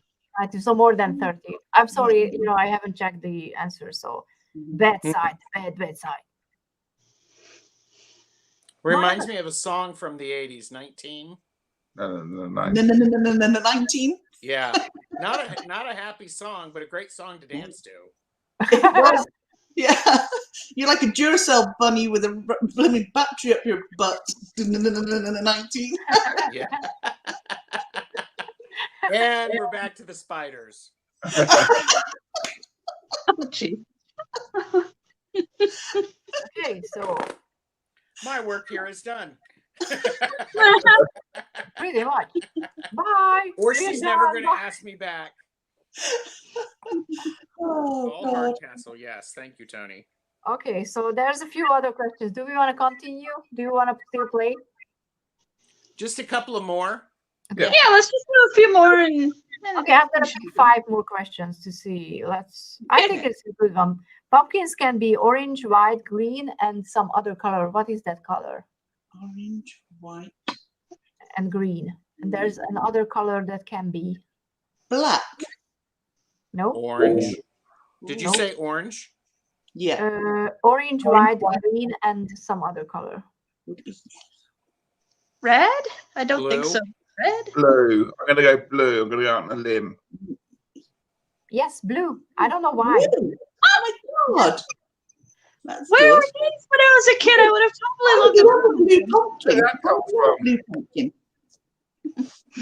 So more than 30. I'm sorry, I haven't checked the answer. So bad side, bad side. Reminds me of a song from the 80s, 19. No. No, 19. Yeah. Not a happy song, but a great song to dance to. Well, yeah. You're like a Duracell bunny with a blooming battery up your butt. 19. Yeah. And we're back to the spiders. Oh, gee. Okay, so My work here is done. pretty much. Bye. Or We're she's never done. going to ask me back. Oh, All God. Hardcastle, yes. Thank you, Tony. Okay, so there's a few other questions. Do we want to continue? Do you want to still play? Just a couple of more. Yeah, let's just do a few more and Okay, I'm gonna pick 5 more questions to see. I think it's a good one. Pumpkins can be orange, white, green, and some other color. What is that color? Orange, white. And green. And there's another color that can be. black. No. Orange. Did you No. say orange? Yeah. Orange, white, green, and some other color. Red? I don't think Blue? so. Red? Blue. I'm gonna go blue. I'm gonna go out on a limb. Yes, blue. I don't know why. Blue. Oh my god. That's Where good. were these when I was a kid? I would have Oh, totally you looked love a blue pumpkin. Where that come Oh, from? blue pumpkin.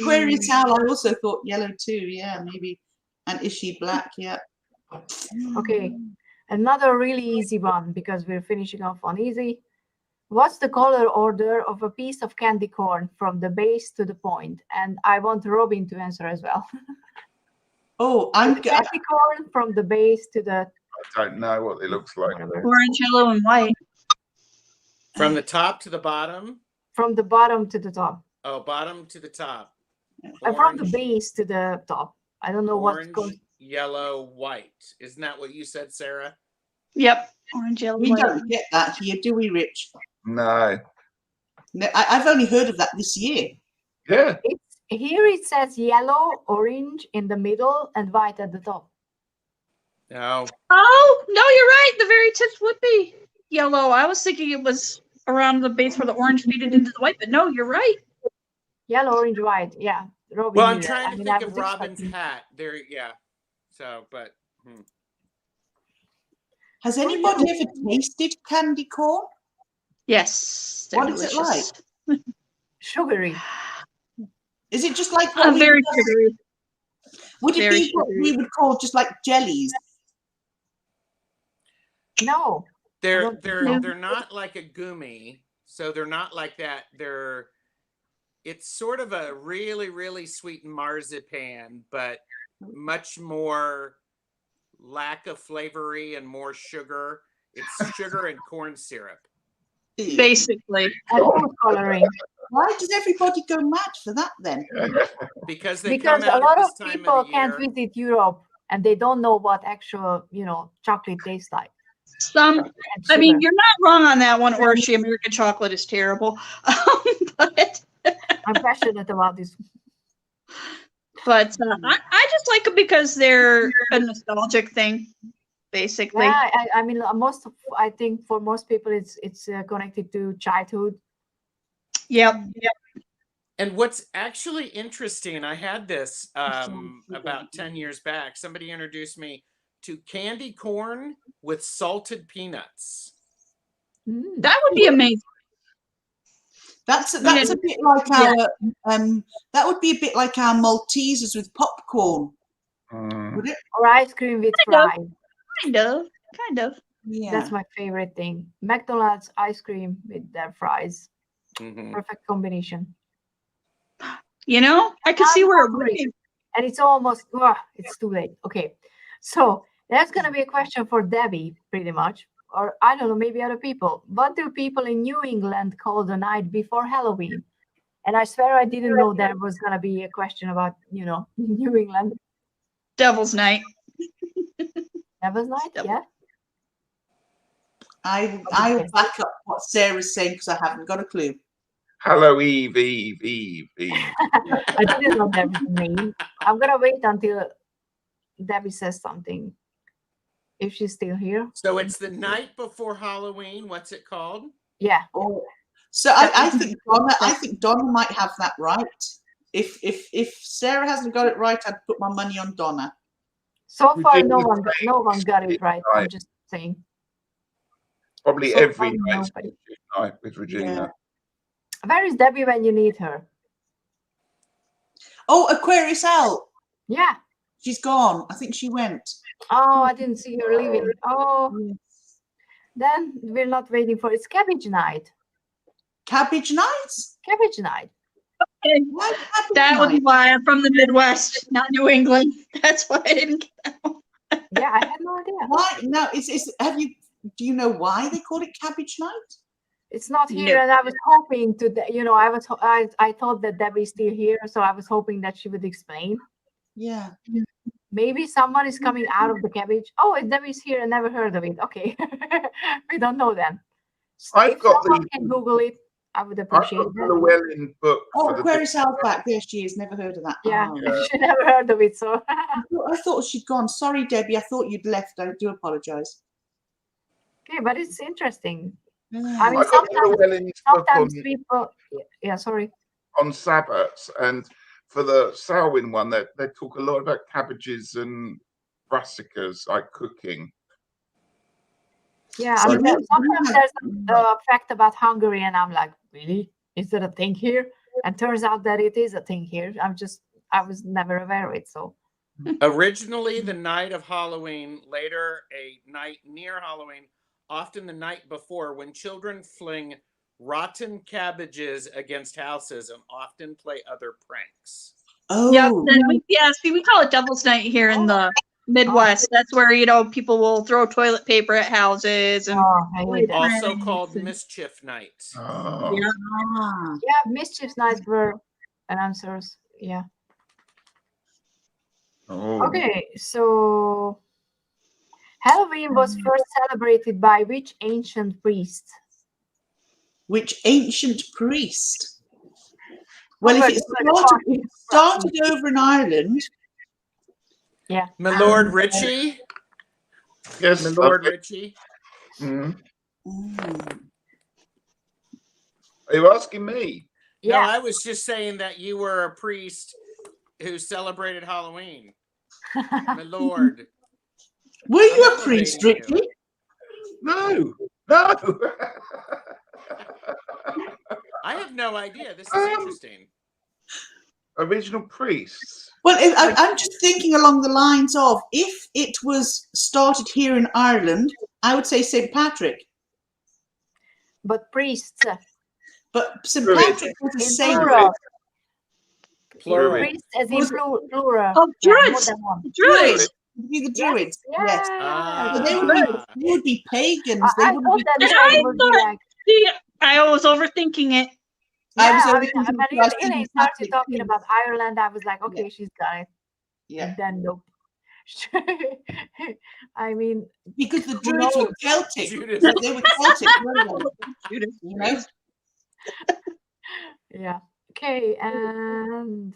Aquarius owl, I also thought yellow too. Yeah, maybe. And is she black? Yeah. Okay. Another really easy one because we're finishing off on easy. What's the color order of a piece of candy corn from the base to the point? And I want Robin to answer as well. Oh, I'm The candy corn from the base to the I don't know what it looks like. whatever. orange, yellow, and white. From the top to the bottom? From the bottom to the top. Oh, bottom to the top. And from the Orange, base to the top. I don't know what orange, goes. yellow, white. Isn't that what you said, Sarah? Yep. Orange, yellow, we white. don't get that here, do we, Rich? No. No, I've only heard of that this year. Yeah. Here it says yellow, orange in the middle, and white at the top. No. Oh, no, you're right. The very tips would be yellow. I was thinking it was around the base where the orange feeded into the white, but no, you're right. Yellow, orange, white. Yeah. Robin Well, I'm knew that. trying I to mean, think I of was Robin's expecting- hat. There, yeah. So, but Has anybody ever tasted candy corn? Yes. They're What is it delicious. Sugary. Is it just like what we Very would- sugary. would it very be what sugary. we would call just like jellies? No. they're No. they're not like a gummy, so they're not like that. It's sort of a really, really sweet marzipan, but much more lack of flavory and more sugar. It's sugar and corn syrup. Basically. And food coloring. Why does everybody go mad for that then? Because they Because come a out lot at of this time people of the can't year. visit Europe and they don't know what actual, chocolate tastes like. Some, and I mean, sugar. you're not wrong on that one, Orshi. American chocolate is terrible. But I'm passionate about this. I just like them because they're a nostalgic thing, basically. Yeah, I mean, I think for most people, it's connected to childhood. Yep. And what's actually interesting, I had this about 10 years back. Somebody introduced me to candy corn with salted peanuts. Mm. That would be amazing. That's a bit like our that would be a bit like our Maltesers with popcorn, would it? Or ice cream with fries. Kind of. Yeah. That's my favorite thing. McDonald's ice cream with their fries. Mhm. Perfect combination. You know, I can see where it would hungry. be. And it's almost, it's too late. Okay. So that's going to be a question for Debbie, pretty much. Or I don't know, maybe other people. What do people in New England call the night before Halloween? And I swear I didn't know there was going to be a question about, New England. Devil's Night. Devil's Night, yeah? I will back up what Sarah's saying because I haven't got a clue. Hello, Eve. I didn't know Debbie's name. I'm going to wait until Debbie says something. If she's still here. So it's the night before Halloween. What's it called? Yeah. Oh, so I think Donna might have that right. If Sarah hasn't got it right, I'd put my money on Donna. So We far, did no the one got it right. I'm right. just saying. Probably So every far, night nobody. with Regina. Where is Debbie when you need her? Oh, Aquarius Owl. Yeah. She's gone. I think she went. Oh, I didn't see her leaving. Oh, then we're not waiting for it's cabbage night. Cabbage nights? Cabbage night. Okay. Why cabbage That would be night? why I'm from the Midwest, not New England. That's why I didn't get that one. Yeah, I had no idea. Why? No, do you know why they call it cabbage night? It's not here, No. and I was hoping I thought that Debbie's still here, so I was hoping that she would explain. Yeah. Maybe someone is coming out of the cabbage. Oh, Debbie's here. I never heard of it. Okay, we don't know then. I've If got someone the- can Google it, I would I've appreciate got the that. Llewellyn book. Oh, for the Aquarius Outback. There she is. Never heard of that. Yeah, Oh. she never heard of it, so I thought she'd gone. Sorry, Debbie. I thought you'd left. I do apologise. okay, but it's interesting. I Mm. mean, I got the Llewellyn's book sometimes people, yeah, sorry. on Sabbats, and for the Samhain one, they talk a lot about cabbages and brassicas, like cooking. Yeah, I So- mean, sometimes there's a fact about Hungary, and I'm like, really? Is that a thing here? And turns out that it is a thing here. I was never aware of it. So Originally, the night of Halloween, later a night near Halloween, often the night before, when children fling rotten cabbages against houses and often play other pranks. Oh, Yep. See, we call it Devil's Night here in the Midwest. That's where, people will throw toilet paper at houses and I hate that. Also pranks called and- Mischief Night. Oh. Yeah. ah. Yeah, mischief nights were answers. Yeah. Oh. Okay, so Halloween was first celebrated by which ancient priest? Which ancient priest? Well, Over if the it started over in Ireland, Yeah. My Lord Richie. Yes, My Lord okay. Richie. Mhm. mm, Are you asking me? No, Yeah. I was just saying that you were a priest who celebrated Halloween. My Lord. were you I'm a priest, elevating you. Richie? No, no. I have no idea. This is interesting. Original priests. Well, I'm just thinking along the lines of if it was started here in Ireland, I would say St. Patrick. But priests But St. Druid. Patrick was a in saint. plural. Plural. Priests as in Was- plural. Oh, Yeah, more Druids. than one. Druids. Be the Druids. Yes. Yeah. So they would be pagans. I They would thought be. that Yeah, they I would be thought- like, See, I was overthinking it. I was yeah, only I thinking mean, Christ when in he started Catholic talking too. about Ireland, I was like, okay, she's got it. Yeah, And then nope. I mean, because the Who Druids were knows? Celtic. Judas. They were Celtic, weren't they? You know? yeah. Okay, and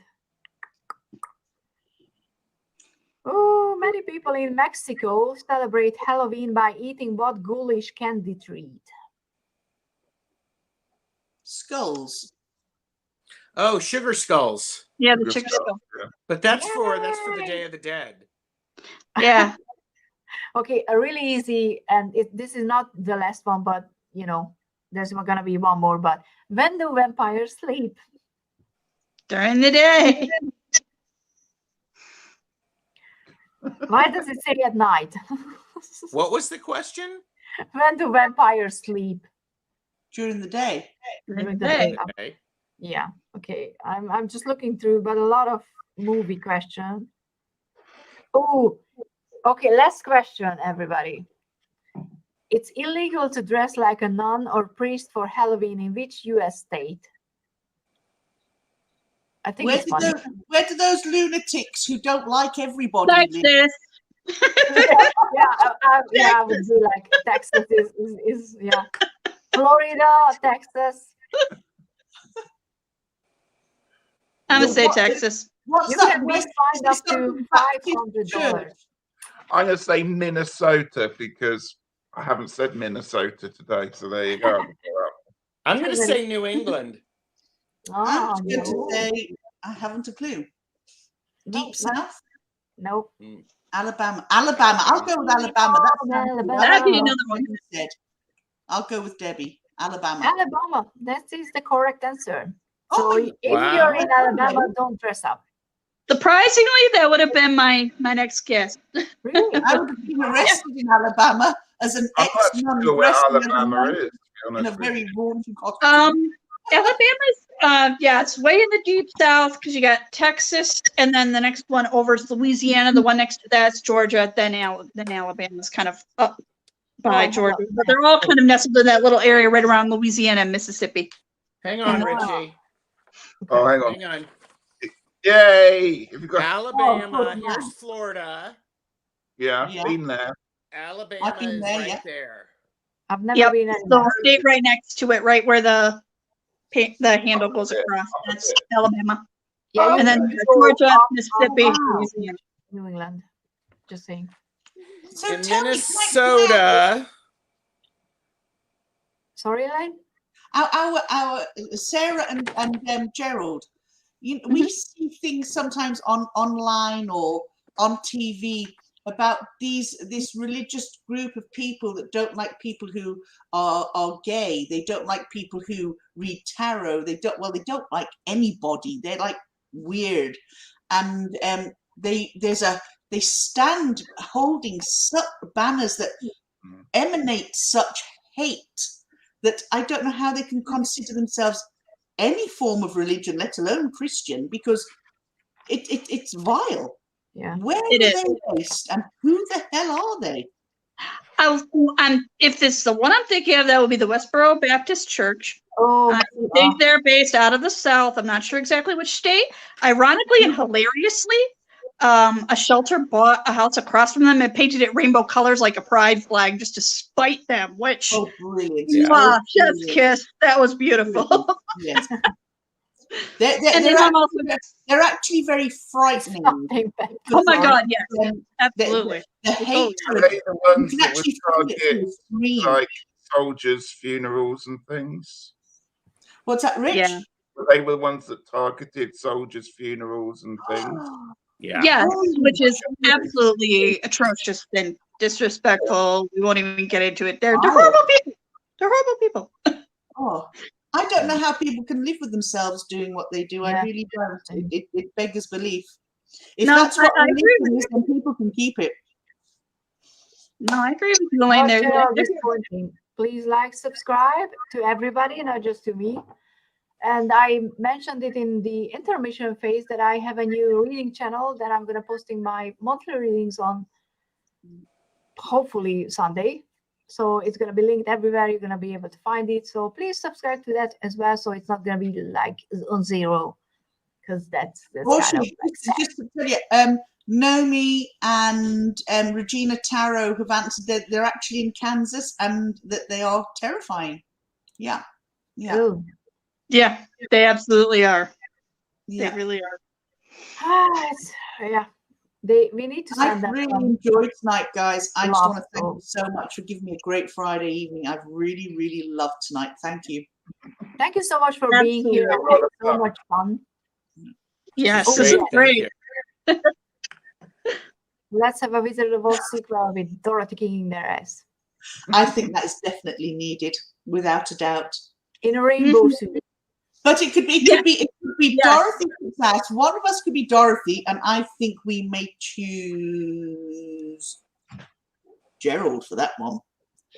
oh, many people in Mexico celebrate Halloween by eating what ghoulish candy treat? Skulls. Oh, sugar skulls. Yeah, the Good chicken stuff, skull. yeah. But that's for the Day of the Dead. Yeah. Okay, a really easy, and this is not the last one, but there's gonna be one more. But when do vampires sleep? During the day. Why does it say at night? What was the question? When do vampires sleep? During the day. During the Hey. day. Okay. Yeah. Okay. I'm just looking through, but a lot of movie question. Oh, okay. Last question, everybody. It's illegal to dress like a nun or priest for Halloween in which U.S. state? I think it's funny. Where do those lunatics who don't like everybody live? Texas. Yeah, I would do like Texas is yeah. Florida, Texas. I'm gonna say What- Texas. What's You that? can be West- fined up is this to something Baptist $500. church? I'm going to say Minnesota because I haven't said Minnesota today. So there you go. I'm going to say New England. Oh, I'm going no. to say I haven't a clue. No, Deep South, Nope. Alabama. I'll go with Alabama. Alabama. That'd be another one. Said. I'll go with Debbie. Alabama. Alabama. That is the correct answer. Oh, So if wow. you're in Alabama, don't dress up. Surprisingly, that would have been my next guess. Really? I would have been arrested in Alabama as an I'm not ex-nun sure where dressed as a Alabama nun is, to be in a honest with very you. raunchy costume. Alabama's it's way in the deep south because you got Texas, and then the next one over is Louisiana. The one next to that's Georgia. Then Alabama's kind of up by Georgia, but they're all kind of nestled in that little area right around Louisiana and Mississippi. Hang on, Oh. Richie. Oh, hang on. Hang on. Yay! Have you got? Alabama. good Here's man. Florida. Yeah, Yeah. been there. Alabama been is there, right yeah. there. I've never Yep. been So anywhere. state right next to it, right where the the handle goes across. That's Alabama. Yeah, And then Georgia, Mississippi, Louisiana. New England. Just saying. So In tell me, Minnesota, Sorry, Elaine? our Sarah and Gerald, we see things sometimes online or on TV about this religious group of people that don't like people who are gay. They don't like people who read tarot. They don't like anybody. They're like weird, and they stand holding such banners that emanate such hate that I don't know how they can consider themselves any form of religion, let alone Christian, because it's vile. Yeah. Where are It they is. based, and who the hell are they? And if this is the one I'm thinking of, that would be the Westboro Baptist Church. Oh, I think they're based out of the South. I'm not sure exactly which state. Ironically and hilariously, a shelter bought a house across from them and painted it rainbow colors like a pride flag just to spite them, which, Oh, brilliant. mwah, Oh, chef's brilliant. kiss. That was beautiful. Yes. And then I'm also, They're actually very frightening. something back. oh my God, yes, The absolutely. hatred. Are they the ones You can that would actually feel it through target the screen. like soldiers' funerals and things? What's that, Rich? Yeah. They were the ones that targeted soldiers' funerals and things. yeah. Yes, Oh, which is absolutely atrocious and disrespectful. We won't even get into it. They're horrible people. They're horrible people. Oh, I don't know how people can live with themselves doing what they do. I Yeah. really don't. It beggars belief. If No, that's what I agree religion is, then people can keep it. No, I agree with you, Elaine. But, They're, you know, they're- this one thing, please like, subscribe to everybody, not just to me. And I mentioned it in the intermission phase that I have a new reading channel that I'm going to posting my monthly readings on, hopefully Sunday. So it's going to be linked everywhere. You're going to be able to find it. So please subscribe to that as well. So it's not going to be like on zero, because that's Also, kind of like sad. just to tell you, Nomi and Regina Taro have answered that they're actually in Kansas and that they are terrifying. Yeah. Yeah. Ooh. yeah, they absolutely are. Yeah. They really are. Yeah. We need to I've send that. really enjoyed tonight, guys. I just Love want to thank you so much for giving me a great Friday evening. I've really, really loved tonight. Thank you. Thank you so much for being here. Absolutely. It was so much fun. Yes, Oh, this is yeah. Thank great. you. Let's have a Wizard of the Wall sequel with Dorothy kicking their ass I think that is definitely needed, without a doubt. in a rainbow suit. But it could be Yes. Dorothy. One of us could be Dorothy, and I think we may choose Gerald for that one.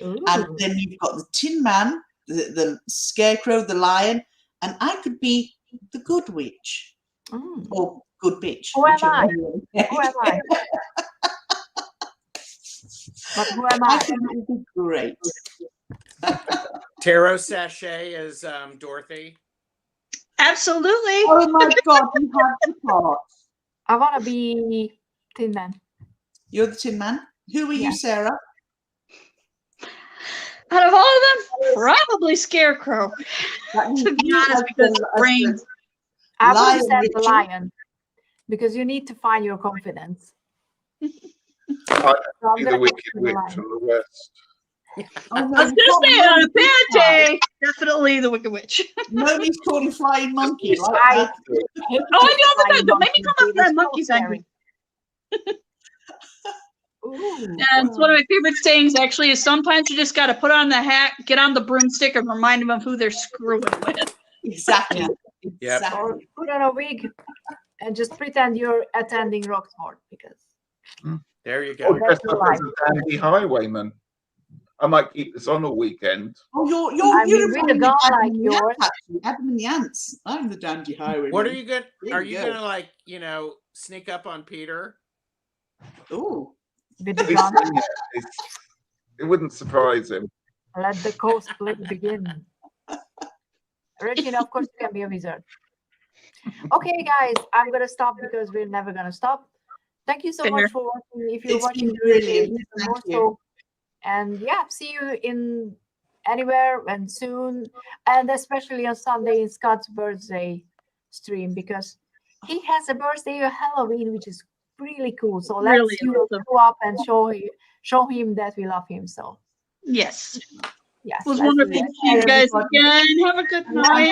Ooh. And then you've got the Tin Man, the Scarecrow, the Lion, and I could be the Good Witch Mm. or Good Bitch. Who am whichever I? one you want. Who am I? But who am I I? think it would be great. Tarot Sachet is Dorothy. Absolutely. Oh my God, you have the part. I want to be Tin Man. You're the Tin Man. Who are Yeah. you, Sarah? Out of all of them, probably Scarecrow. To be honest, because brains. I would have Lion, said the Richard. lion because you need to find your confidence. I'd So I'm be gonna the Wicked pick the Witch lion. from the West. Oh, no, I was you've got going to say, on a Monkey bad Fly. day, definitely the Wicked Witch. Nobody's calling Flying Monkey. Like I that. hate Oh, I do all the flying time. Don't make me monkeys. come up They were with so monkeys on scary. me. Ooh. And it's one of my favorite sayings, actually, is sometimes you just got to put on the hat, get on the broomstick, and remind them of who they're screwing with. Exactly. Yeah. Yep. Exactly. Or put on a wig and just pretend you're attending Roxford because There you Or go. dress your up as life. a dandy highwayman. I might keep this on all weekend. Oh, you're I mean, with a reminding me gun of Adam like and the yours. Ants, actually. Adam and the Ants. I'm the dandy highwayman. What are you gonna? There Are you you go. gonna like sneak up on Peter? Oh, With the He's gun, seen it. It wouldn't surprise him. let the cosplay begin. Regina, of course, you can be a wizard. Okay, guys, I'm gonna stop because we're never gonna stop. Thank you so Fair. much for watching. If you're It's watching been the replay, brilliant. even Thank more you. so. And yeah, see you in anywhere and soon, and especially on Sunday in Scott's birthday stream, because he has a birthday on Halloween, which is really cool. So let's Really awesome. go up and show him that we love him. So Yes. yes, It was let's do wonderful that. to see you And guys everybody- again. Have a good Bye. night.